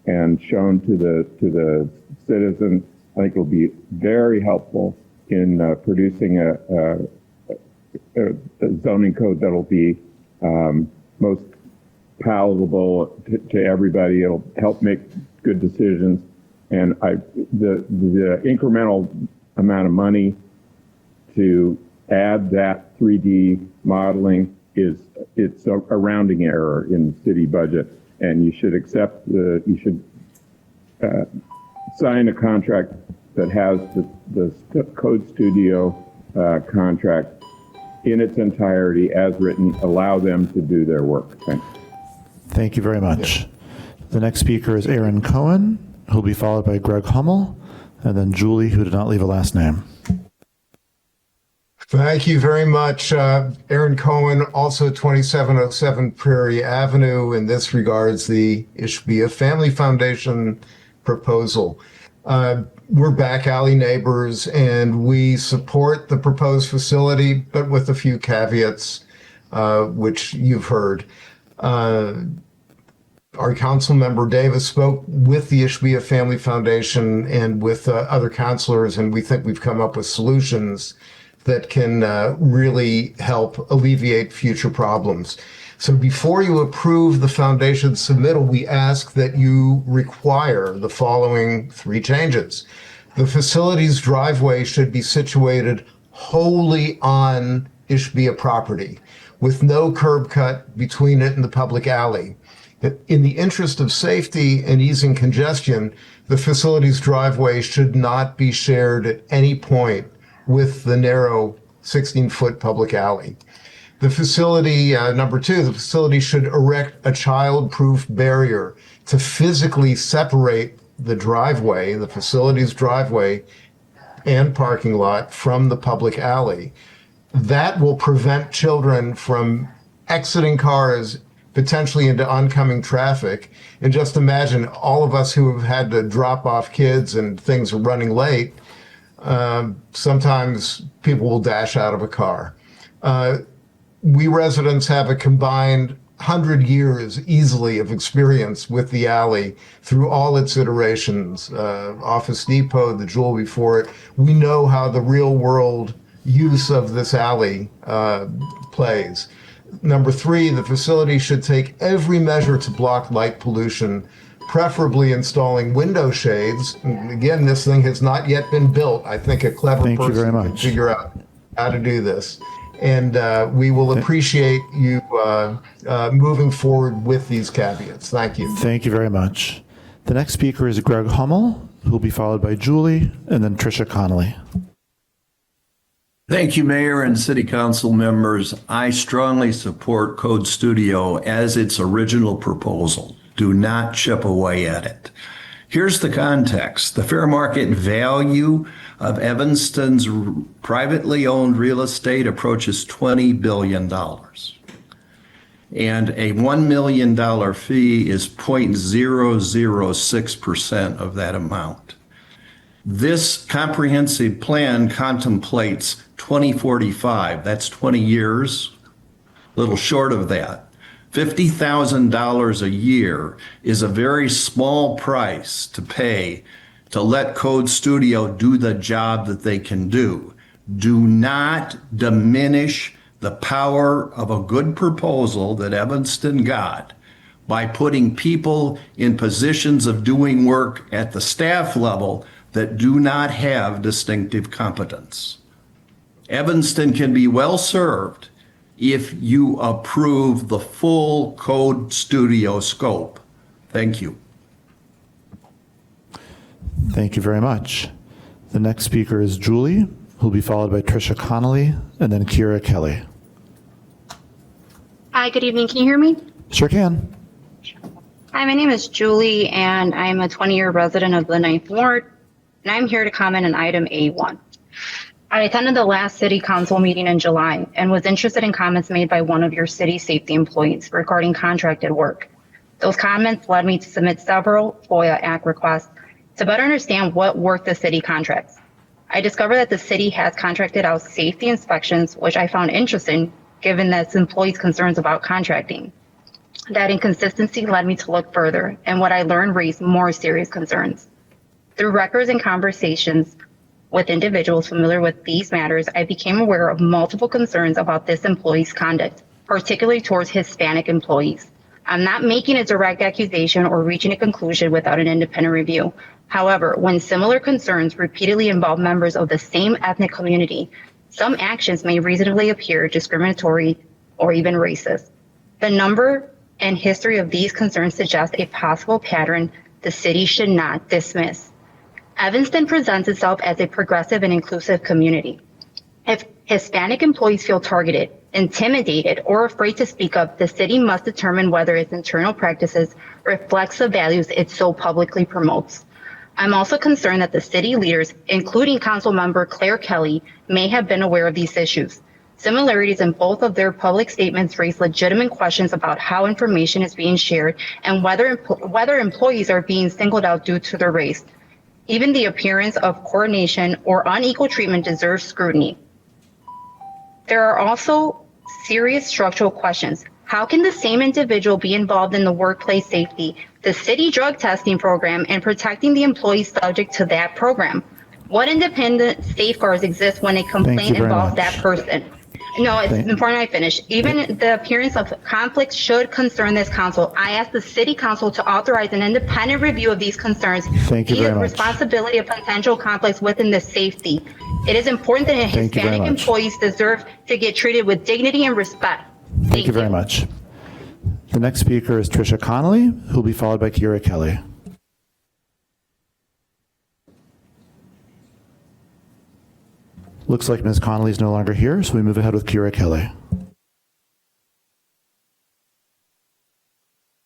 and shown to the citizens. I think it will be very helpful in producing a zoning code that will be most palatable to everybody. It'll help make good decisions. And the incremental amount of money to add that 3D modeling it's a rounding error in the city budget, and you should sign a contract that has the Code Studio contract in its entirety as written. Allow them to do their work. Thanks. Thank you very much. The next speaker is Aaron Cohen, who will be followed by Greg Hummel, and then Julie, who did not leave a last name. Thank you very much. Aaron Cohen, also 2707 Prairie Avenue. In this regards, it should be a Family Foundation proposal. We're back alley neighbors, and we support the proposed facility, but with a few caveats, which you've heard. Our Councilmember Davis spoke with the Ishbia Family Foundation and with other counselors, and we think we've come up with solutions that can really help alleviate future problems. So before you approve the foundation's submittal, we ask that you require the following 3 changes. The facility's driveway should be situated wholly on Ishbia property, with no curb cut between it and the public alley. In the interest of safety and easing congestion, the facility's driveway should not be shared at any point with the narrow 16-foot public alley. The facility, number 2, the facility should erect a child-proof barrier to physically separate the driveway, the facility's driveway and parking lot from the public alley. That will prevent children from exiting cars potentially into oncoming traffic. And just imagine all of us who have had to drop off kids and things are running late. Sometimes people will dash out of a car. We residents have a combined 100 years easily of experience with the alley through all its iterations. Office Depot, the Jewel before it. We know how the real world use of this alley plays. Number 3, the facility should take every measure to block light pollution, preferably installing window shades. And again, this thing has not yet been built. I think a clever person can figure out how to do this. And we will appreciate you moving forward with these caveats. Thank you. Thank you very much. The next speaker is Greg Hummel, who will be followed by Julie, and then Tricia Connolly. Thank you, Mayor and City Council members. I strongly support Code Studio as its original proposal. Do not chip away at it. Here's the context. The fair market value of Evanston's privately owned real estate approaches $20 billion. And a $1 million fee is 0.006% of that amount. This comprehensive plan contemplates 2045. That's 20 years, a little short of that. $50,000 a year is a very small price to pay to let Code Studio do the job that they can do. Do not diminish the power of a good proposal that Evanston got by putting people in positions of doing work at the staff level that do not have distinctive competence. Evanston can be well served if you approve the full Code Studio scope. Thank you. Thank you very much. The next speaker is Julie, who'll be followed by Tricia Connolly and then Kira Kelly. Hi, good evening. Can you hear me? Sure can. Hi, my name is Julie, and I'm a 20-year resident of the 9th Ward, and I'm here to comment on item A1. I attended the last city council meeting in July and was interested in comments made by one of your city safety employees regarding contracted work. Those comments led me to submit several FOIA Act requests to better understand what work the city contracts. I discovered that the city has contracted out safety inspections, which I found interesting given that its employees' concerns about contracting. That inconsistency led me to look further, and what I learned raised more serious concerns. Through records and conversations with individuals familiar with these matters, I became aware of multiple concerns about this employee's conduct, particularly towards Hispanic employees. I'm not making a direct accusation or reaching a conclusion without an independent review. However, when similar concerns repeatedly involve members of the same ethnic community, some actions may reasonably appear discriminatory or even racist. The number and history of these concerns suggest a possible pattern the city should not dismiss. Evanston presents itself as a progressive and inclusive community. If Hispanic employees feel targeted, intimidated, or afraid to speak up, the city must determine whether its internal practices reflects the values it so publicly promotes. I'm also concerned that the city leaders, including Councilmember Claire Kelly, may have been aware of these issues. Similarities in both of their public statements raise legitimate questions about how information is being shared and whether employees are being singled out due to their race. Even the appearance of coordination or unequal treatment deserves scrutiny. There are also serious structural questions. How can the same individual be involved in the workplace safety, the city drug testing program, and protecting the employees subject to that program? What independent safeguards exist when a complaint involves that person? No, it's important I finish. Even the appearance of conflicts should concern this council. I ask the city council to authorize an independent review of these concerns. Thank you very much. The responsibility of potential conflicts within the safety. It is important that Hispanic employees deserve to get treated with dignity and respect. Thank you very much. The next speaker is Tricia Connolly, who will be followed by Kira Kelly. Looks like Ms. Connolly is no longer here, so we move ahead with Kira Kelly.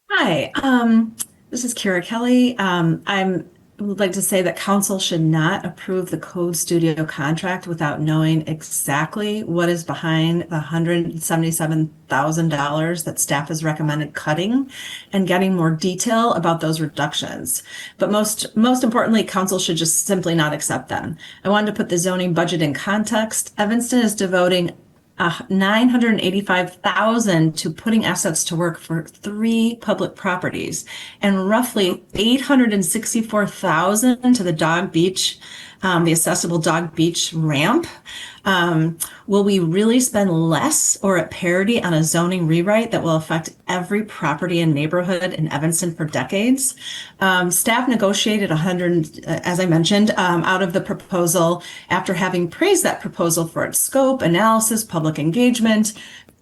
Hi, this is Kira Kelly. I would like to say that council should not approve the Code Studio contract without knowing exactly what is behind the $177,000 that staff has recommended cutting and getting more detail about those reductions. But most importantly, council should just simply not accept them. I wanted to put the zoning budget in context. Evanston is devoting $985,000 to putting assets to work for 3 public properties and roughly $864,000 to the dog beach, the accessible dog beach ramp. Will we really spend less or at parity on a zoning rewrite that will affect every property and neighborhood in Evanston for decades? Staff negotiated 100, as I mentioned, out of the proposal after having praised that proposal for its scope, analysis, public engagement,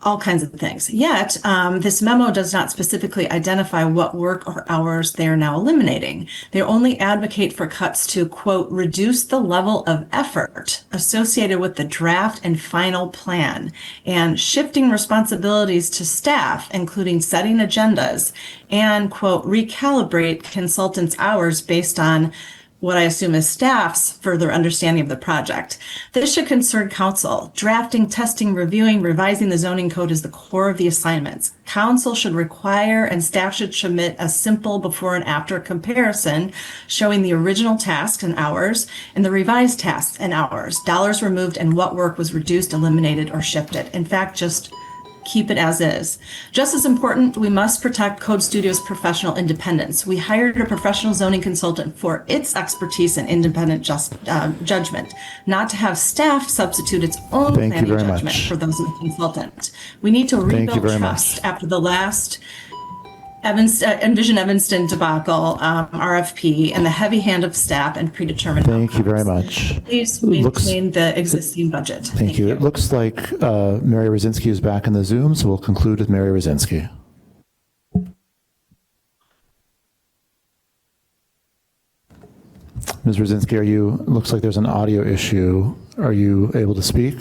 all kinds of things. Yet, this memo does not specifically identify what work or hours they are now eliminating. They only advocate for cuts to, quote, reduce the level of effort associated with the draft and final plan, and shifting responsibilities to staff, including setting agendas, and, quote, recalibrate consultants' hours based on what I assume is staff's further understanding of the project. This should concern council. Drafting, testing, reviewing, revising the zoning code is the core of the assignments. Council should require and staff should submit a simple before and after comparison showing the original tasks and hours and the revised tasks and hours, dollars removed and what work was reduced, eliminated, or shifted. In fact, just keep it as is. Just as important, we must protect Code Studio's professional independence. We hired a professional zoning consultant for its expertise and independent judgment, not to have staff substitute its own planning judgment for those of the consultant. We need to rebuild trust after the last Envision Evanston debacle, RFP, and the heavy hand of staff and predetermined Thank you very much. Please maintain the existing budget. Thank you. It looks like Mary Rosinski is back in the Zoom, so we'll conclude with Mary Rosinski. Ms. Rosinski, looks like there's an audio issue. Are you able to speak?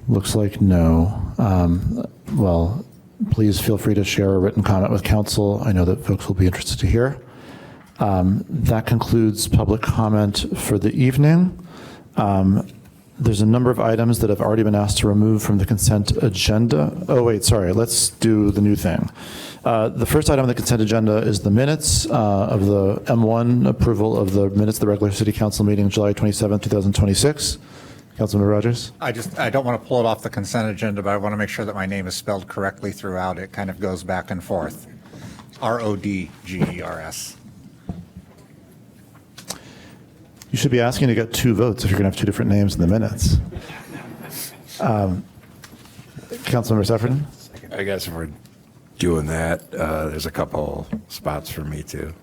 Looks like no. Well, please feel free to share a written comment with council. I know that folks will be interested to hear. That concludes public comment for the evening. There's a number of items that have already been asked to remove from the consent agenda. Oh, wait, sorry. Let's do the new thing. The first item on the consent agenda is the minutes of the M1 approval of the minutes of the regular city council meeting July 27, 2026. Councilmember Rogers? I don't want to pull it off the consent agenda, but I want to make sure that my name is spelled correctly throughout. It kind of goes back and forth. Rodgers. You should be asking to get 2 votes if you're going to have 2 different names in the minutes. Councilmember Sefferden? I guess if we're doing that, there's a couple spots for me too.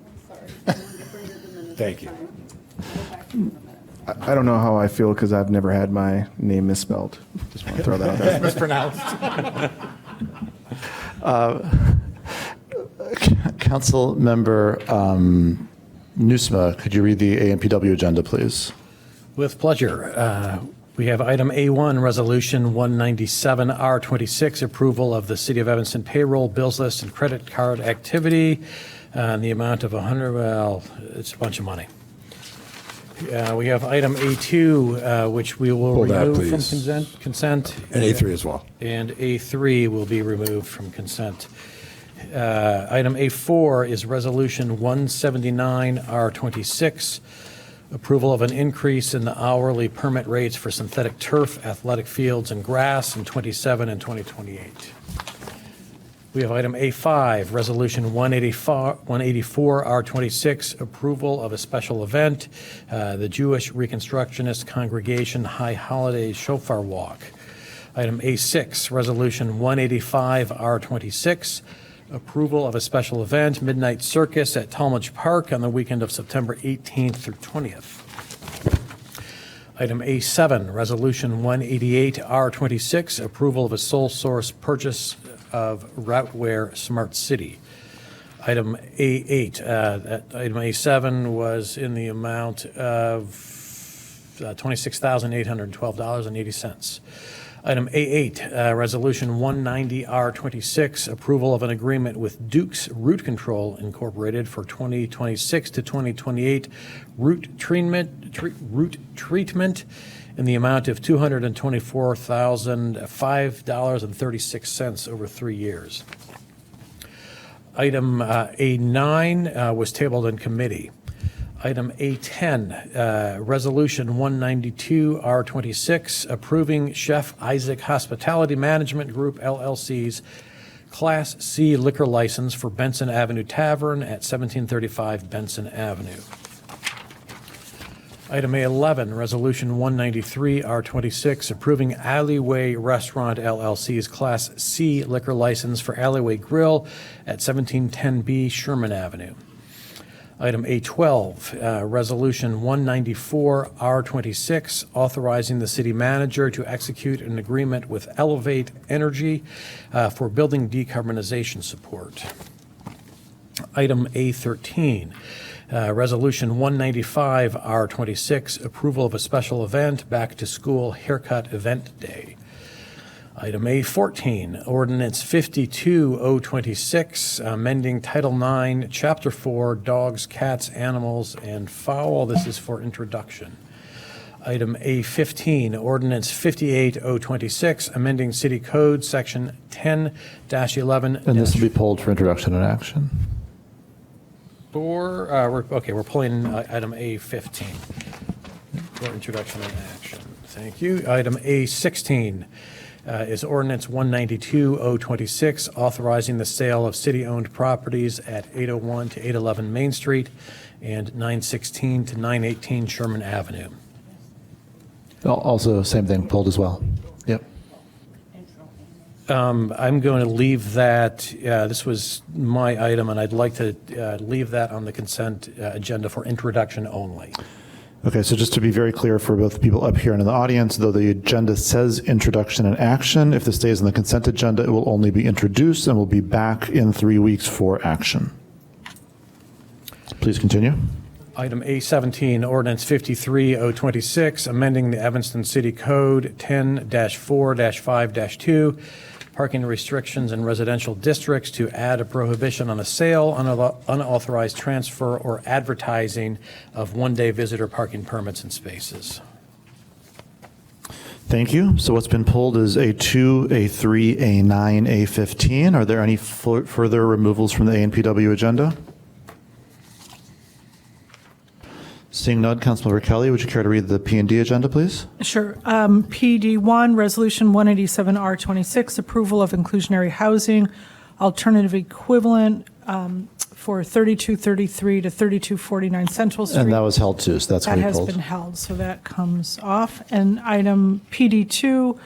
Thank you. I don't know how I feel because I've never had my name misspelled. Just want to throw that out there. Mispronounced. Councilmember Nusma, could you read the AMPW agenda, please? With pleasure. We have item A1, Resolution 197R26, approval of the City of Evanston payroll, bills list, and credit card activity in the amount of it's a bunch of money. We have item A2, which we will remove from consent. And A3 as well. And A3 will be removed from consent. Item A4 is Resolution 179R26, approval of an increase in the hourly permit rates for synthetic turf, athletic fields, and grass in 27 and 2028. We have item A5, Resolution 184R26, approval of a special event, the Jewish Reconstructionist Congregation High Holiday Shofar Walk. Item A6, Resolution 185R26, approval of a special event, Midnight Circus at Talmadge Park on the weekend of September 18th through 20th. Item A7, Resolution 188R26, approval of a sole source purchase of Routeware Smart City. Item A8, item A7 was in the amount of $26,812.80. Item A8, Resolution 190R26, approval of an agreement with Duke's Root Control Incorporated for 2026 to 2028 root treatment in the amount of $224,005.36 over 3 years. Item A9 was tabled in committee. Item A10, Resolution 192R26, approving Chef Isaac Hospitality Management Group LLC's Class C liquor license for Benson Avenue Tavern at 1735 Benson Avenue. Item A11, Resolution 193R26, approving Alleyway Restaurant LLC's Class C liquor license for Alleyway Grill at 1710B Sherman Avenue. Item A12, Resolution 194R26, authorizing the city manager to execute an agreement with Elevate Energy for building decarbonization support. Item A13, Resolution 195R26, approval of a special event, back to school haircut event day. Item A14, Ordinance 52026, amending Title IX, Chapter 4, Dogs, Cats, Animals, and Fowl. This is for introduction. Item A15, Ordinance 58026, amending City Code, Section 10-11. And this will be pulled for introduction and action. We're pulling item A15 for introduction and action. Thank you. Item A16 is Ordinance 192-026, authorizing the sale of city-owned properties at 801 to 811 Main Street and 916 to 918 Sherman Avenue. Also, same thing, pulled as well. Yep. I'm going to leave that, this was my item, and I'd like to leave that on the consent agenda for introduction only. Okay, so just to be very clear for both people up here and in the audience, though the agenda says introduction and action, if this stays on the consent agenda, it will only be introduced and will be back in 3 weeks for action. Please continue. Item A17, Ordinance 53026, amending the Evanston City Code 10-4-5-2, parking restrictions in residential districts to add a prohibition on the sale, unauthorized transfer, or advertising of one-day visitor parking permits and spaces. Thank you. So what's been pulled is A2, A3, A9, A15. Are there any further removals from the ANPW agenda? Seeing none, Councilmember Kelly, would you care to read the P&D agenda, please? Sure. PD1, Resolution 187R26, approval of inclusionary housing, alternative equivalent for 3233 to 3249 Central Street. And that was held too, so that's That what we has pulled. been held, so that comes off. And item PD2,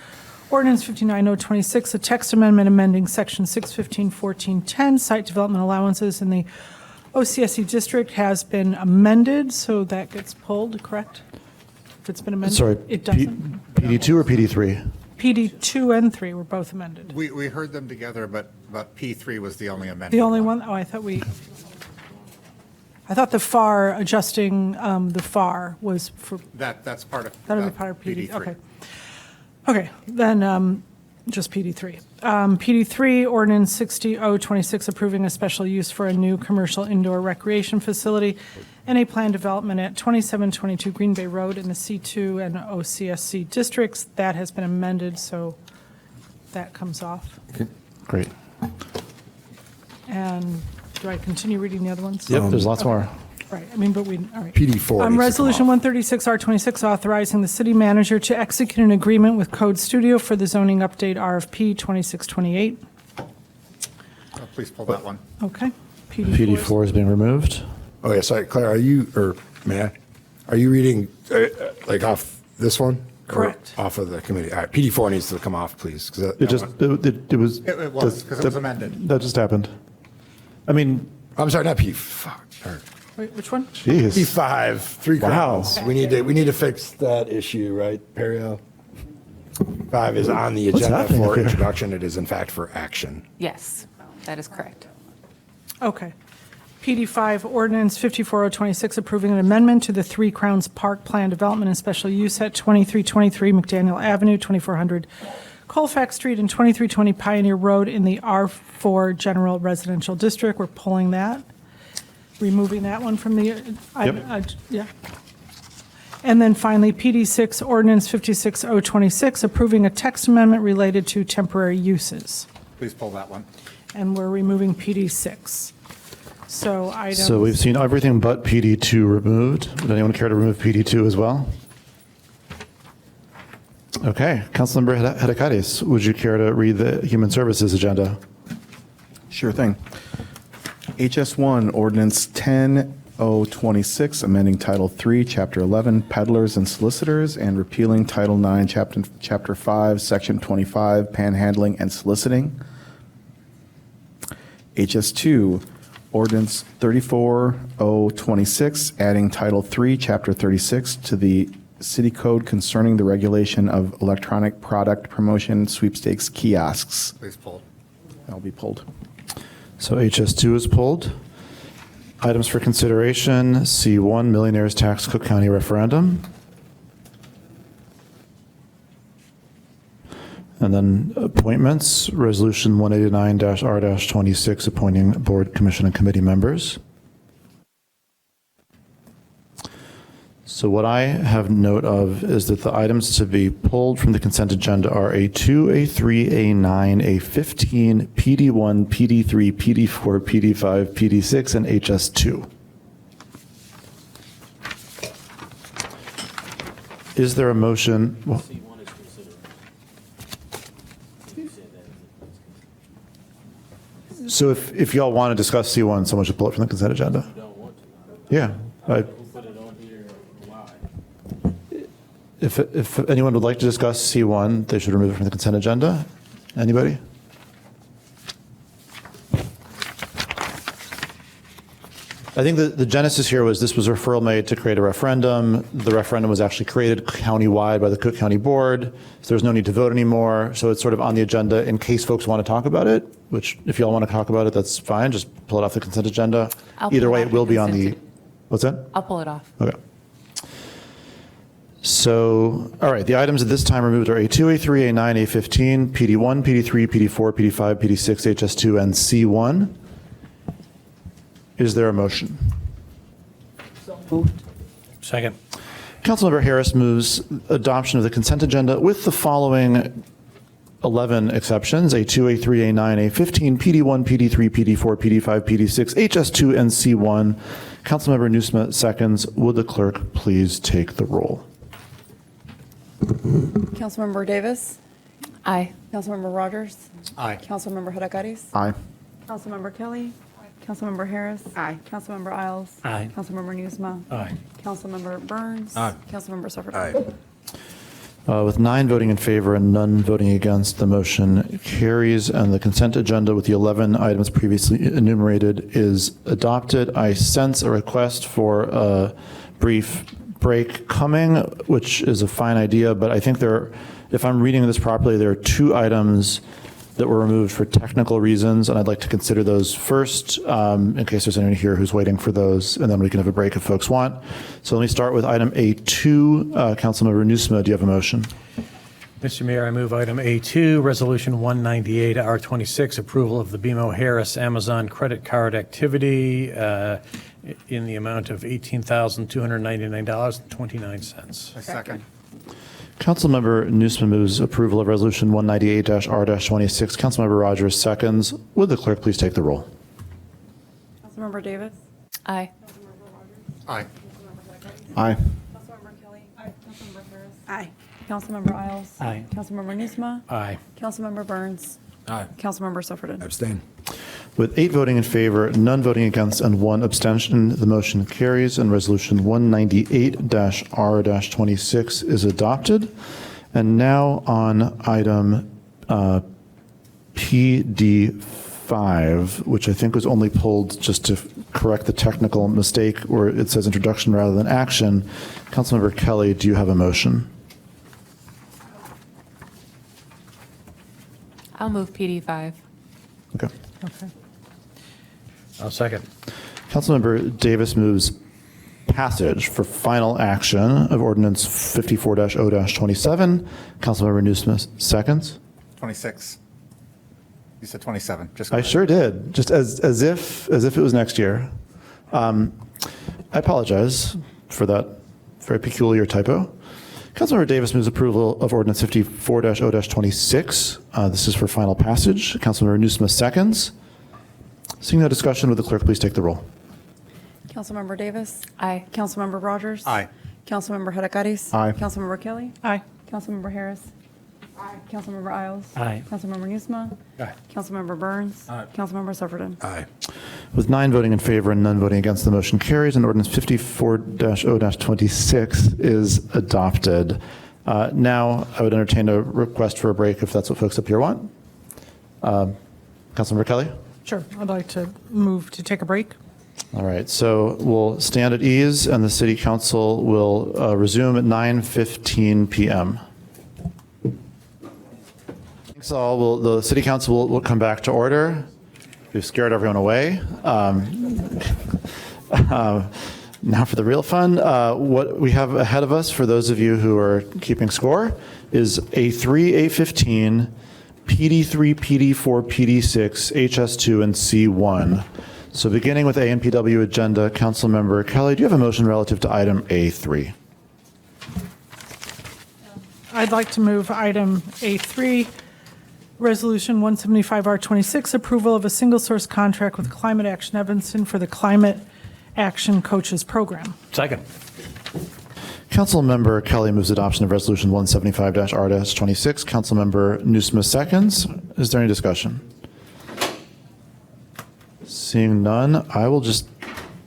Ordinance 59026, a text amendment amending Section 615-1410, site development allowances in the OCSC district has been amended, so that gets pulled, correct? If it's been amended? Sorry, It doesn't. PD2 or PD3? PD2 and 3 were both amended. We heard them together, but P3 was the only amendment. The only one? Oh, I thought the FAR, adjusting the FAR was for, That's part of. that'll be part of PD. PD3. Okay. Okay, then just PD3. PD3, Ordinance 60026, approving a special use for a new commercial indoor recreation facility and a planned development at 2722 Green Bay Road in the C2 and OCSC districts. That has been amended, so that comes off. Great. And do I continue reading the other ones? Yep, there's lots more. Right, I mean, but we, all right. PD4 needs to come Resolution off. 136R26, authorizing the city manager to execute an agreement with Code Studio for the zoning update RFP 2628. Please pull that one. Okay. PD4 is being removed. Oh, yeah, sorry, Claire, are you, or may I? Are you reading, like, off this one? Or Correct. off of the committee? All right, PD4 needs to come off, please. 'Cause It was. It was, because it was amended. That just happened. I mean. I'm sorry, not P, fuck. All right. Wait, which one? Jeez. P5, 3 Wow. crowns. We need to fix that issue, right, Perrio? 5 is on the What's agenda happening for up here? introduction. It is in fact for action. Yes, that is correct. Okay. PD5, Ordinance 54026, approving an amendment to the Three Crowns Park Plan Development and Special Use at 2323 McDaniel Avenue, 2400 Colfax Street, and 2320 Pioneer Road in the R4 General Residential District. We're pulling that, removing that one from the, yeah. And then finally, PD6, Ordinance 56026, approving a text amendment related to temporary uses. Please pull that one. And we're removing PD6. So items. So we've seen everything but PD2 removed. Would anyone care to remove PD2 as well? Okay, Councilmember Hedekadis, would you care to read the Human Services agenda? Sure thing. HS1, Ordinance 10026, amending Title 3, Chapter 11, Peddlers and Solicitors, and repealing Title 9, Chapter 5, Section 25, Panhandling and Soliciting. HS2, Ordinance 34026, adding Title III, Chapter 36 to the City Code concerning the regulation of electronic product promotion sweepstakes kiosks. Please pulled. That'll be pulled. So HS2 is pulled. Items for consideration, C1, Millionaire's Tax Cook County Referendum. And then appointments, Resolution 189-R-26, appointing board, commission, and committee members. So what I have note of is that the items to be pulled from the consent agenda are A2, A3, A9, A15, PD1, PD3, PD4, PD5, PD6, and HS2. Is there a motion? Well, so if y'all want to discuss C1, someone should pull it from the consent agenda. Yeah. If anyone would like to discuss C1, they should remove it from the consent agenda. Anybody? I think the genesis here was this was a referral made to create a referendum. The referendum was actually created countywide by the Cook County Board, so there's no need to vote anymore. So it's sort of on the agenda in case folks want to talk about it, which if y'all want to talk about it, that's fine. Just pull it off the consent agenda. Either way, it will be on the, what's that? I'll pull it off. Okay. So, all right, the items at this time removed are A2, A3, A9, A15, PD1, PD3, PD4, PD5, PD6, HS2, and C1. Is there a motion? Second. Councilmember Harris moves adoption of the consent agenda with the following 11 exceptions, A2, A3, A9, A15, PD1, PD3, PD4, PD5, PD6, HS2, and C1. Councilmember Nusma seconds. Would the clerk please take the roll? Councilmember Davis? Aye. Councilmember Rogers? Aye. Councilmember Hadakatis? Aye. Councilmember Kelly? Councilmember Harris? Aye. Councilmember Isles? Aye. Councilmember Nusma? Aye. Councilmember Burns? Aye. Councilmember Suffolk? With 9 voting in favor and none voting against, the motion carries, and the consent agenda with the 11 items previously enumerated is adopted. I sense a request for a brief break coming, which is a fine idea, but I think if I'm reading this properly, there are 2 items that were removed for technical reasons, and I'd like to consider those first, in case there's anyone here who's waiting for those, and then we can have a break if folks want. So let me start with item A2. Councilmember Nusma, do you have a motion? Mr. Mayor, I move item A2, Resolution 198R26, approval of the BMO Harris Amazon credit card activity in the amount of $18,299.29. Second. Councilmember Nusma moves approval of Resolution 198-R-26. Councilmember Rogers seconds. Would the clerk please take the roll? Councilmember Davis? Aye. Aye. Aye. Councilmember Kelly? Aye. Councilmember Harris? Aye. Councilmember Isles? Aye. Councilmember Nusma? Aye. Councilmember Burns? Aye. Councilmember Suffolk? Abstain. With 8 voting in favor, none voting against, and 1 abstention, the motion carries, and Resolution 198-R-26 is adopted. And now on item PD5, which I think was only pulled just to correct the technical mistake where it says introduction rather than action. Councilmember Kelly, do you have a motion? I'll move PD5. Okay. Okay. I'll second. Councilmember Davis moves passage for final action of Ordinance 54-0-27. Councilmember Nusma seconds. 26. You said 27. Just I sure did, just as if it was next year. I apologize for that very peculiar typo. Councilmember Davis moves approval of Ordinance 54-0-26. This is for final passage. Councilmember Nusma seconds. Seeing no discussion, would the clerk please take the roll? Councilmember Davis? Aye. Councilmember Rogers? Aye. Councilmember Hadakatis? Aye. Councilmember Kelly? Aye. Councilmember Harris? Aye. Councilmember Isles? Aye. Councilmember Nusma? Aye. Councilmember Burns? Aye. Councilmember Suffolk? Aye. With 9 voting in favor and none voting against, the motion carries, and Ordinance 54-0-26 is adopted. Now, I would entertain a request for a break if that's what folks up here want. Councilmember Kelly? Sure. I'd like to move to take a break. All right, so we'll stand at ease, and the city council will resume at 9:15 p.m. Thanks all. The city council will come back to order. We've scared everyone away. Now for the real fun. What we have ahead of us, for those of you who are keeping score, is A3, A15, PD3, PD4, PD6, HS2, and C1. So beginning with A and PW agenda, Councilmember Kelly, do you have a motion relative to item A3? I'd like to move item A3, Resolution 175R26, approval of a single-source contract with Climate Action Evanston for the Climate Action Coaches Program. Second. Councilmember Kelly moves adoption of Resolution 175-R26. Councilmember Nusma seconds. Is there any discussion? Seeing none, I will just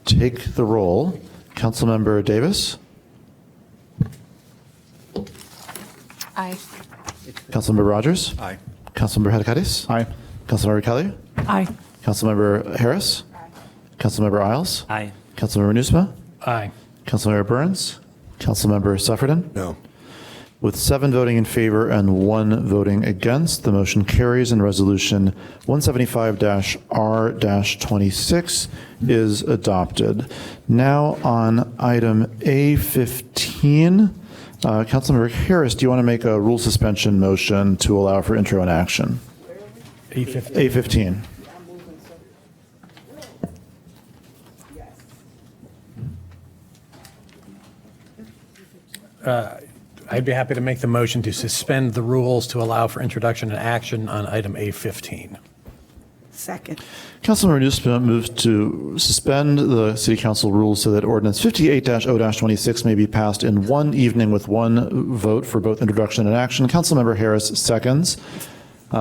take the roll. Councilmember Davis? Aye. Councilmember Rogers? Aye. Councilmember Hadakatis? Aye. Councilmember Kelly? Aye. Councilmember Harris? Aye. Councilmember Isles? Aye. Councilmember Nusma? Aye. Councilmember Burns? Councilmember Sufferton? No. With 7 voting in favor and 1 voting against, the motion carries and Resolution 175-R-26 is adopted. Now on item A15, Councilmember Harris, do you want to make a rule suspension motion to allow for intro and action? A15. A15. I'd be happy to make the motion to suspend the rules to allow for introduction and action on item A15. Second. Councilmember Nusma moves to suspend the City Council rules so that Ordinance 58-0-26 may be passed in one evening with one vote for both introduction and action. Councilmember Harris seconds.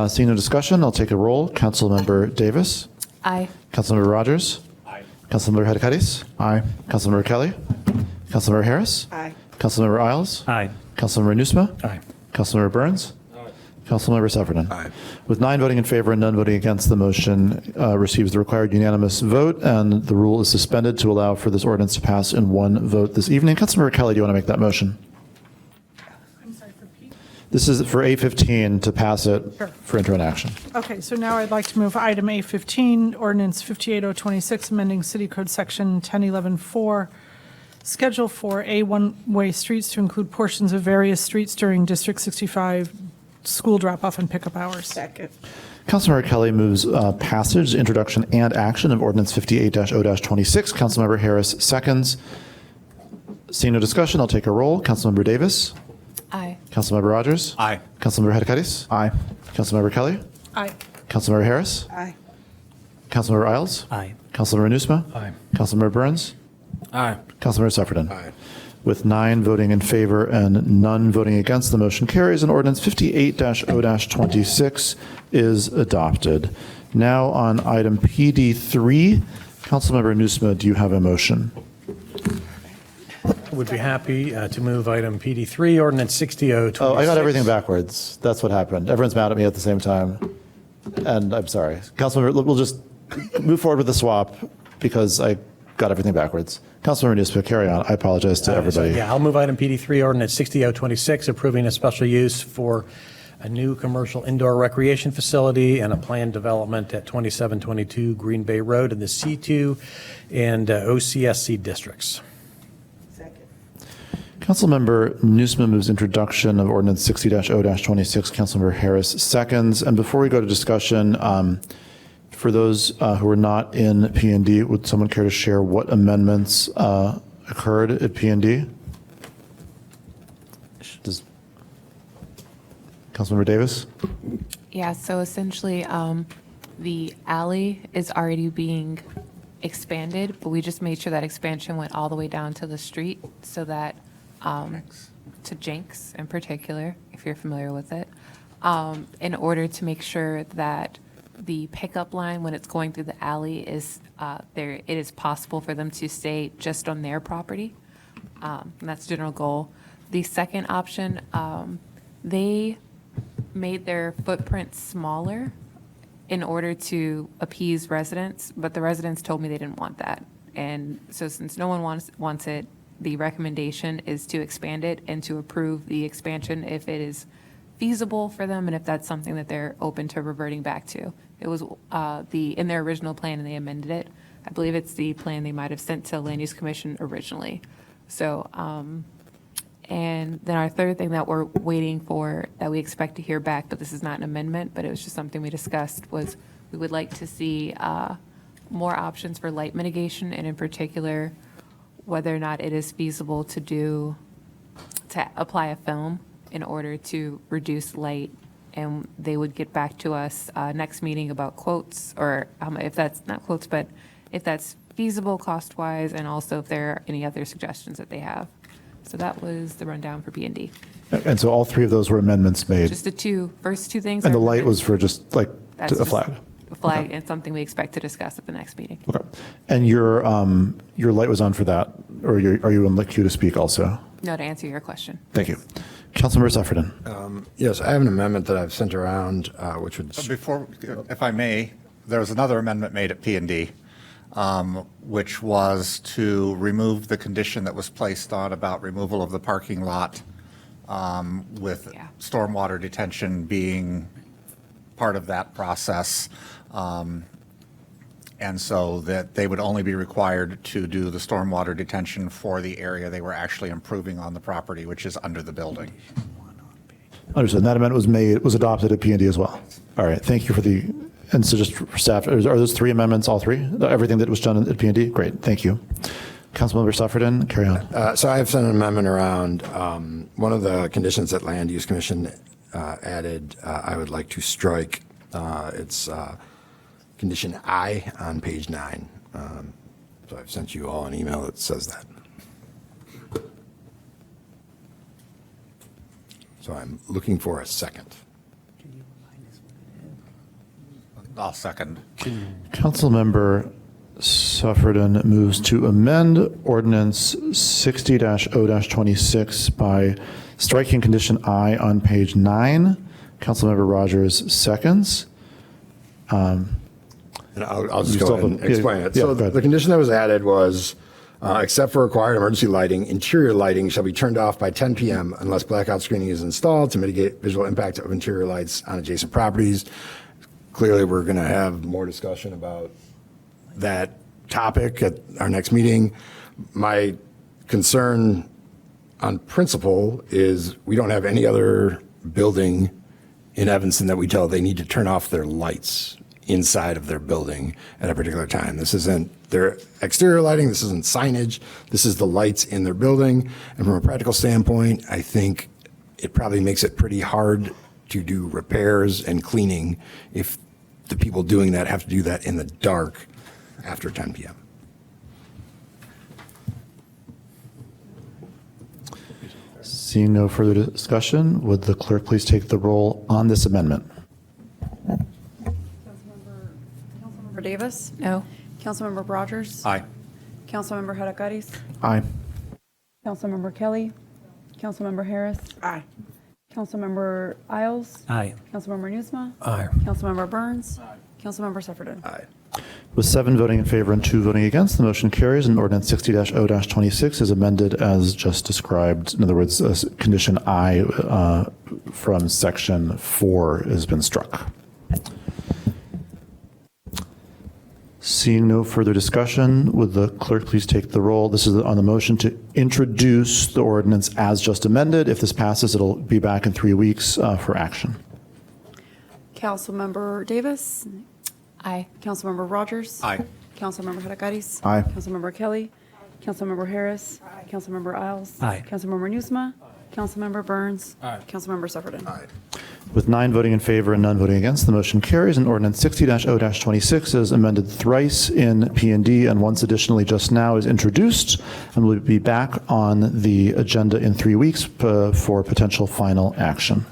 Seeing no discussion, I'll take a roll. Councilmember Davis? Aye. Councilmember Rogers? Aye. Councilmember Hadakatis? Aye. Councilmember Kelly? Councilmember Harris? Aye. Councilmember Isles? Aye. Councilmember Nusma? Aye. Councilmember Burns? Councilmember Sufferton? Aye. With 9 voting in favor and none voting against, the motion receives the required unanimous vote, and the rule is suspended to allow for this ordinance to pass in one vote this evening. Councilmember Kelly, do you want to make that motion? I'm sorry, for Pete? This is for A15 to pass it Sure. for intro and action. Okay, so now I'd like to move item A15, ordinance 58026, amending City Code Section 1011-4, Schedule 4A one-way streets to include portions of various streets during District 65 school drop-off and pickup hours. Second. Councilmember Kelly moves passage, introduction, and action of Ordinance 58-0-26. Councilmember Harris seconds. Seeing no discussion, I'll take a roll. Councilmember Davis? Aye. Councilmember Rogers? Aye. Councilmember Hadakatis? Aye. Councilmember Kelly? Aye. Councilmember Harris? Aye. Councilmember Isles? Aye. Councilmember Nusma? Aye. Councilmember Burns? Aye. Councilmember Sufferton? Aye. With 9 voting in favor and none voting against, the motion carries, and Ordinance 58-0-26 is adopted. Now on item PD3, Councilmember Nusma, do you have a motion? Would be happy to move item PD3, ordinance 60-026. Oh, I got everything backwards. That's what happened. Everyone's mad at me at the same time, and I'm sorry. Councilmember, we'll just move forward with the swap because I got everything backwards. Councilmember Nusma, carry on. I apologize to everybody. Yeah, I'll move item PD3, ordinance 60-026, approving a special use for a new commercial indoor recreation facility and a planned development at 2722 Green Bay Road in the C2 and OCSC districts. Councilmember Nusma moves introduction of Ordinance 60-0-26. Councilmember Harris seconds. And before we go to discussion, for those who are not in P&D, would someone care to share what amendments occurred at P&D? Does Councilmember Davis? Yeah, so essentially, the alley is already being expanded, but we just made sure that expansion went all the way down to the street so that, to Jenks in particular, if you're familiar with it, in order to make sure that the pickup line, when it's going through the alley, is there. It is possible for them to stay just on their property. And that's the general goal. The second option, they made their footprint smaller in order to appease residents, but the residents told me they didn't want that. And so since no one wants it, the recommendation is to expand it and to approve the expansion if it is feasible for them and if that's something that they're open to reverting back to. It was in their original plan and they amended it. I believe it's the plan they might have sent to Land Use Commission originally. So, and then our third thing that we're waiting for, that we expect to hear back, but this is not an amendment, but it was just something we discussed, was we would like to see more options for light mitigation, and in particular, whether or not it is feasible to apply a film in order to reduce light. And they would get back to us next meeting about quotes, or if that's not quotes, but if that's feasible cost-wise, and also if there are any other suggestions that they have. So that was the rundown for B&D. And so all three of those were amendments made? Just the first two things. And the are light was for just like That's a just flag? A flag, and something we expect to discuss at the next meeting. Okay. And your light was on for that, or are you in the queue to speak also? No, to answer your question. Thank you. Councilmember Sufferton. Yes, I have an amendment that I've sent around, which would. Before, if I may, there was another amendment made at P&D, which was to remove the condition that was placed on about removal of the parking lot, with stormwater detention being part of that process. And so that they would only be required to do the stormwater detention for the area they were actually improving on the property, which is under the building. Understood. And that amendment was adopted at P&D as well. All right. Thank you for and so just for staff, are those three amendments, all three? Everything that was done at P&D? Great. Thank you. Councilmember Sufferton, carry on. So I have sent an amendment around. One of the conditions that Land Use Commission added, I would like to strike. It's condition I on page 9. So I've sent you all an email that says that. So I'm looking for a second. I'll second. Councilmember Sufferton moves to amend ordinance 60-0-26 by striking condition I on page 9. Councilmember Rogers seconds. And I'll just go ahead and explain it. So the condition that was added was, except for required emergency lighting, interior lighting shall be turned off by 10 p.m. unless blackout screening is installed to mitigate visual impact of interior lights on adjacent properties. Clearly, we're going to have more discussion about that topic at our next meeting. My concern on principle is we don't have any other building in Evanston that we tell they need to turn off their lights inside of their building at a particular time. This isn't their exterior lighting. This isn't signage. This is the lights in their building. And from a practical standpoint, I think it probably makes it pretty hard to do repairs and cleaning if the people doing that have to do that in the dark after 10 p.m. Seeing no further discussion, would the clerk please take the roll on this amendment? Councilmember Davis? No. Councilmember Rogers? Aye. Councilmember Hadakaris? Aye. Councilmember Kelly? Councilmember Harris? Aye. Councilmember Isles? Aye. Councilmember Newsma? Aye. Councilmember Burns? Councilmember Sufferton? Aye. With 7 voting in favor and 2 voting against, the motion carries, and ordinance 60-0-26 is amended as just described. In other words, condition I from section 4 has been struck. Seeing no further discussion, would the clerk please take the roll? This is on the motion to introduce the ordinance as just amended. If this passes, it'll be back in 3 weeks for action. Councilmember Davis? Aye. Councilmember Rogers? Aye. Councilmember Hadakaris? Aye. Councilmember Kelly? Councilmember Harris? Councilmember Isles? Aye. Councilmember Newsma? Councilmember Burns? Aye. Councilmember Sufferton? Aye. With 9 voting in favor and none voting against, the motion carries, and ordinance 60-0-26 is amended thrice in P&D and once additionally just now is introduced and will be back on the agenda in 3 weeks for potential final action.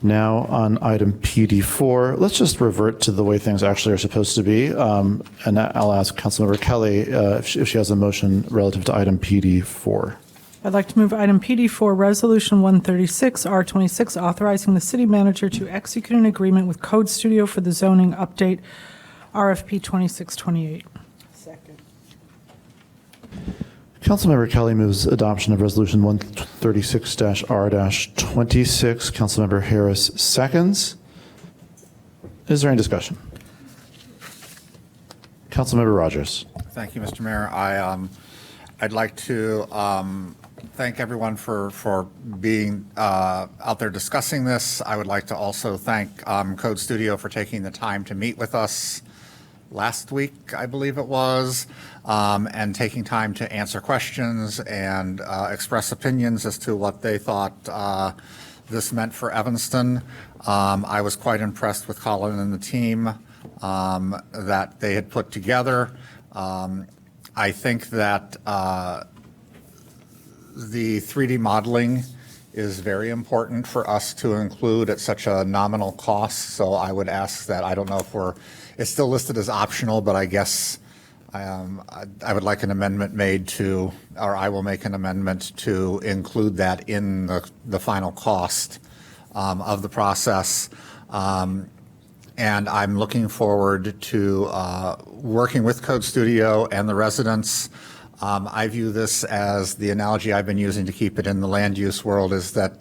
Now on item PD4, let's just revert to the way things actually are supposed to be. And I'll ask Councilmember Kelly if she has a motion relative to item PD4. I'd like to move item PD4, Resolution 136, R26, authorizing the city manager to execute an agreement with Code Studio for the zoning update, RFP 2628. Councilmember Kelly moves adoption of Resolution 136-R-26. Councilmember Harris seconds. Is there any discussion? Councilmember Rogers. Thank you, Mr. Mayor. I'd like to thank everyone for being out there discussing this. I would like to also thank Code Studio for taking the time to meet with us last week, I believe it was, and taking time to answer questions and express opinions as to what they thought this meant for Evanston. I was quite impressed with Colin and the team that they had put together. I think that the 3D modeling is very important for us to include at such a nominal cost. So I would ask that, I don't know if it's still listed as optional, but I guess I would like an amendment made to, or I will make an amendment to include that in the final cost of the process. And I'm looking forward to working with Code Studio and the residents. I view this as the analogy I've been using to keep it in the land use world is that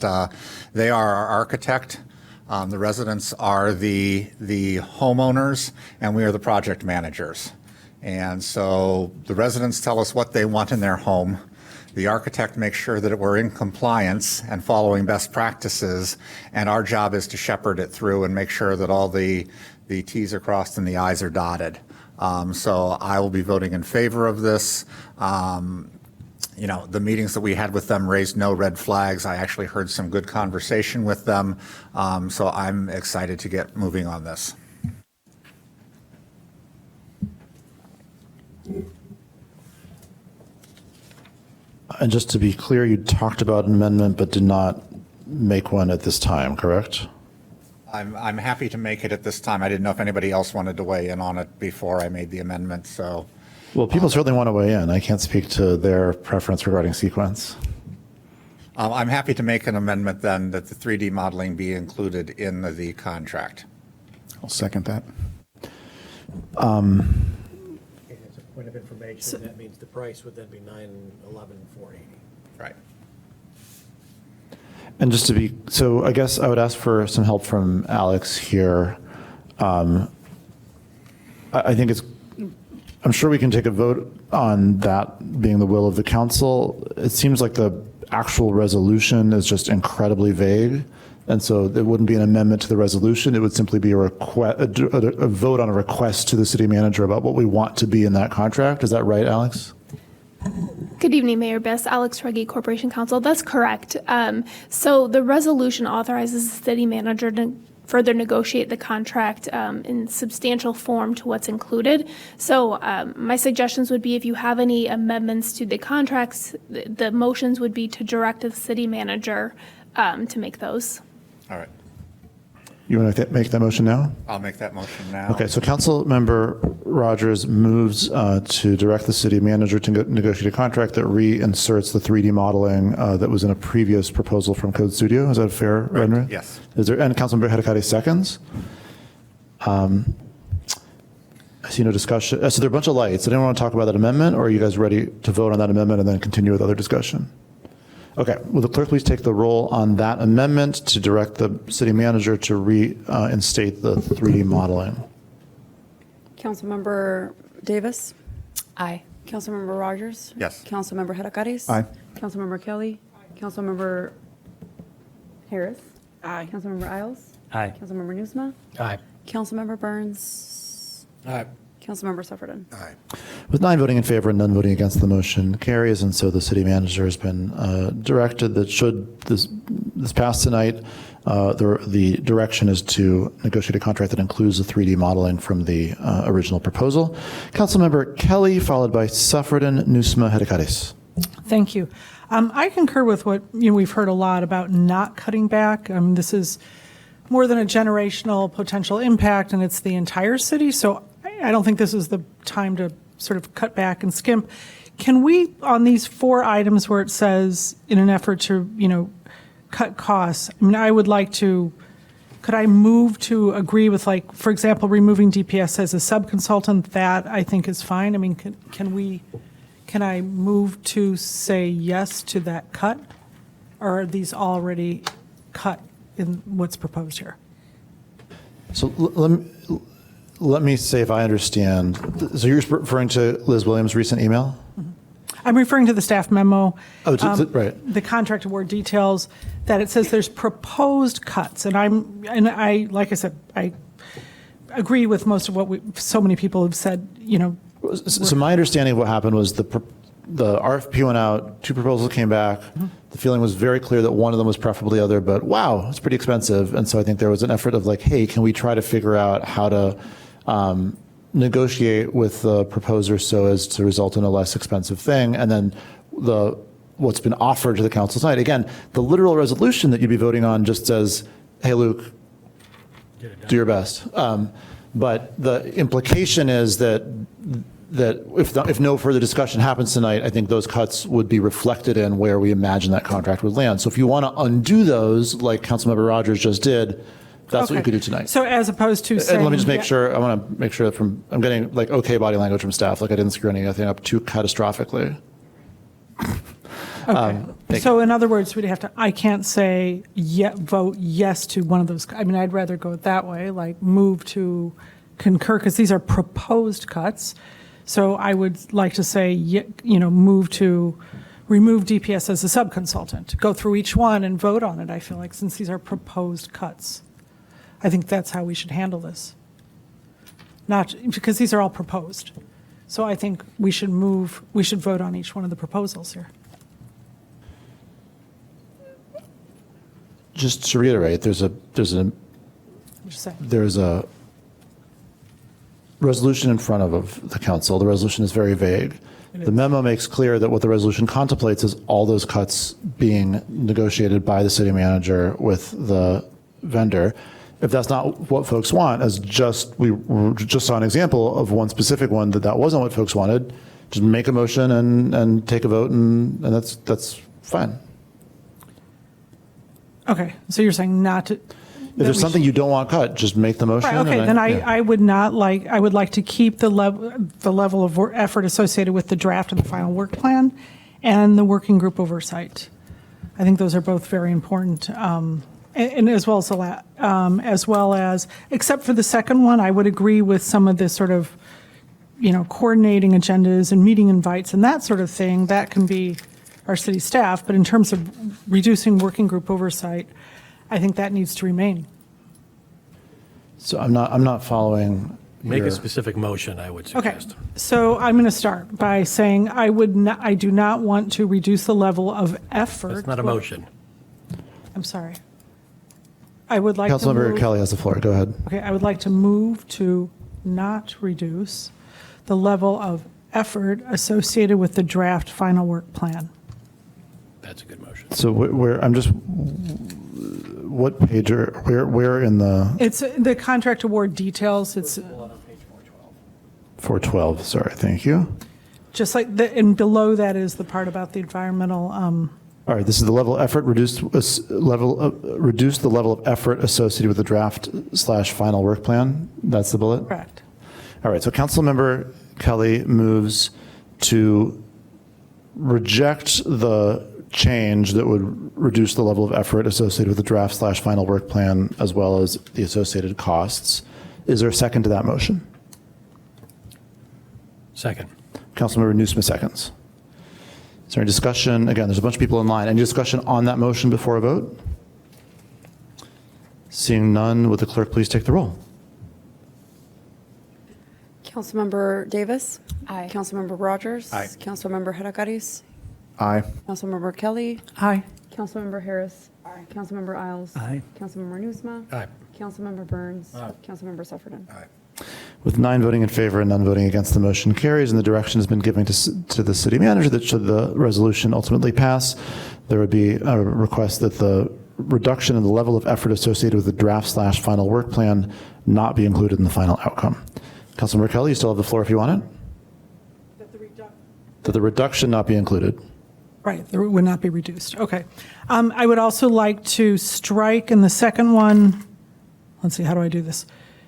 they are our architect. The residents are the homeowners, and we are the project managers. And so the residents tell us what they want in their home. The architect makes sure that we're in compliance and following best practices, and our job is to shepherd it through and make sure that all the T's are crossed and the I's are dotted. So I will be voting in favor of this. You know, the meetings that we had with them raised no red flags. I actually heard some good conversation with them. So I'm excited to get moving on this. And just to be clear, you talked about an amendment but did not make one at this time, correct? I'm happy to make it at this time. I didn't know if anybody else wanted to weigh in on it before I made the amendment, so. Well, people certainly want to weigh in. I can't speak to their preference regarding sequence. I'm happy to make an amendment then that the 3D modeling be included in the contract. I'll second that. As a point of information, that means the price would then be $911,480. Right. And just to be, so I guess I would ask for some help from Alex here. I think I'm sure we can take a vote on that being the will of the council. It seems like the actual resolution is just incredibly vague. And so it wouldn't be an amendment to the resolution. It would simply be a vote on a request to the city manager about what we want to be in that contract. Is that right, Alex? Good evening, Mayor Biss, Alex Ruggie, Corporation Counsel. That's correct. So the resolution authorizes the city manager to further negotiate the contract in substantial form to what's included. So my suggestions would be if you have any amendments to the contracts, the motions would be to direct the city manager to make those. All right. You want to make that motion now? I'll make that motion now. Okay, so Councilmember Rogers moves to direct the city manager to negotiate a contract that reinserts the 3D modeling that was in a previous proposal from Code Studio. Is that a fair rendering? Yes. Is there, and Councilmember Hedekade seconds. I see no discussion. So there are a bunch of lights. Did anyone want to talk about that amendment, or are you guys ready to vote on that amendment and then continue with other discussion? Okay, will the clerk please take the roll on that amendment to direct the city manager to reinstate the 3D modeling? Councilmember Davis? Aye. Councilmember Rogers? Yes. Councilmember Hedekade? Aye. Councilmember Kelly? Councilmember Harris? Aye. Councilmember Isles? Aye. Councilmember Nusma? Aye. Councilmember Burns? Aye. Councilmember Sufferton? Aye. With 9 voting in favor and none voting against, the motion carries, and so the city manager has been directed that should this pass tonight, the direction is to negotiate a contract that includes the 3D modeling from the original proposal. Councilmember Kelly, followed by Sufferton, Nusma, Hedekade. Thank you. I concur with what we've heard a lot about not cutting back. This is more than a generational potential impact, and it's the entire city. So I don't think this is the time to sort of cut back and skimp. Can we, on these 4 items where it says, in an effort to, cut costs, I mean, I would like to, could I move to agree with, like, for example, removing DPS as a sub-consultant? That I think is fine. I mean, can I move to say yes to that cut? Or are these already cut in what's proposed here? So let me say if I understand. So you're referring to Liz Williams' recent email? I'm referring to the staff memo. Oh, right. The contract award details that it says there's proposed cuts, and I like I said, I agree with most of what so many people have said. So my understanding of what happened was the RFP went out, 2 proposals came back. Mm-hmm. The feeling was very clear that one of them was preferable to the other, but wow, it's pretty expensive. And so I think there was an effort of like, hey, can we try to figure out how to negotiate with the proposer so as to result in a less expensive thing? And then what's been offered to the council tonight. Again, the literal resolution that you'd be voting on just says, hey, Luke, do your best. But the implication is that if no further discussion happens tonight, I think those cuts would be reflected in where we imagine that contract would land. So if you want to undo those, like Councilmember Rogers just did, that's what you could do tonight. So as opposed to saying. And let me just make sure, I want to make sure that I'm getting like okay body language from staff, like I didn't screw anything up too catastrophically. Okay. So in other words, I can't say vote yes to one of those. I mean, I'd rather go that way, like move to concur, because these are proposed cuts. So I would like to say, move to remove DPS as a sub-consultant, go through each one and vote on it, I feel like, since these are proposed cuts. I think that's how we should handle this. Not, because these are all proposed. So I think we should vote on each one of the proposals here. Just to reiterate, there's a resolution in front of the council. The resolution is very vague. The memo makes clear that what the resolution contemplates is all those cuts being negotiated by the city manager with the vendor. If that's not what folks want, we just saw an example of one specific one that wasn't what folks wanted, just make a motion and take a vote, and that's fine. Okay, so you're saying not to. If there's something you don't want cut, just make the motion. Right, okay, then I would like to keep the level of effort associated with the draft and the final work plan and the working group oversight. I think those are both very important. And as well as, except for the second one, I would agree with some of this sort of, coordinating agendas and meeting invites and that sort of thing. That can be our city staff, but in terms of reducing working group oversight, I think that needs to remain. So I'm not following. Make a specific motion, I would suggest. Okay, so I'm going to start by saying I do not want to reduce the level of effort. That's not a motion. I'm sorry. I would like to Councilmember Kelly has the floor. Go ahead. Okay, I would like to move to not reduce the level of effort associated with the draft final work plan. That's a good motion. So what page where in the? It's the contract award details. It's 412. Sorry, thank you. Just like and below that is the part about the environmental. All right, this is the level of effort, reduce the level of effort associated with the draft / final work plan. That's the bullet? Correct. All right, so Councilmember Kelly moves to reject the change that would reduce the level of effort associated with the draft / final work plan as well as the associated costs. Is there a second to that motion? Second. Councilmember Newsmith seconds. Is there any discussion? Again, there's a bunch of people in line. Any discussion on that motion before a vote? Seeing none, would the clerk please take the roll? Councilmember Davis? Aye. Councilmember Rogers? Aye. Councilmember Hedakaris? Aye. Councilmember Kelly? Aye. Councilmember Harris? Aye. Councilmember Isles? Aye. Councilmember Newsma? Aye. Councilmember Burns? Aye. Councilmember Sufferton? Aye. With 9 voting in favor and none voting against, the motion carries, and the direction has been given to the city manager that should the resolution ultimately pass, there would be a request that the reduction in the level of effort associated with the draft / final work plan not be included in the final outcome. Councilmember Kelly, you still have the floor if you want it. that the reduction not be included. Right, there would not be reduced. Okay. I would also like to strike in the second one, let's see, how do I do this?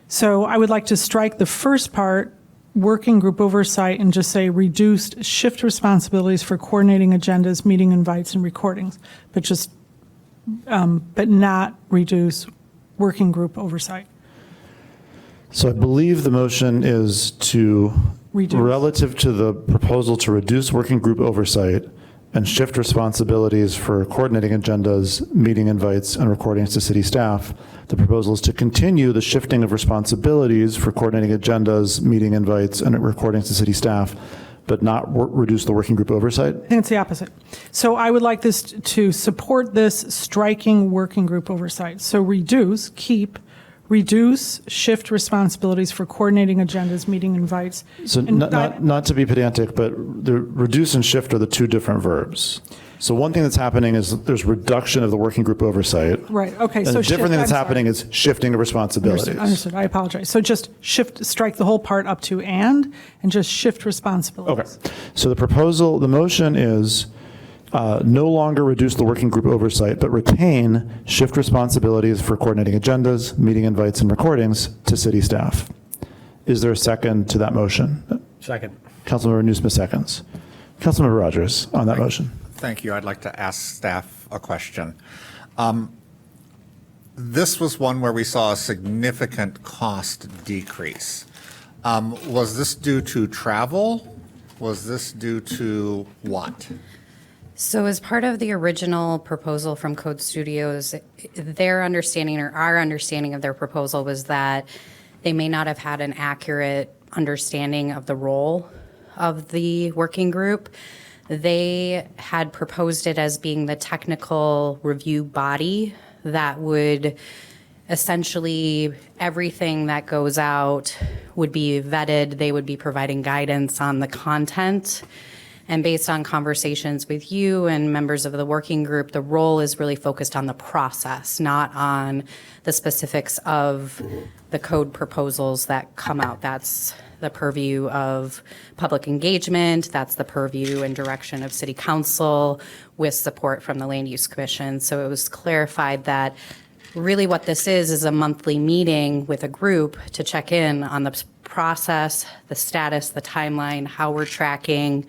So I would like to strike the first part, working group oversight, and just say reduced shift responsibilities for coordinating agendas, meeting invites, and recordings, but not reduce working group oversight. So I believe the motion is to, Reduce. relative to the proposal to reduce working group oversight and shift responsibilities for coordinating agendas, meeting invites, and recordings to city staff, the proposal is to continue the shifting of responsibilities for coordinating agendas, meeting invites, and recordings to city staff, but not reduce the working group oversight? I think it's the opposite. So I would like this to support this striking working group oversight. So reduce, keep, reduce shift responsibilities for coordinating agendas, meeting invites. So not to be pedantic, but the reduce and shift are the two different verbs. So one thing that's happening is there's reduction of the working group oversight. Right, okay. And So a different thing that's I'm sorry. happening is shifting of responsibilities. Understood, I apologize. So just strike the whole part up to and just shift responsibilities. Okay. So the motion is no longer reduce the working group oversight, but retain shift responsibilities for coordinating agendas, meeting invites, and recordings to city staff. Is there a second to that motion? Second. Councilmember Newsmith seconds. Councilmember Rogers on that motion. Thank you. I'd like to ask staff a question. This was one where we saw a significant cost decrease. Was this due to travel? Was this due to what? So as part of the original proposal from Code Studios, their understanding or our understanding of their proposal was that they may not have had an accurate understanding of the role of the working group. They had proposed it as being the technical review body that would essentially everything that goes out would be vetted. They would be providing guidance on the content. And based on conversations with you and members of the working group, the role is really focused on the process, not on the specifics of the code proposals that come out. That's the purview of public engagement. That's the purview and direction of City Council with support from the Land Use Commission. So it was clarified that really what this is a monthly meeting with a group to check in on the process, the status, the timeline, how we're tracking,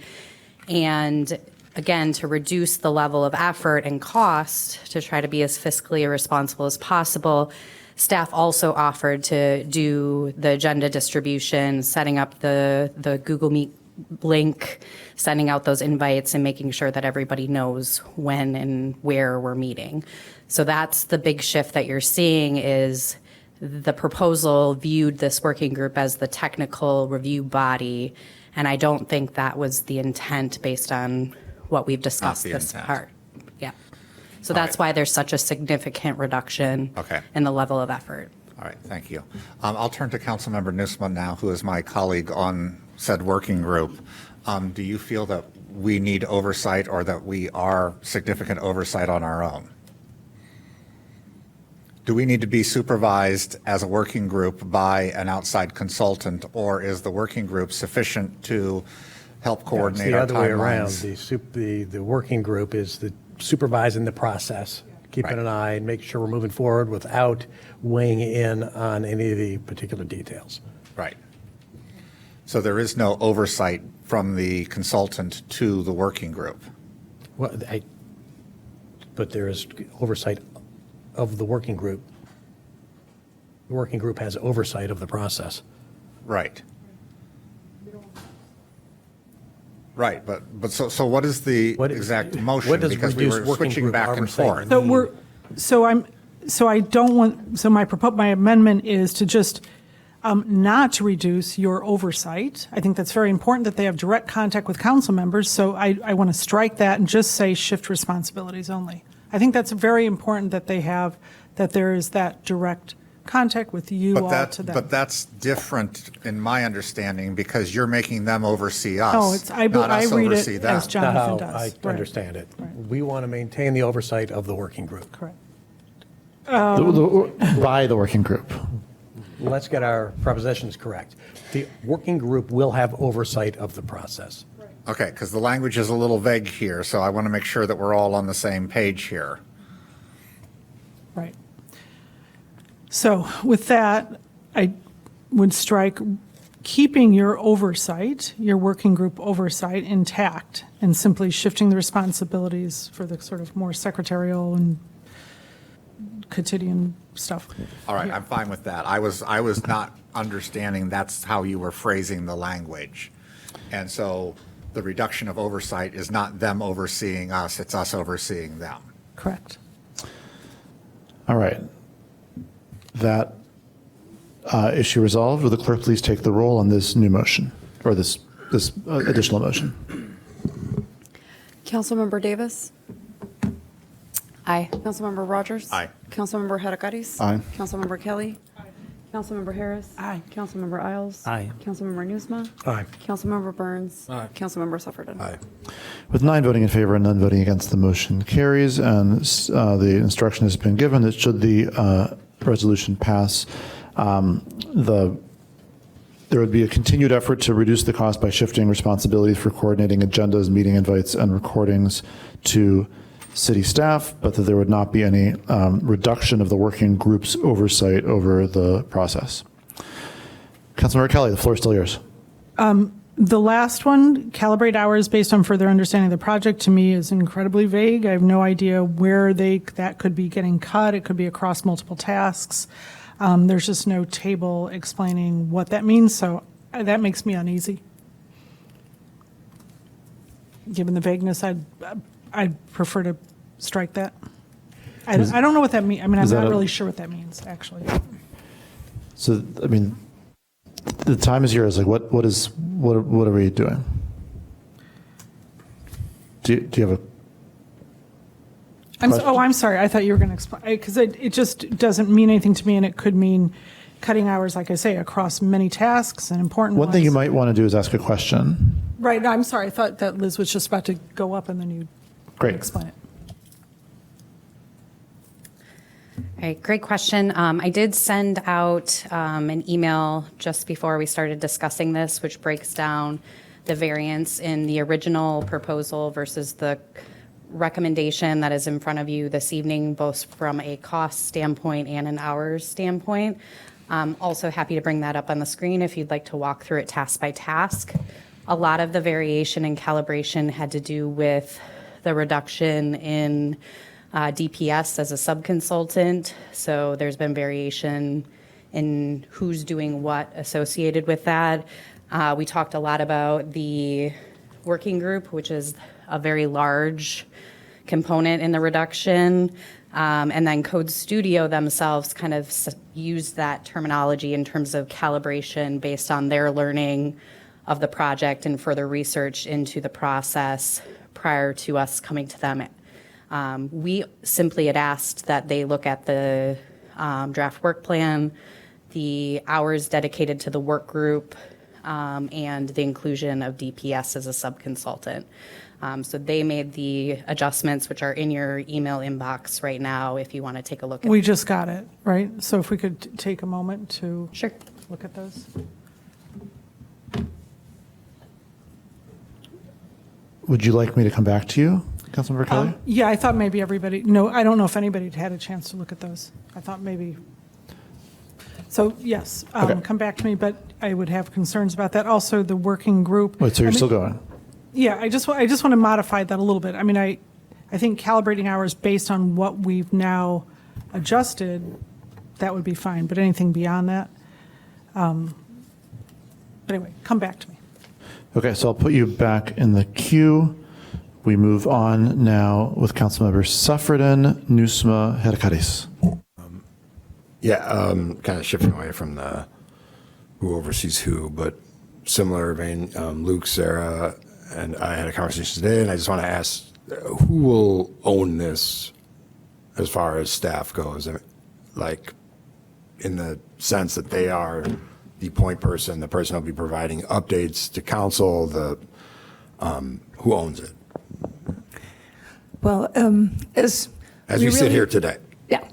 and again, to reduce the level of effort and cost to try to be as fiscally irresponsible as possible. Staff also offered to do the agenda distribution, setting up the Google Meet link, sending out those invites and making sure that everybody knows when and where we're meeting. So that's the big shift that you're seeing is the proposal viewed this working group as the technical review body. And I don't think that was the intent based on what we've discussed this part. Yeah. So that's why there's such a significant reduction in the level of effort. All right, thank you. I'll turn to Councilmember Nusman now, who is my colleague on said working group. Do you feel that we need oversight or that we are significant oversight on our own? Do we need to be supervised as a working group by an outside consultant, or is the working group sufficient to help coordinate our timelines? It's the other way around. The working group is supervising the process, keeping an eye and making sure we're moving forward without weighing in on any of the particular details. Right. So there is no oversight from the consultant to the working group? Well, but there is oversight of the working group. The working group has oversight of the process. Right. Right, but so what is the exact motion? what does Because we reduced were working switching group back and oversight forth. My amendment is to just not to reduce your oversight. I think that's very important that they have direct contact with council members. So I want to strike that and just say shift responsibilities only. I think that's very important that they have, that there is that direct contact with you all to them. But that's different in my understanding because you're making them oversee us, No, I not us read oversee it them. as Jonathan How I does. understand it. We want to maintain the oversight of the working group. Correct. By the working group. Let's get our prepositions correct. The working group will have oversight of the process. Okay, because the language is a little vague here, so I want to make sure that we're all on the same page here. Right. So with that, I would strike keeping your oversight, your working group oversight intact, and simply shifting the responsibilities for the sort of more secretarial and quotidian stuff. All right, I'm fine with that. I was not understanding that's how you were phrasing the language. And so the reduction of oversight is not them overseeing us, it's us overseeing them. Correct. All right. That issue resolved. Will the clerk please take the roll on this new motion, or this additional motion? Councilmember Davis? Aye. Councilmember Rogers? Aye. Councilmember Hadakaris? Aye. Councilmember Kelly? Councilmember Harris? Aye. Councilmember Isles? Aye. Councilmember Nusma? Aye. Councilmember Burns? Aye. Councilmember Sufferton? Aye. With 9 voting in favor and none voting against, the motion carries, and the instruction has been given that should the resolution pass, there would be a continued effort to reduce the cost by shifting responsibilities for coordinating agendas, meeting invites, and recordings to city staff, but that there would not be any reduction of the working group's oversight over the process. Councilmember Kelly, the floor is still yours. The last one, calibrate hours based on further understanding of the project, to me is incredibly vague. I have no idea where that could be getting cut. It could be across multiple tasks. There's just no table explaining what that means, so that makes me uneasy. Given the vagueness, I'd prefer to strike that. I don't know what that means. I mean, I'm not really sure what that means, actually. So, I mean, the time is yours. Like, what are we doing? Do you have a? I'm sorry. I thought you were going to explain, because it just doesn't mean anything to me, and it could mean cutting hours, like I say, across many tasks and important ones. One thing you might want to do is ask a question. Right. No, I'm sorry. I thought that Liz was just about to go up, and then you explain it. All right, great question. I did send out an email just before we started discussing this, which breaks down the variance in the original proposal versus the recommendation that is in front of you this evening, both from a cost standpoint and an hours standpoint. Also happy to bring that up on the screen if you'd like to walk through it task by task. A lot of the variation and calibration had to do with the reduction in DPS as a subconsultant. So there's been variation in who's doing what associated with that. We talked a lot about the working group, which is a very large component in the reduction. And then Code Studio themselves kind of used that terminology in terms of calibration based on their learning of the project and further research into the process prior to us coming to them. We simply had asked that they look at the draft work plan, the hours dedicated to the work group, and the inclusion of DPS as a subconsultant. So they made the adjustments, which are in your email inbox right now if you want to take a look at We just got it, right? So if we could take a moment to look at those. Would you like me to come back to you, Councilmember Kelly? Yeah, I thought maybe everybody, no, I don't know if anybody had a chance to look at those. I thought maybe, so yes, Okay. come back to me, but I would have concerns about that. Also, the working group. Wait, so you're still going? Yeah, I just want to modify that a little bit. I mean, I think calibrating hours based on what we've now adjusted, that would be fine, but anything beyond that. But anyway, come back to me. Okay, so I'll put you back in the queue. We move on now with Councilmembers Sufferton, Nusma, Hadakaris. Kind of shifting away from the who oversees who, but similar vein, Luke, Sarah, and I had a conversation today, and I just want to ask, who will own this as far as staff goes? I mean, like, in the sense that they are the point person, the person who'll be providing updates to council, who owns it? Well, as we sit here today. Yeah.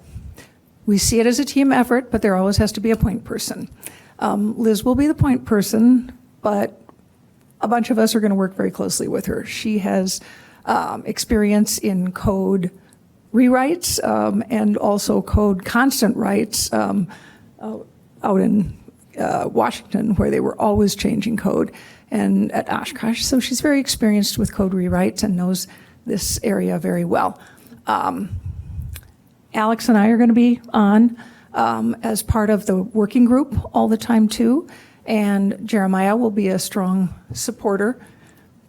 We see it as a team effort, but there always has to be a point person. Liz will be the point person, but a bunch of us are going to work very closely with her. She has experience in code rewrites and also code constant writes out in Washington, where they were always changing code, and at Oshkosh. So she's very experienced with code rewrites and knows this area very well. Alex and I are going to be on as part of the working group all the time too, and Jeremiah will be a strong supporter,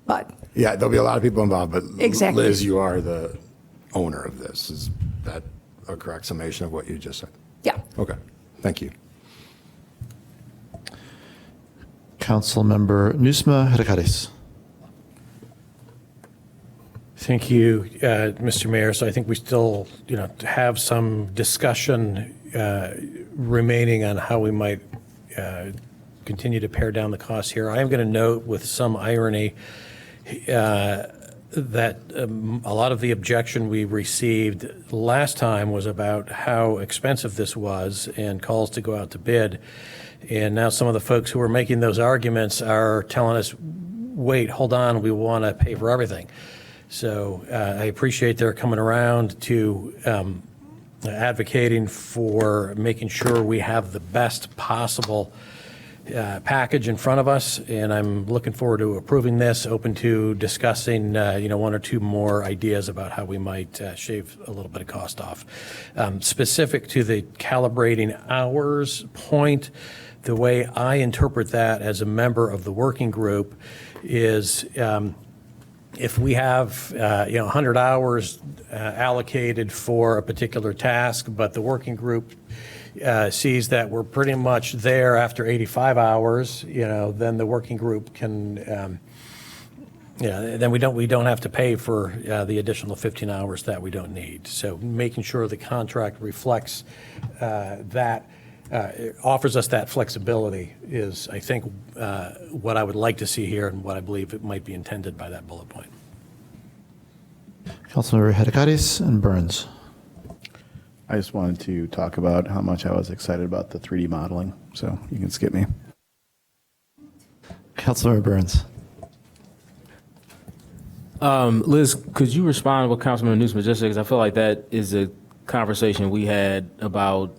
but Yeah, there'll be a lot of people involved, but Exactly. Liz, you are the owner of this. Is that a correct summation of what you just said? Yeah. Okay, thank you. Councilmember Nusma Hedekaris. Thank you, Mr. Mayor. So I think we still, have some discussion remaining on how we might continue to pare down the costs here. I am going to note with some irony that a lot of the objection we received last time was about how expensive this was and calls to go out to bid. And now some of the folks who are making those arguments are telling us, wait, hold on, we want to pay for everything. So I appreciate their coming around to advocating for making sure we have the best possible package in front of us, and I'm looking forward to approving this, open to discussing, one or two more ideas about how we might shave a little bit of cost off. Specific to the calibrating hours point, the way I interpret that as a member of the working group is if we have 100 hours allocated for a particular task, but the working group sees that we're pretty much there after 85 hours, then the working group can, then we don't have to pay for the additional 15 hours that we don't need. So making sure the contract reflects that, offers us that flexibility is, I think, what I would like to see here and what I believe it might be intended by that bullet point. Councilmember Hedekaris and Burns. I just wanted to talk about how much I was excited about the 3D modeling, so you can skip me. Councilmember Burns. Liz, could you respond with Councilmember Newsome just because I feel like that is a conversation we had about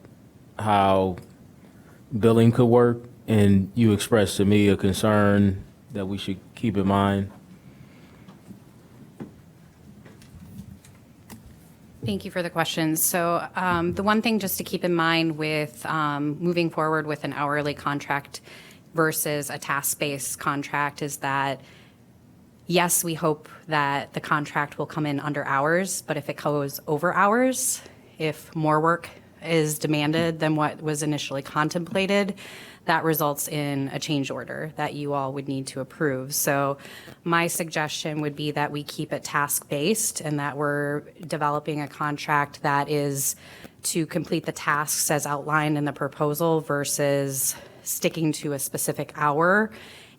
how billing could work, and you expressed to me a concern that we should keep in mind. Thank you for the question. So the one thing just to keep in mind with moving forward with an hourly contract versus a task-based contract is that, yes, we hope that the contract will come in under hours, but if it goes over hours, if more work is demanded than what was initially contemplated, that results in a change order that you all would need to approve. So my suggestion would be that we keep it task-based and that we're developing a contract that is to complete the tasks as outlined in the proposal versus sticking to a specific hour.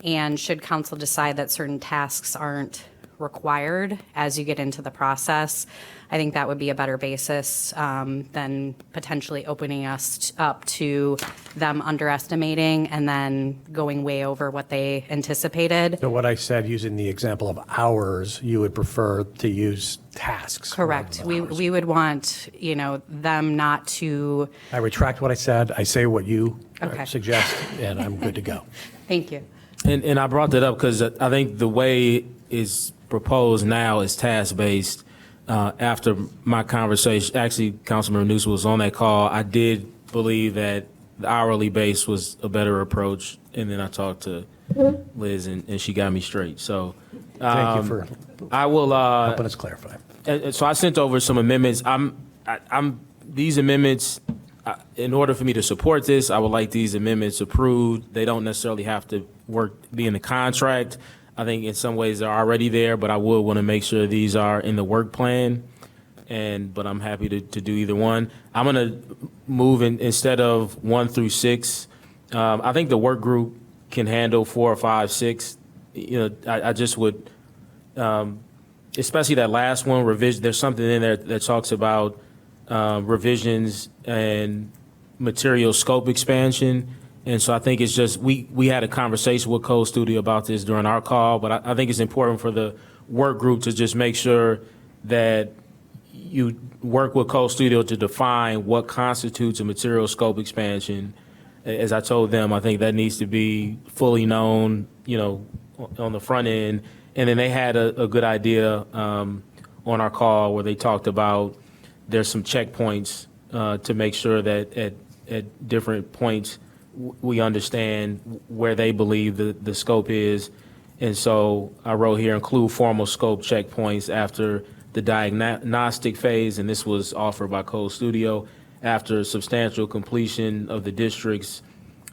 And should council decide that certain tasks aren't required as you get into the process, I think that would be a better basis than potentially opening us up to them underestimating and then going way over what they anticipated. So what I said, using the example of hours, you would prefer to use tasks. Correct. We would want, them not to. I retract what I said. I say what you Okay. suggest, and I'm good to go. Thank you. And I brought that up because I think the way it's proposed now is task-based. After my conversation, actually, Councilmember Newsom was on that call. I did believe that the hourly base was a better approach, and then I talked to Liz, and she got me straight. So Thank you for I will helping us clarify. And so I sent over some amendments. These amendments. In order for me to support this, I would like these amendments approved. They don't necessarily have to be in the contract. I think in some ways they're already there, but I would want to make sure these are in the work plan. But I'm happy to do either one. I'm going to move instead of 1 through 6. I think the work group can handle 4, 5, 6. I just would, especially that last one, revision. There's something in there that talks about revisions and material scope expansion. And so I think it's just, we had a conversation with Code Studio about this during our call, but I think it's important for the work group to just make sure that you work with Code Studio to define what constitutes a material scope expansion. As I told them, I think that needs to be fully known, on the front end. And then they had a good idea on our call where they talked about there's some checkpoints to make sure that at different points we understand where they believe the scope is. And so I wrote here, include formal scope checkpoints after the diagnostic phase, and this was offered by Code Studio, after substantial completion of the district's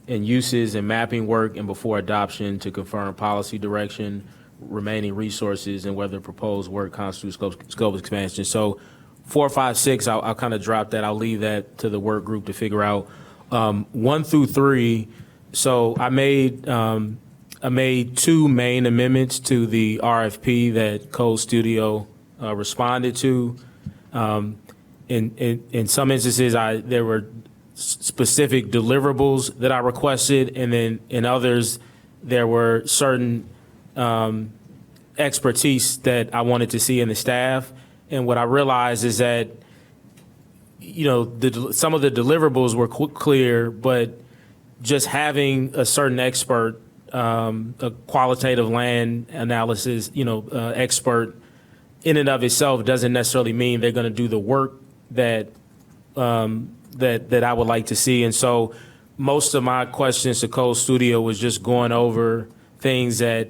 and uses and mapping work and before adoption to confirm policy direction, remaining resources, and whether proposed work constitutes scope expansion. So 4, 5, 6, I'll kind of drop that. I'll leave that to the work group to figure out. 1 through 3, so I made 2 main amendments to the RFP that Code Studio responded to. In some instances, there were specific deliverables that I requested, and then in others, there were certain expertise that I wanted to see in the staff. And what I realized is that, some of the deliverables were clear, but just having a certain expert, a qualitative land analysis, expert in and of itself doesn't necessarily mean they're going to do the work that I would like to see. And so most of my questions to Code Studio was just going over things that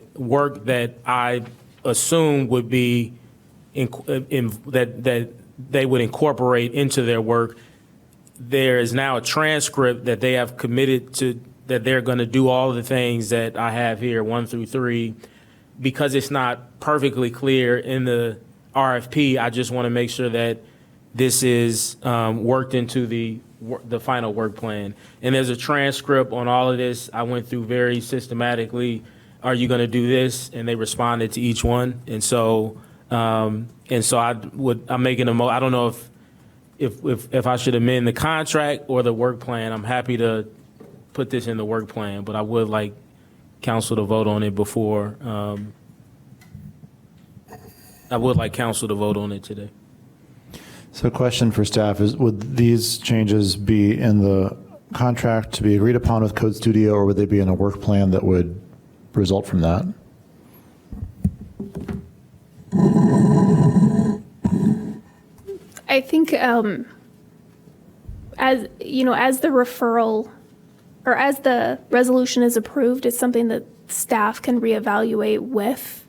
I assumed would be that they would incorporate into their work. There is now a transcript that they have committed to, that they're going to do all of the things that I have here, 1 through 3. Because it's not perfectly clear in the RFP, I just want to make sure that this is worked into the final work plan. And there's a transcript on all of this. I went through very systematically, are you going to do this? And they responded to each one. And so I'm making I don't know if I should amend the contract or the work plan. I'm happy to put this in the work plan, but I would like council to vote on it before. I would like council to vote on it today. So question for staff is, would these changes be in the contract to be agreed upon with Code Studio, or would they be in a work plan that would result from that? I think as the referral or as the resolution is approved, it's something that staff can reevaluate with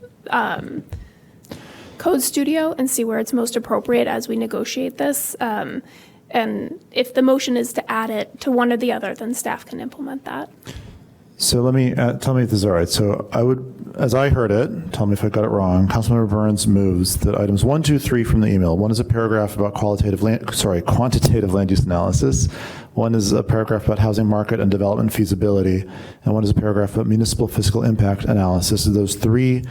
Code Studio and see where it's most appropriate as we negotiate this. And if the motion is to add it to one or the other, then staff can implement that. So let me, tell me if this is all right. So I would, as I heard it, tell me if I got it wrong, Councilmember Burns moves that items 1, 2, 3 from the email. One is a paragraph about quantitative land use analysis. One is a paragraph about housing market and development feasibility. And one is a paragraph about municipal fiscal impact analysis. So those three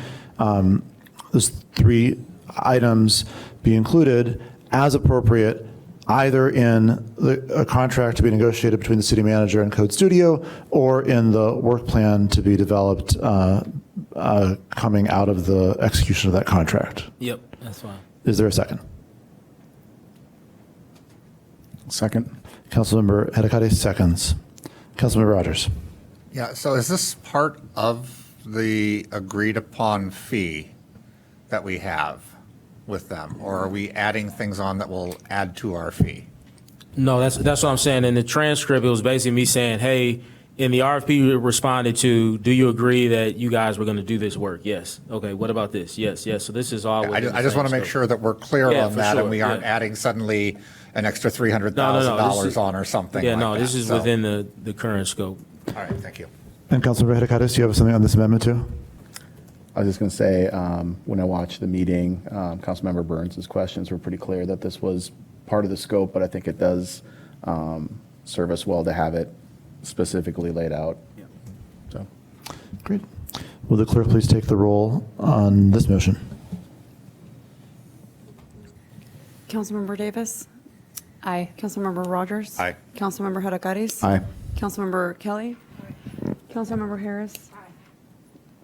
items be included as appropriate, either in a contract to be negotiated between the city manager and Code Studio, or in the work plan to be developed coming out of the execution of that contract. Yep, that's fine. Is there a second? Second. Councilmember Hedekade seconds. Councilmember Rogers. Yeah, so is this part of the agreed upon fee that we have with them, or are we adding things on that will add to our fee? No, that's what I'm saying. In the transcript, it was basically me saying, hey, in the RFP you responded to, do you agree that you guys were going to do this work? Yes. Okay, what about this? Yes, yes. So this is all. I just want to make sure that we're clear on that, and we aren't adding suddenly an extra $300,000 on or something like that. Yeah, no, this is within the current scope. All right, thank you. And Councilmember Hedekade, do you have something on this amendment too? I was just going to say, when I watched the meeting, Councilmember Burns' questions were pretty clear that this was part of the scope, but I think it does serve us well to have it specifically laid out. Yeah. So, great. Will the clerk please take the roll on this motion? Councilmember Davis? Aye. Councilmember Rogers? Aye. Councilmember Hadakaris? aye. Councilmember Kelly? Councilmember Harris.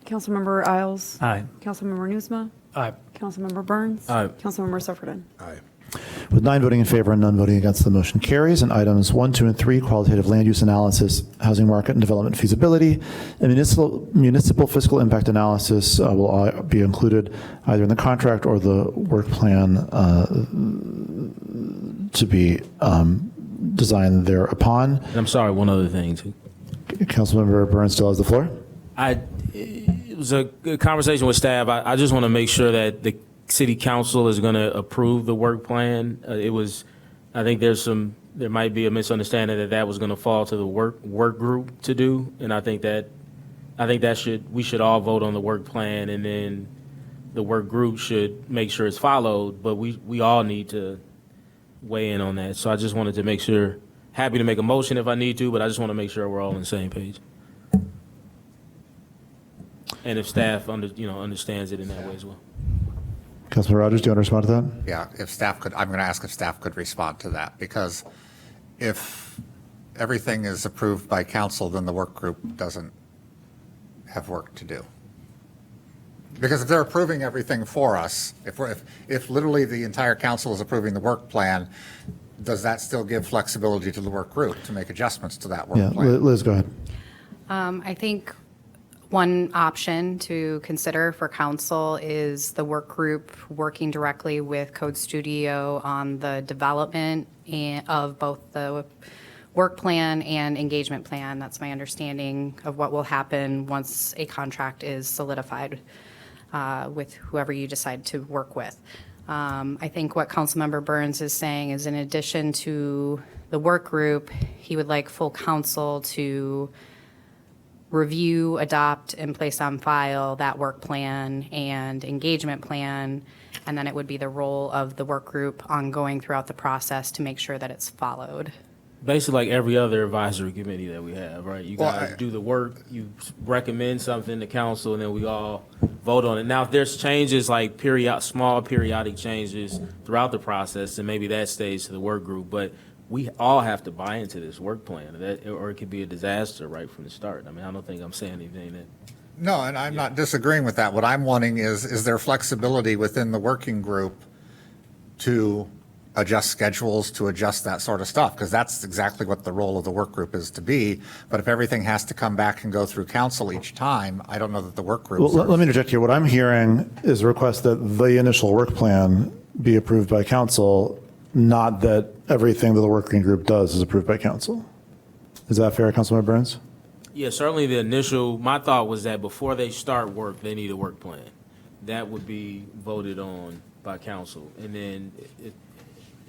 Councilmember Isles. Aye. Councilmember Nusma. Aye. Councilmember Burns. Aye. Councilmember Sufferton. Aye. With 9 voting in favor and none voting against, the motion carries. And items 1, 2, and 3, qualitative land use analysis, housing market and development feasibility, and municipal fiscal impact analysis will all be included either in the contract or the work plan to be designed thereupon. And I'm sorry, one other thing too. Councilmember Burns still has the floor. It was a good conversation with staff. I just want to make sure that the city council is going to approve the work plan. I think there might be a misunderstanding that was going to fall to the work group to do. And I think we should all vote on the work plan, and then the work group should make sure it's followed, but we all need to weigh in on that. So I just wanted to make sure, happy to make a motion if I need to, but I just want to make sure we're all on the same page. And if staff understands it in that way as well. Councilman Rogers, do you want to respond to that? Yeah, if staff could, I'm going to ask if staff could respond to that, because if everything is approved by council, then the work group doesn't have work to do. Because if they're approving everything for us, if literally the entire council is approving the work plan, does that still give flexibility to the work group to make adjustments to that work plan? Liz, go ahead. I think one option to consider for council is the work group working directly with Code Studio on the development of both the work plan and engagement plan. That's my understanding of what will happen once a contract is solidified with whoever you decide to work with. I think what Councilmember Burns is saying is, in addition to the work group, he would like full council to review, adopt, and place on file that work plan and engagement plan, and then it would be the role of the work group ongoing throughout the process to make sure that it's followed. Basically, like every other advisory committee that we have, right? You guys do the work, you recommend something to council, and then we all vote on it. Now, if there's changes like small periodic changes throughout the process, then maybe that stays to the work group. But we all have to buy into this work plan, or it could be a disaster right from the start. I mean, I don't think I'm saying anything that. No, and I'm not disagreeing with that. What I'm wanting is there flexibility within the working group to adjust schedules, to adjust that sort of stuff, because that's exactly what the role of the work group is to be. But if everything has to come back and go through council each time, I don't know that the work group. Well, let me interject here. What I'm hearing is a request that the initial work plan be approved by council, not that everything that the working group does is approved by council. Is that fair, Councilmember Burns? Yeah, certainly my thought was that before they start work, they need a work plan. That would be voted on by council. And then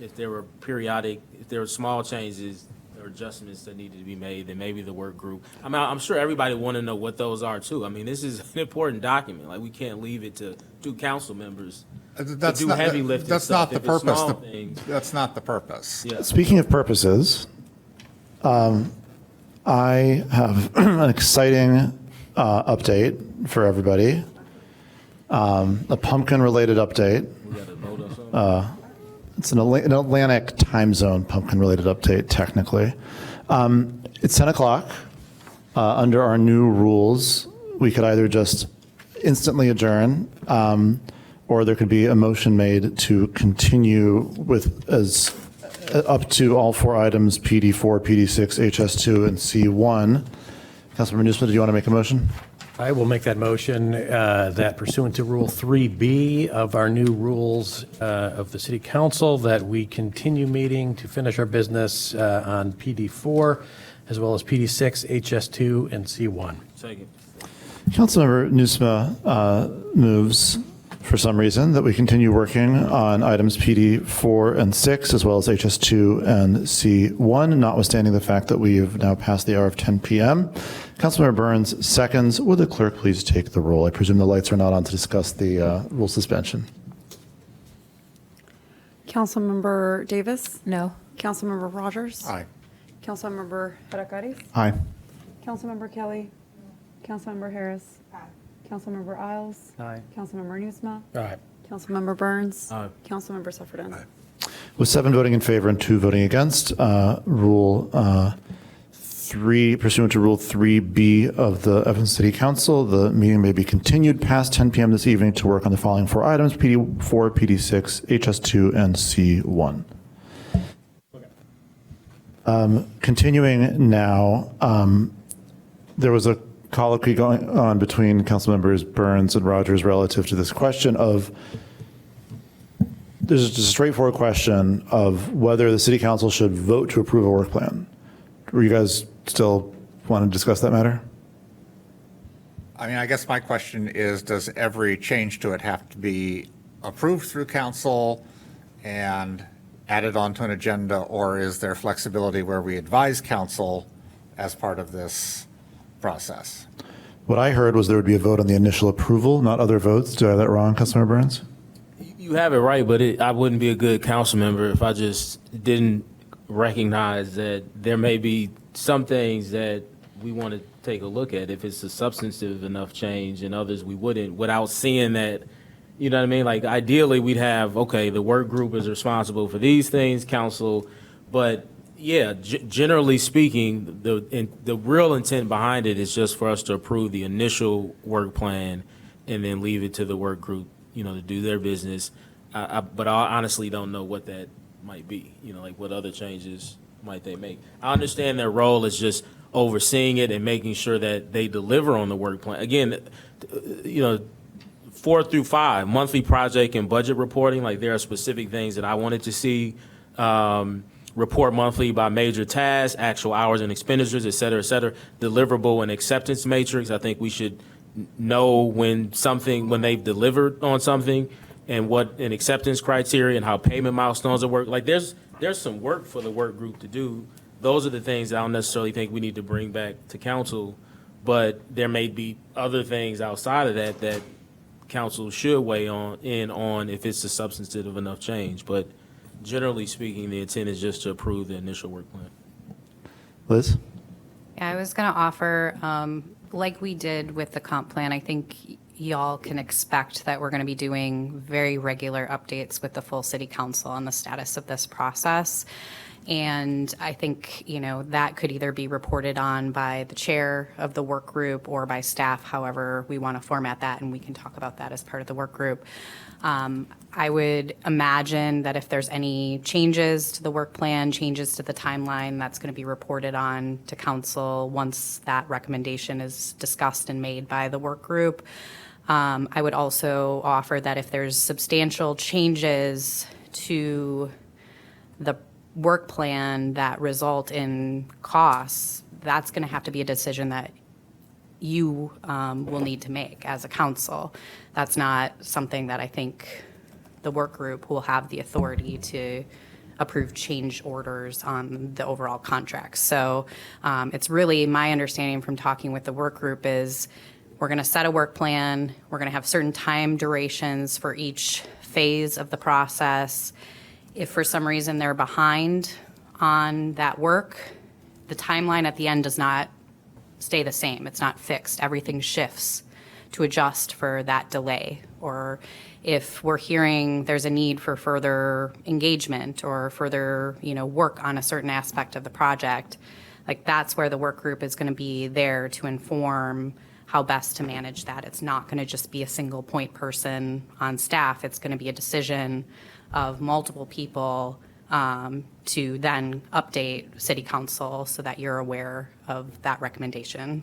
if there were small changes or adjustments that needed to be made, then maybe the work group. I mean, I'm sure everybody want to know what those are too. I mean, this is an important document. Like, we can't leave it to two council members to do heavy lifting. That's stuff. not the If it's purpose. small things- That's not the purpose. Yeah. Speaking of purposes, I have an exciting update for everybody. A pumpkin-related update. We got to vote on something. It's an Atlantic time zone pumpkin-related update, technically. It's 10 o'clock. Under our new rules, we could either just instantly adjourn, or there could be a motion made to continue with up to all 4 items, PD4, PD6, HS2, and C1. Councilmember Nusma, do you want to make a motion? I will make that motion that pursuant to Rule 3B of our new rules of the City Council, that we continue meeting to finish our business on PD4, as well as PD6, HS2, and C1. Second. Councilmember Nusma moves, for some reason, that we continue working on items PD 4 and 6, as well as HS2 and C1, notwithstanding the fact that we have now passed the hour of 10 p.m. Councilmember Burns seconds. Would the clerk please take the roll? I presume the lights are not on to discuss the rule suspension. Councilmember Davis? No. Councilmember Rogers? Aye. Councilmember Hadakaris? Aye. Councilmember Kelly? Councilmember Harris? Councilmember Isles? Aye. Councilmember Nusma? Aye. Councilmember Burns? Aye. Councilmember Sufferton? With 7 voting in favor and 2 voting against, Rule pursuant to Rule 3B of the Evanston City Council, the meeting may be continued past 10 p.m. this evening to work on the following 4 items: PD4, PD6, HS2, and C1. Continuing now, there was a colloquy going on between Councilmembers Burns and Rogers relative to this question of, there's just a straightforward question of whether the city council should vote to approve a work plan. Do you guys still want to discuss that matter? I mean, I guess my question is, does every change to it have to be approved through council and added onto an agenda, or is there flexibility where we advise council as part of this process? What I heard was there would be a vote on the initial approval, not other votes. Do I have that wrong, Councilmember Burns? You have it right, but I wouldn't be a good council member if I just didn't recognize that there may be some things that we want to take a look at if it's a substantive enough change, and others we wouldn't, without seeing that, you know what I mean? Like, ideally, we'd have, okay, the work group is responsible for these things, council, but yeah, generally speaking, the real intent behind it is just for us to approve the initial work plan and then leave it to the work group, to do their business. But I honestly don't know what that might be, like what other changes might they make. I understand their role is just overseeing it and making sure that they deliver on the work plan. Again, 4 through 5, monthly project and budget reporting, like there are specific things that I wanted to see. Report monthly by major tasks, actual hours and expenditures, et cetera, deliverable and acceptance matrix. I think we should know when they've delivered on something and what an acceptance criteria and how payment milestones are work. Like there's some work for the work group to do. Those are the things that I don't necessarily think we need to bring back to council, but there may be other things outside of that council should weigh in on if it's a substantive enough change. But generally speaking, the intent is just to approve the initial work plan. Liz? Yeah, I was going to offer, like we did with the comp plan, I think y'all can expect that we're going to be doing very regular updates with the full city council on the status of this process. And I think, that could either be reported on by the chair of the work group or by staff, however we want to format that, and we can talk about that as part of the work group. I would imagine that if there's any changes to the work plan, changes to the timeline, that's going to be reported on to council once that recommendation is discussed and made by the work group. I would also offer that if there's substantial changes to the work plan that result in costs, that's going to have to be a decision that you will need to make as a council. That's not something that I think the work group will have the authority to approve change orders on the overall contract. So it's really my understanding from talking with the work group is we're going to set a work plan. We're going to have certain time durations for each phase of the process. If for some reason they're behind on that work, the timeline at the end does not stay the same. It's not fixed. Everything shifts to adjust for that delay. Or if we're hearing there's a need for further engagement or further, work on a certain aspect of the project, like that's where the work group is going to be there to inform how best to manage that. It's not going to just be a single point person on staff. It's going to be a decision of multiple people to then update city council so that you're aware of that recommendation.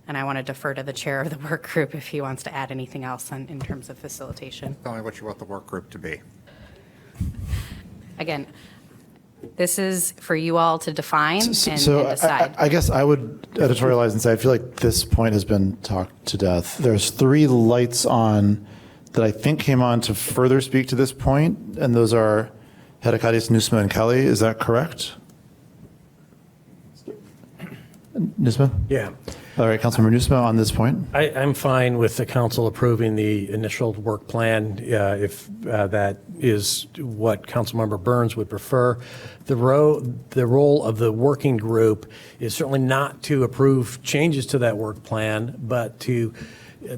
And I want to defer to the chair of the work group if he wants to add anything else in terms of facilitation. Tell me what you want the work group to be. Again, this is for you all to define and decide. I guess I would editorialize and say I feel like this point has been talked to death. There's 3 lights on that I think came on to further speak to this point, and those are Hedekadis, Nusma, and Kelly. Is that correct? Nusma? Yeah. All right, Councilmember Nusma on this point. I'm fine with the council approving the initial work plan if that is what Councilmember Burns would prefer. The role of the working group is certainly not to approve changes to that work plan, but to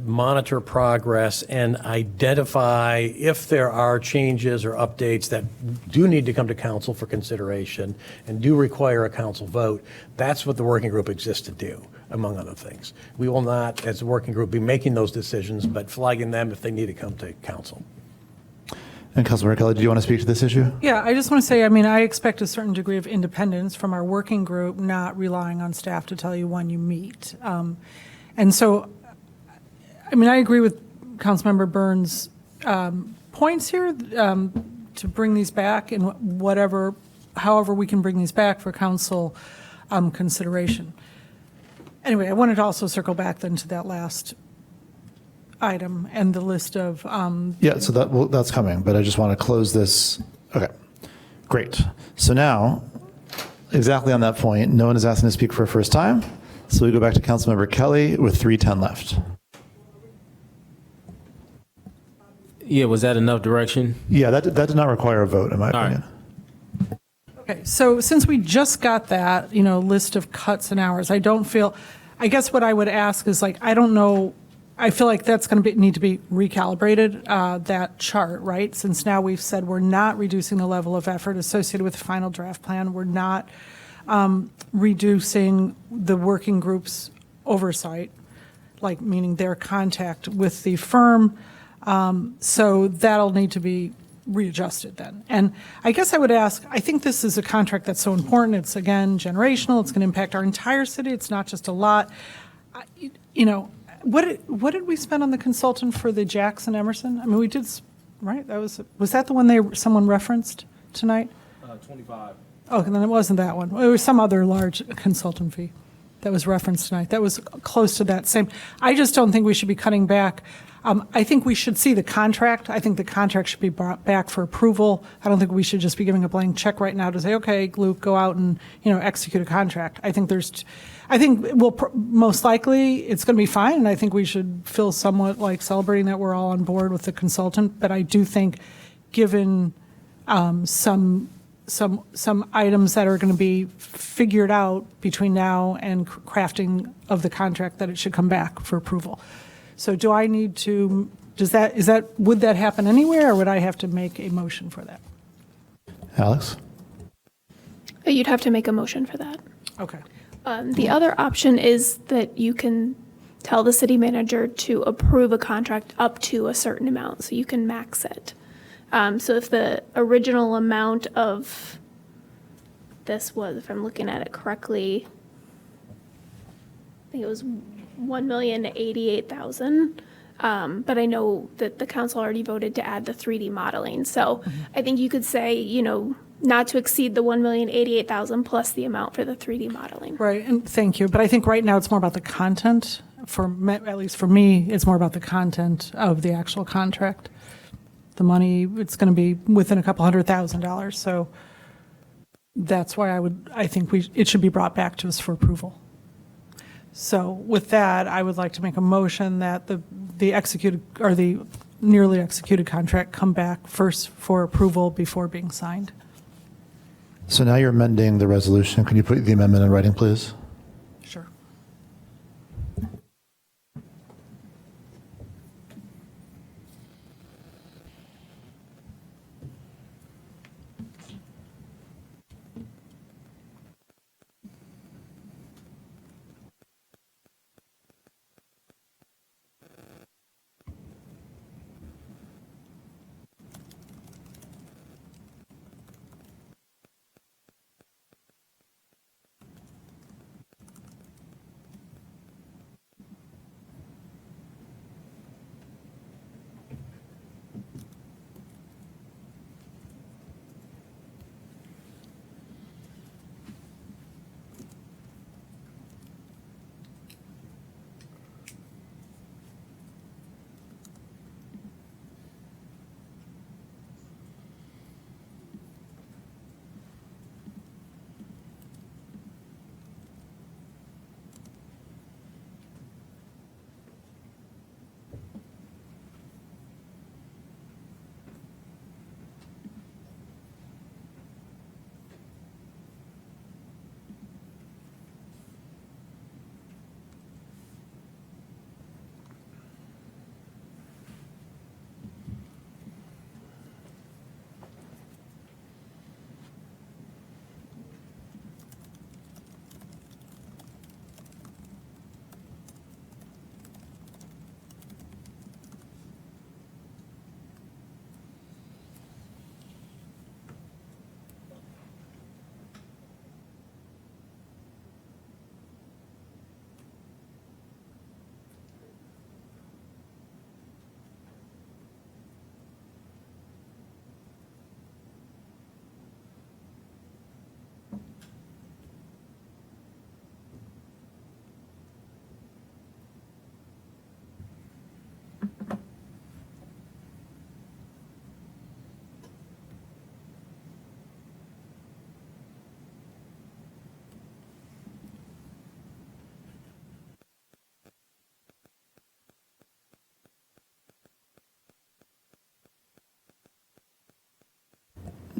monitor progress, and identify if there are changes or updates that do need to come to council for consideration and do require a council vote. That's what the working group exists to do, among other things. We will not, as a working group, be making those decisions, but flagging them if they need to come to council. And Councilmember Kelly, do you want to speak to this issue? Yeah, I just want to say, I mean, I expect a certain degree of independence from our working group, not relying on staff to tell you when you meet. And so, I mean, I agree with Councilmember Burns' points here to bring these back in however we can bring these back for council consideration. Anyway, I wanted to also circle back then to that last item and the list of. Yeah, so that's coming, but I just want to close this. Okay, great. So now, exactly on that point, no one is asking to speak for a first time. So we go back to Councilmember Kelly with 3:10 left. Yeah, was that enough direction? Yeah, that did not require a vote, in my opinion. Okay, so since we just got that, list of cuts and hours, I guess what I would ask is I don't know, I feel like that's going to need to be recalibrated, that chart, right? Since now we've said we're not reducing the level of effort associated with the final draft plan. We're not reducing the working group's oversight, meaning their contact with the firm. So that'll need to be readjusted then. And I guess I would ask, I think this is a contract that's so important. It's, again, generational. It's going to impact our entire city. It's not just a lot. What did we spend on the consultant for the Jackson Emerson? I mean, we did, right? Was that the one someone referenced tonight? 25. Oh, and then it wasn't that one. It was some other large consultant fee that was referenced tonight. That was close to that same. I just don't think we should be cutting back. I think we should see the contract. I think the contract should be brought back for approval. I don't think we should just be giving a blank check right now to say, okay, Luke, go out and execute a contract. I think most likely it's going to be fine, and I think we should feel somewhat like celebrating that we're all on board with the consultant. But I do think, given some items that are going to be figured out between now and crafting of the contract, that it should come back for approval. So do I need to, would that happen anywhere, or would I have to make a motion for that? Alex? You'd have to make a motion for that. Okay. The other option is that you can tell the city manager to approve a contract up to a certain amount, so you can max it. So if the original amount of this was, if I'm looking at it correctly, I think it was $1,088,000. But I know that the council already voted to add the 3D modeling. So I think you could say, not to exceed the $1,088,000 plus the amount for the 3D modeling. Right, and thank you. But I think right now it's more about the content. At least for me, it's more about the content of the actual contract. The money, it's going to be within a couple $100,000. So that's why I think it should be brought back to us for approval. So with that, I would like to make a motion that the executed or the nearly executed contract come back first for approval before being signed. So now you're amending the resolution. Can you put the amendment in writing, please? Sure.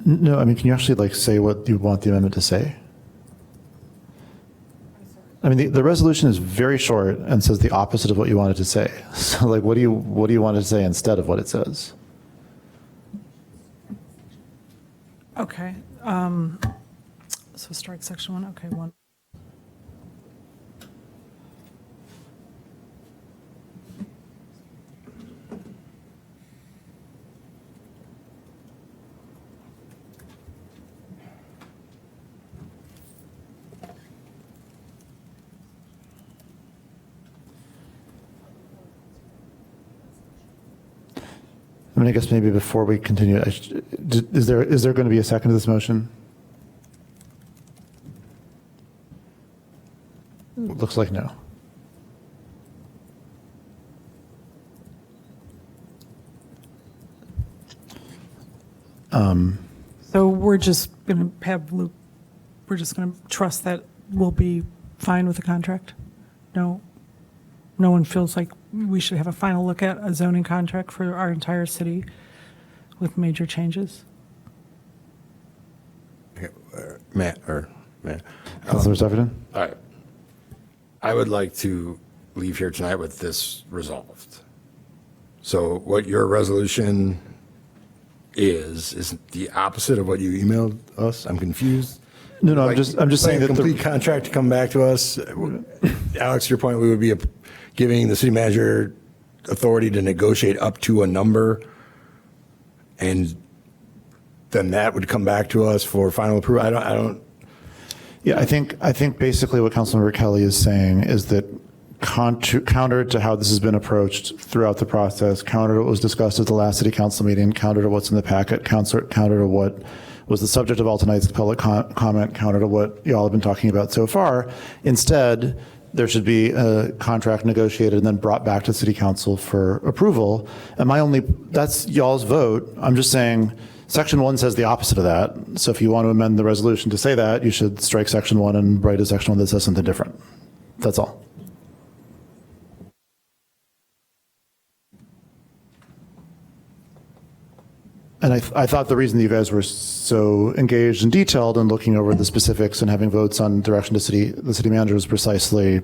No, I mean, can you actually like say what you want the amendment to say? I mean, the resolution is very short and says the opposite of what you wanted to say. So like, what do you want it to say instead of what it says? Okay. So strike section 1. Okay, 1. I mean, I guess maybe before we continue, is there going to be a second to this motion? Looks like no. So we're just going to have we're just going to trust that we'll be fine with the contract? No one feels like we should have a final look at a zoning contract for our entire city with major changes? Matt. Councilor Stefferton? All right. I would like to leave here tonight with this resolved. So what your resolution is the opposite of what you emailed us? I'm confused. No, I'm just saying a that complete contract to come back to us. Alex, to your point, we would be giving the city manager authority to negotiate up to a number, and then that would come back to us for final approval. I don't. Yeah, I think basically what Councilmember Kelly is saying is that counter to how this has been approached throughout the process, counter to what was discussed at the last city council meeting, counter to what's in the packet, counter to what was the subject of all tonight's public comment, counter to what y'all have been talking about so far. Instead, there should be a contract negotiated and then brought back to city council for approval. And that's y'all's vote. I'm just saying section 1 says the opposite of that. So if you want to amend the resolution to say that, you should strike section 1 and write a section 1 that says something different. That's all. And I thought the reason you guys were so engaged and detailed and looking over the specifics and having votes on direction to the city manager was precisely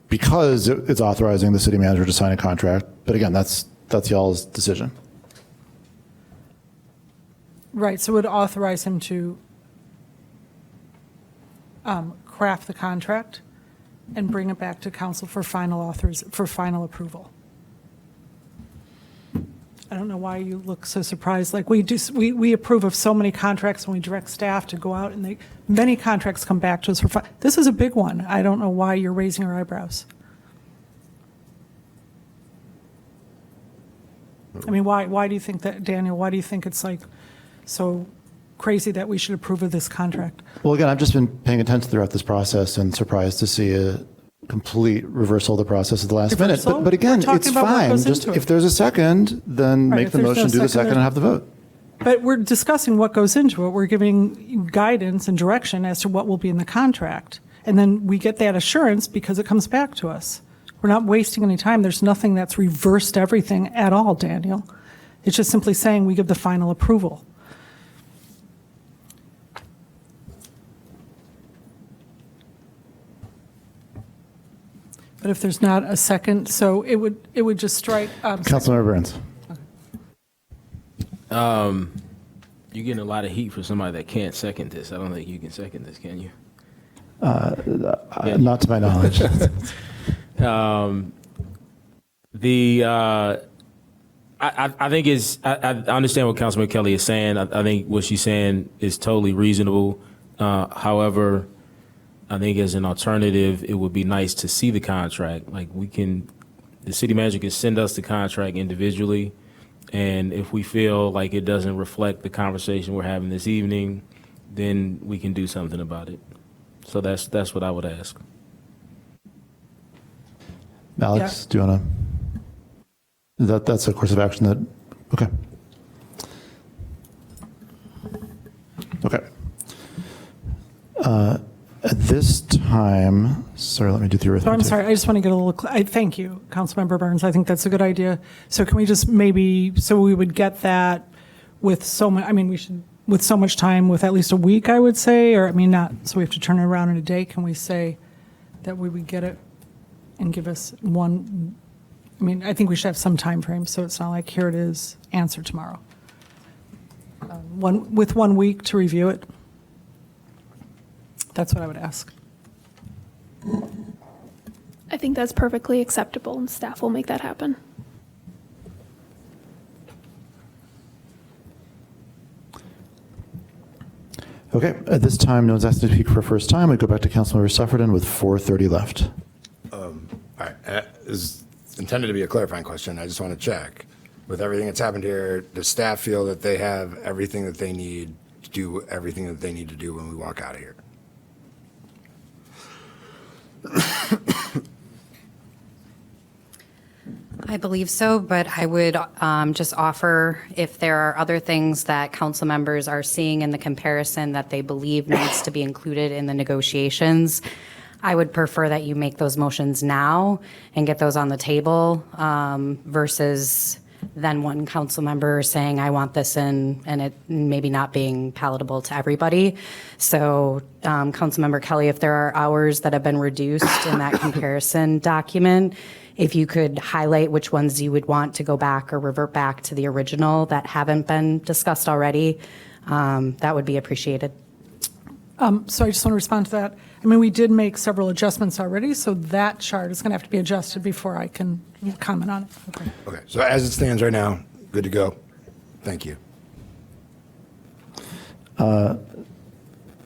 because it's authorizing the city manager to sign a contract. But again, that's y'all's decision. Right, so it would authorize him to craft the contract and bring it back to council for final approval. I don't know why you look so surprised. Like we approve of so many contracts and we direct staff to go out and many contracts come back to us for this is a big one. I don't know why you're raising your eyebrows. I mean, why do you think that, Daniel, why do you think it's like so crazy that we should approve of this contract? Well, again, I've just been paying attention throughout this process and surprised to see a complete reversal of the process at the last minute. But again, it's fine. Just if there's a second, then make the motion, do the second, and have the vote. But we're discussing what goes into it. We're giving guidance and direction as to what will be in the contract. And then we get that assurance because it comes back to us. We're not wasting any time. There's nothing that's reversed everything at all, Daniel. It's just simply saying we give the final approval. But if there's not a second, so it would just strike. Councilmember Burns. You're getting a lot of heat for somebody that can't second this. I don't think you can second this, can you? Not to my knowledge. I think I understand what Councilman Kelly is saying. I think what she's saying is totally reasonable. However, I think as an alternative, it would be nice to see the contract. Like the city manager can send us the contract individually. And if we feel like it doesn't reflect the conversation we're having this evening, then we can do something about it. So that's what I would ask. Alex, do you want to? That's a course of action that, okay. Okay. At this time, sorry, let me do the arithmetic. So I'm sorry, I just want to get a little, thank you, Councilmember Burns. I think that's a good idea. So can we just maybe, so we would get that with so many, I mean, we should with so much time, with at least a week, I would say, or, I mean, not, so we have to turn it around in a day, can we say that we would get it and give us one, I mean, I think we should have some time frame, so it's not like, here it is, answer tomorrow. With 1 week to review it. That's what I would ask. I think that's perfectly acceptable, and staff will make that happen. Okay, at this time, no one's asked to speak for a first time. We go back to Councilmember Sufferton with 4:30 left. All right, is intended to be a clarifying question. I just want to check. With everything that's happened here, does staff feel that they have everything that they need to do everything that they need to do when we walk out of here? I believe so, but I would just offer if there are other things that council members are seeing in the comparison that they believe needs to be included in the negotiations, I would prefer that you make those motions now and get those on the table versus then one council member saying, I want this in, and it maybe not being palatable to everybody. So Councilmember Kelly, if there are hours that have been reduced in that comparison document, if you could highlight which ones you would want to go back or revert back to the original that haven't been discussed already, that would be appreciated. So I just want to respond to that. I mean, we did make several adjustments already, so that chart is going to have to be adjusted before I can comment on it. Okay. Okay, so as it stands right now, good to go. Thank you.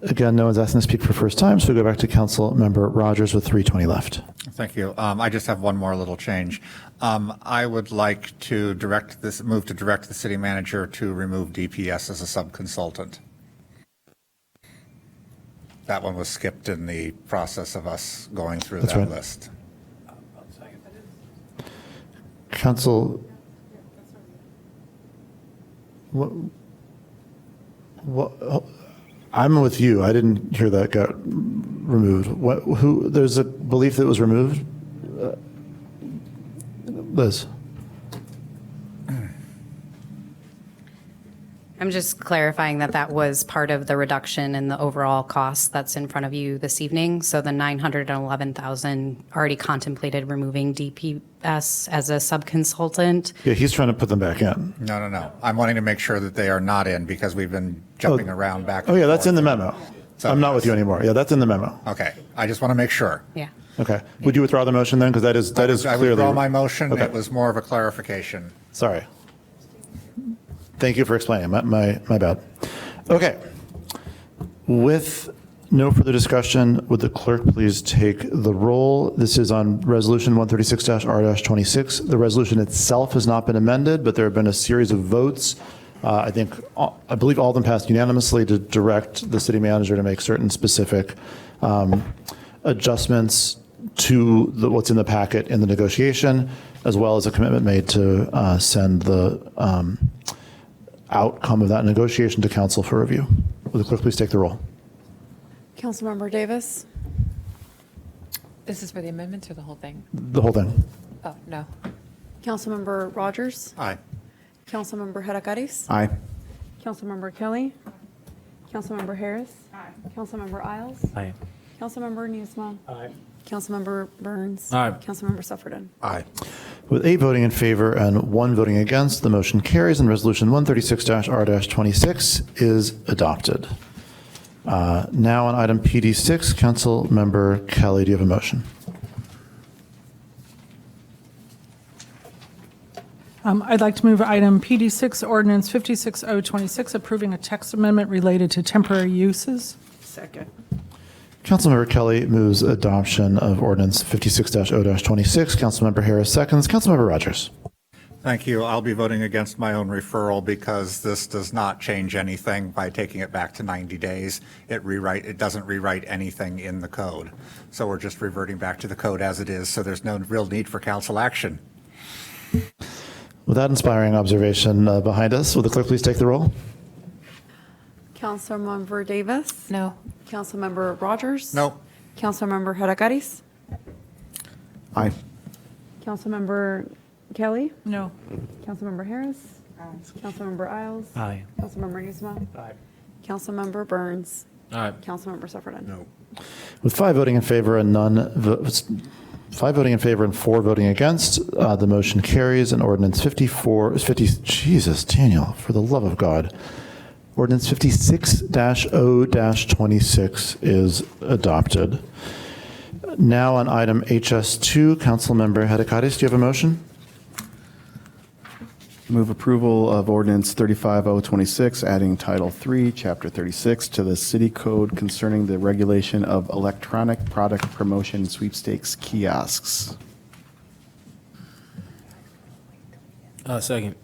Again, no one's asking to speak for first time, so we go back to Councilmember Rogers with 3:20 left. Thank you. I just have one more little change. I would like to direct the city manager to remove DPS as a subconsultant. That one was skipped in the process of us going through That's that right. list. Council, what, I'm with you. I didn't hear that got removed. There's a belief that it was removed? Liz? I'm just clarifying that that was part of the reduction in the overall cost that's in front of you this evening. So the 911,000 already contemplated removing DPS as a subconsultant. Yeah, he's trying to put them back in. No. I'm wanting to make sure that they are not in because we've been jumping around back and Oh, yeah, that's forth. in the memo. So- I'm not with you anymore. Yeah, that's in the memo. Okay, I just want to make sure. Yeah. Okay. Would you withdraw the motion then? Because that is I clearly. withdraw my motion. Okay. It was more of a clarification. Sorry. Thank you for explaining. My bad. Okay. With no further discussion, would the clerk please take the roll? This is on Resolution 136-R-26. The resolution itself has not been amended, but there have been a series of votes. I believe all of them passed unanimously to direct the city manager to make certain specific adjustments to what's in the packet in the negotiation, as well as a commitment made to send the outcome of that negotiation to council for review. Will the clerk please take the roll? Councilmember Davis? This is for the amendments or the whole thing? The whole thing. Oh, no. Councilmember Rogers? Aye. Councilmember Hadakaris? Aye. Councilmember Kelly? Councilmember Harris? Aye. Councilmember Isles? Aye. Councilmember Newsma? Aye. Councilmember Burns? Aye. Councilmember Sufferton? Aye. With 8 voting in favor and 1 voting against, the motion carries and Resolution 136-R-26 is adopted. Now on item PD6, Councilmember Kelly, do you have a motion? I'd like to move item PD6, ordinance 56026, approving a text amendment related to temporary uses. Second. Councilmember Kelly moves adoption of ordinance 56-0-26. Councilmember Harris seconds. Councilmember Rogers. Thank you. I'll be voting against my own referral because this does not change anything by taking it back to 90 days. It doesn't rewrite anything in the code. So we're just reverting back to the code as it is. So there's no real need for council action. With that inspiring observation behind us, will the clerk please take the roll? Councilmember Davis? No. Councilmember Rogers? No. Councilmember Hadakaris? Aye. Councilmember Kelly? No. Councilmember Harris? Councilmember Isles. Aye. Councilmember Nusma. Aye. Councilmember Burns. Aye. Councilmember Sufferton. No. With 5 voting in favor and 5 voting in favor and 4 voting against, the motion carries, and ordinance Jesus, Daniel, for the love of God. Ordinance 56-0-26 is adopted. Now on item HS2, Councilmember Hadakatis, do you have a motion? Move approval of ordinance 35026, adding Title III, Chapter 36 to the City Code concerning the regulation of electronic product promotion sweepstakes kiosks. Second.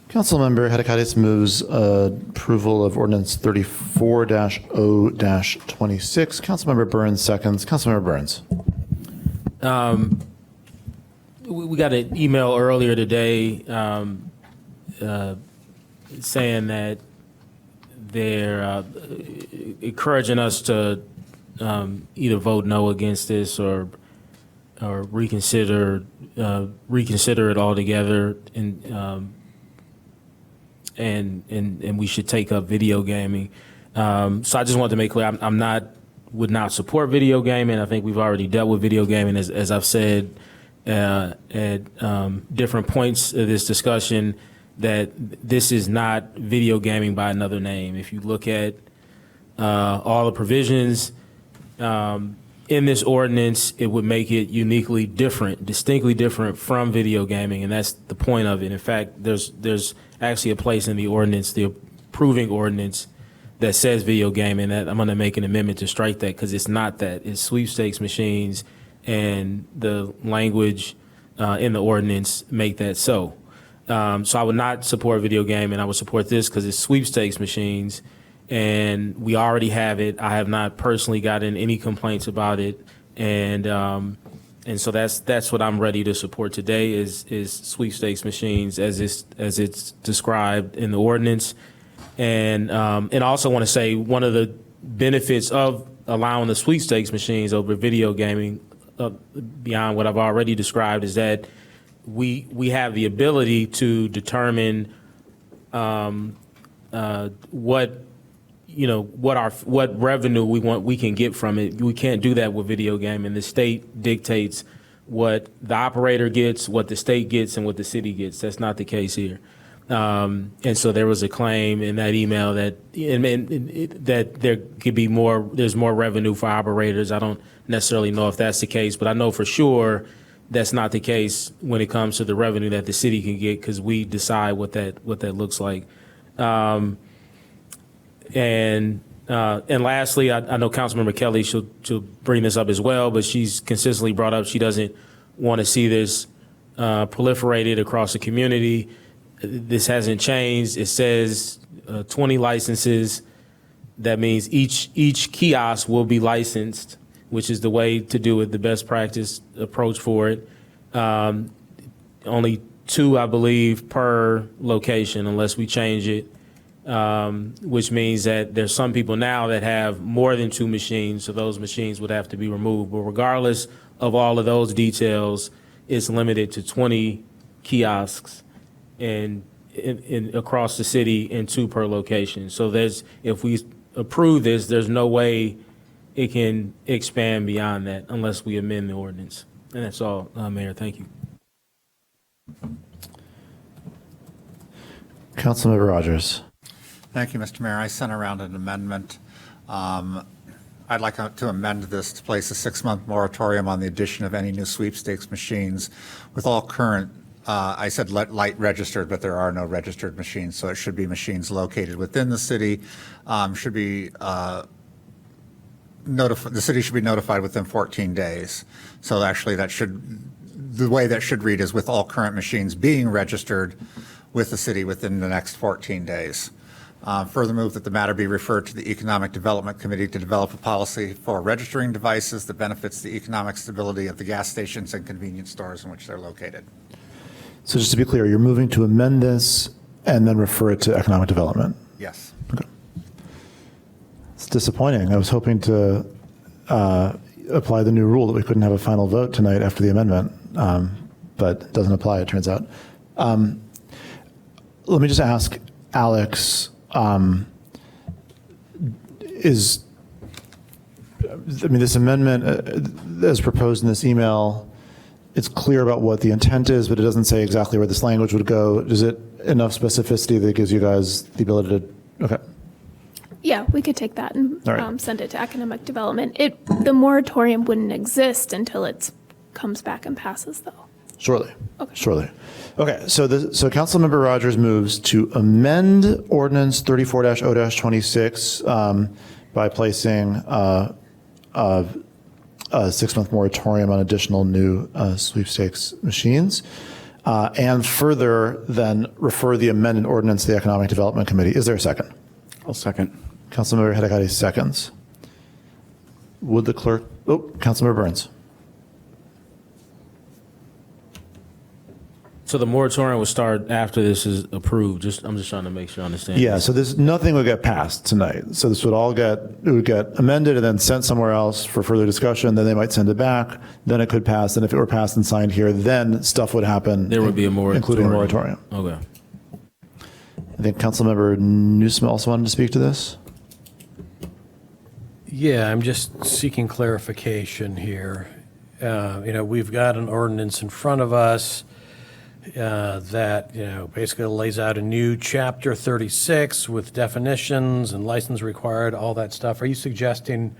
Councilmember Hadakatis moves approval of ordinance 34-0-26. Councilmember Burns seconds. Councilmember Burns. We got an email earlier today saying that they're encouraging us to either vote no against this or reconsider it altogether, and we should take up video gaming. So I just wanted to make clear, would not support video gaming. I think we've already dealt with video gaming, as I've said at different points of this discussion, that this is not video gaming by another name. If you look at all the provisions in this ordinance, it would make it uniquely different, distinctly different from video gaming, and that's the point of it. In fact, there's actually a place in the ordinance, the approving ordinance, that says video gaming, that I'm going to make an amendment to strike that, because it's not that. It's sweepstakes machines, and the language in the ordinance make that so. So I would not support video gaming. I would support this because it's sweepstakes machines, and we already have it. I have not personally gotten any complaints about it, and so that's what I'm ready to support today is sweepstakes machines as it's described in the ordinance, and I also want to say one of the benefits of allowing the sweepstakes machines over video gaming, beyond what I've already described, is that we have the ability to determine what revenue we can get from it. We can't do that with video gaming. The state dictates what the operator gets, what the state gets, and what the city gets. That's not the case here. And so there was a claim in that email that there could be there's more revenue for operators. I don't necessarily know if that's the case, but I know for sure that's not the case when it comes to the revenue that the city can get, because we decide what that looks like. And lastly, I know Councilmember Kelly, she'll bring this up as well, but she's consistently brought up she doesn't want to see this proliferated across the community. This hasn't changed. It says 20 licenses. That means each kiosk will be licensed, which is the way to do it, the best practice approach for it. Only 2, I believe, per location, unless we change it, which means that there's some people now that have more than 2 machines, so those machines would have to be removed. But regardless of all of those details, it's limited to 20 kiosks in across the city, and 2 per location. So if we approve this, there's no way it can expand beyond that unless we amend the ordinance. And that's all, Mayor. Thank you. Councilmember Rogers. Thank you, Mr. Mayor. I sent around an amendment. I'd like to amend this to place a 6-month moratorium on the addition of any new sweepstakes machines with all current, I said light registered, but there are no registered machines, so it should be machines located within the city. Should be the city should be notified within 14 days. So actually the way that should read is with all current machines being registered with the city within the next 14 days. Further move that the matter be referred to the Economic Development Committee to develop a policy for registering devices that benefits the economic stability of the gas stations and convenience stores in which they're located. So just to be clear, you're moving to amend this and then refer it to economic development? Yes. Okay. It's disappointing. I was hoping to apply the new rule that we couldn't have a final vote tonight after the amendment, but it doesn't apply, it turns out. let me just ask Alex, this amendment, as proposed in this email, it's clear about what the intent is, but it doesn't say exactly where this language would go. Is it enough specificity that gives you guys the ability to, okay. Yeah, we could take that and All right. send it to economic development. The moratorium wouldn't exist until it comes back and passes, though. Surely. Okay. Surely. Okay, so Councilmember Rogers moves to amend Ordinance 34-0-26 by placing a 6-month moratorium on additional new sweepstakes machines, and further then refer the amended ordinance to the Economic Development Committee. Is there a second? I'll second. Councilmember Hedekati seconds. Would the clerk, Councilmember Burns. So the moratorium will start after this is approved. I'm just trying to make sure I understand. Yeah, so nothing would get passed tonight. So this would get amended and then sent somewhere else for further discussion. Then they might send it back. Then it could pass. And if it were passed and signed here, then stuff would happen. There would be a moratorium. Including a moratorium. Okay. I think Councilmember Newsome also wanted to speak to this. Yeah, I'm just seeking clarification here. We've got an ordinance in front of us that, basically lays out a new chapter 36 with definitions and license required, all that stuff. Are you suggesting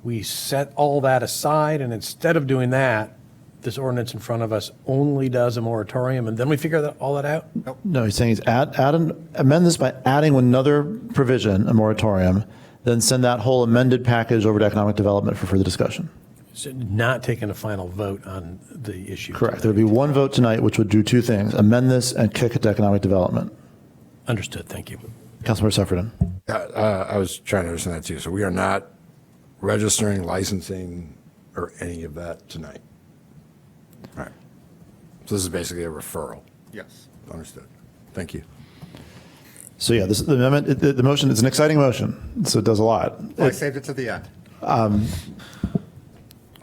we set all that aside and instead of doing that, this ordinance in front of us only does a moratorium and then we figure all that out? No, he's saying amend this by adding another provision, a moratorium, then send that whole amended package over to economic development for further discussion. So not taking a final vote on the issue. Correct. There would be one vote tonight, which would do two things: amend this and kick it to economic development. Understood. Thank you. Councilmember Sufferton. I was trying to understand that too. So we are not registering, licensing, or any of that tonight. All right. So this is basically a referral. Yes. Understood. Thank you. So yeah, the amendment, the motion is an exciting motion, so it does a lot. I saved it to the end.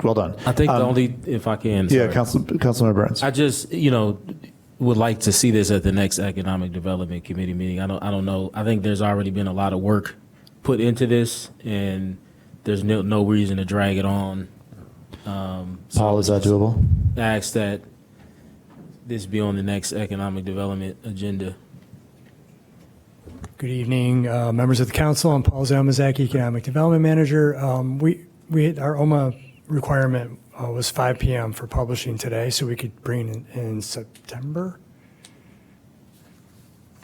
Well done. I think the only, if I can. Yeah, sorry. Councilmember Burns. I just, would like to see this at the next Economic Development Committee meeting. I don't know. I think there's already been a lot of work put into this, and there's no reason to drag it on. Paul, is that doable? I ask that this be on the next Economic Development agenda. Good evening, members of the council. I'm Paul Zalmazaki, Economic Development Manager. Our OMA requirement was 5 p.m. for publishing today, so we could bring it in September.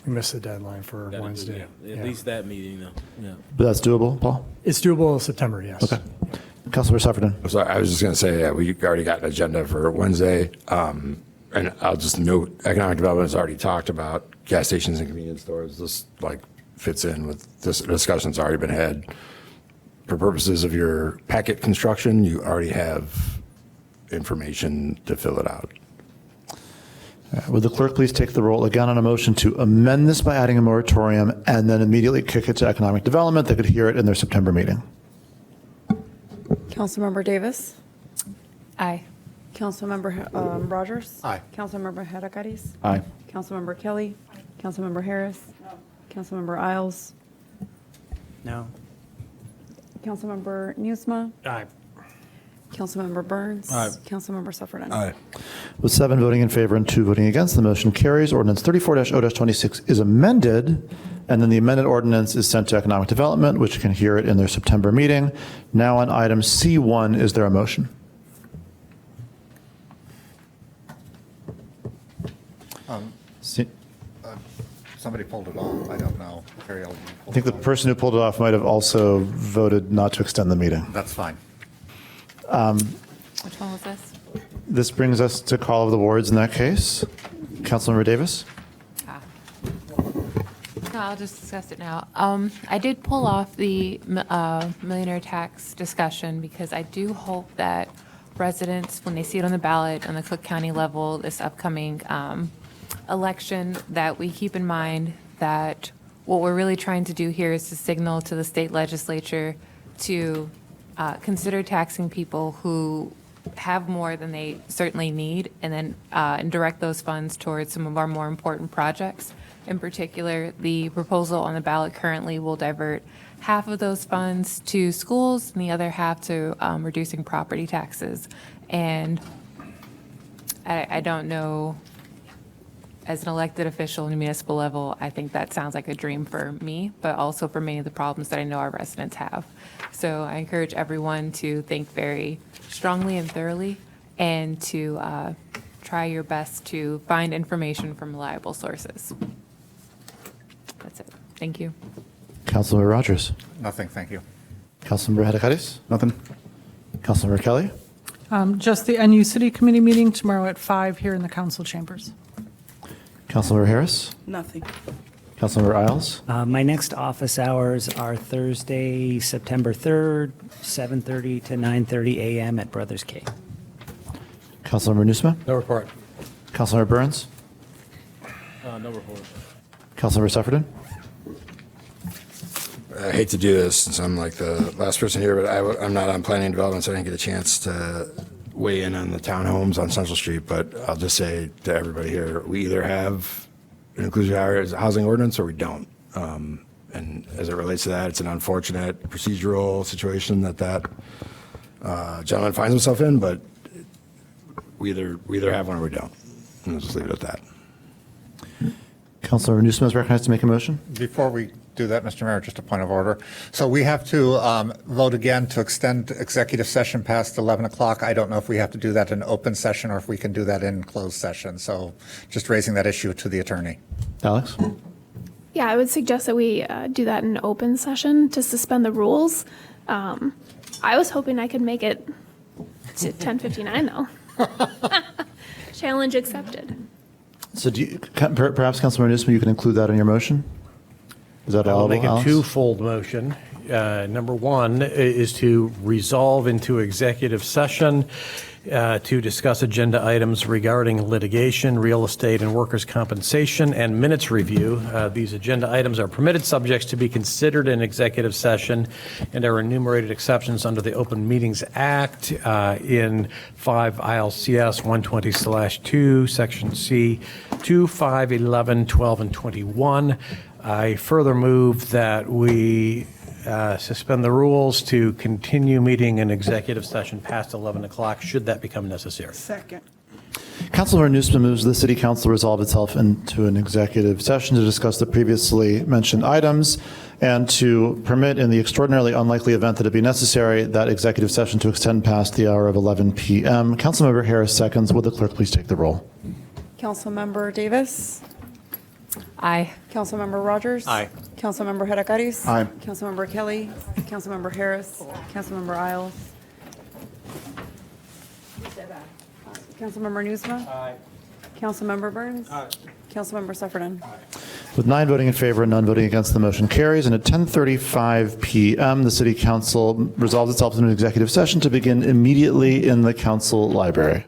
We missed the deadline for Wednesday. At least that meeting, though. Yeah. But that's doable, Paul? It's doable September, yes. Okay. Councilmember Sufferton. I'm sorry, I was just going to say, we already got an agenda for Wednesday. And I'll just note, economic development has already talked about gas stations and convenience stores. This fits in with this discussion's already been had. For purposes of your packet construction, you already have information to fill it out. Would the clerk please take the roll again on a motion to amend this by adding a moratorium and then immediately kick it to economic development? They could hear it in their September meeting. Councilmember Davis? Aye. Councilmember Rogers? Aye. Councilmember Hedekati? Aye. Councilmember Kelly? Councilmember Harris? Councilmember Isles? No. Councilmember Newsome? Aye. Councilmember Burns? Aye. Councilmember Sufferton? Aye. With 7 voting in favor and 2 voting against, the motion carries. Ordinance 34-0-26 is amended, and then the amended ordinance is sent to economic development, which can hear it in their September meeting. Now on item C1, is there a motion? Somebody pulled it off. I don't know. I think the person who pulled it off might have also voted not to extend the meeting. That's fine. Which one was this? This brings us to call of the wards in that case. Councilmember Davis? No, I'll just discuss it now. I did pull off the millionaire tax discussion because I do hope that residents, when they see it on the ballot on the Cook County level this upcoming election, that we keep in mind that what we're really trying to do here is to signal to the state legislature to consider taxing people who have more than they certainly need, and then and direct those funds towards some of our more important projects. In particular, the proposal on the ballot currently will divert half of those funds to schools and the other half to reducing property taxes. And I don't know, as an elected official in the municipal level, I think that sounds like a dream for me, but also for many of the problems that I know our residents have. So I encourage everyone to think very strongly and thoroughly, and to try your best to find information from reliable sources. That's it. Thank you. Councilmember Rogers. Nothing, thank you. Councilmember Hadakaris. Nothing. Councilmember Kelly. Just the NU City Committee meeting tomorrow at 5 here in the council chambers. Councilmember Harris. Nothing. Councilmember Isles. My next office hours are Thursday, September 3rd, 7:30 to 9:30 a.m. at Brothers K. Councilmember Nusma. No report. Councilmember Burns. No report. Councilmember Sufferton. I hate to do this since I'm like the last person here, but I'm not on planning and development, so I didn't get a chance to weigh in on the townhomes on Central Street. But I'll just say to everybody here, we either have an inclusionary housing ordinance or we don't. And as it relates to that, it's an unfortunate procedural situation that gentleman finds himself in, but we either have one or we don't. And I'll just leave it at that. Councilmember Nusma is recognized to make a motion. Before we do that, Mr. Mayor, just a point of order. So we have to vote again to extend executive session past 11 o'clock. I don't know if we have to do that in open session or if we can do that in closed session. So just raising that issue to the attorney. Alex. Yeah, I would suggest that we do that in open session to suspend the rules. I was hoping I could make it to 10:59 though. Challenge accepted. So do you, perhaps Councilmember Nusma, you can include that in your motion? Is that I'll allowable, make a Alex? twofold motion. Number one is to resolve into executive session to discuss agenda items regarding litigation, real estate, and workers' compensation, and minutes review. These agenda items are permitted subjects to be considered in executive session and are enumerated exceptions under the Open Meetings Act in 5 ILCS 120/2, Section C, 2, 5, 11, 12, and 21. I further move that we suspend the rules to continue meeting in executive session past 11 o'clock, should that become necessary. Second. Councilmember Nusma moves the City Council resolve itself into an executive session to discuss the previously mentioned items and to permit, in the extraordinarily unlikely event that it be necessary, that executive session to extend past the hour of 11 p.m. Councilmember Harris seconds. Would the clerk please take the roll? Councilmember Davis. Aye. Councilmember Rogers. Aye. Councilmember Hadakaris. Aye. Councilmember Kelly. Councilmember Harris. Councilmember Isles. Councilmember Nusma. Aye. Councilmember Burns. Aye. Councilmember Sufferton. With 9 voting in favor and none voting against, the motion carries. And at 10:35 p.m., the City Council resolves itself into an executive session to begin immediately in the council library.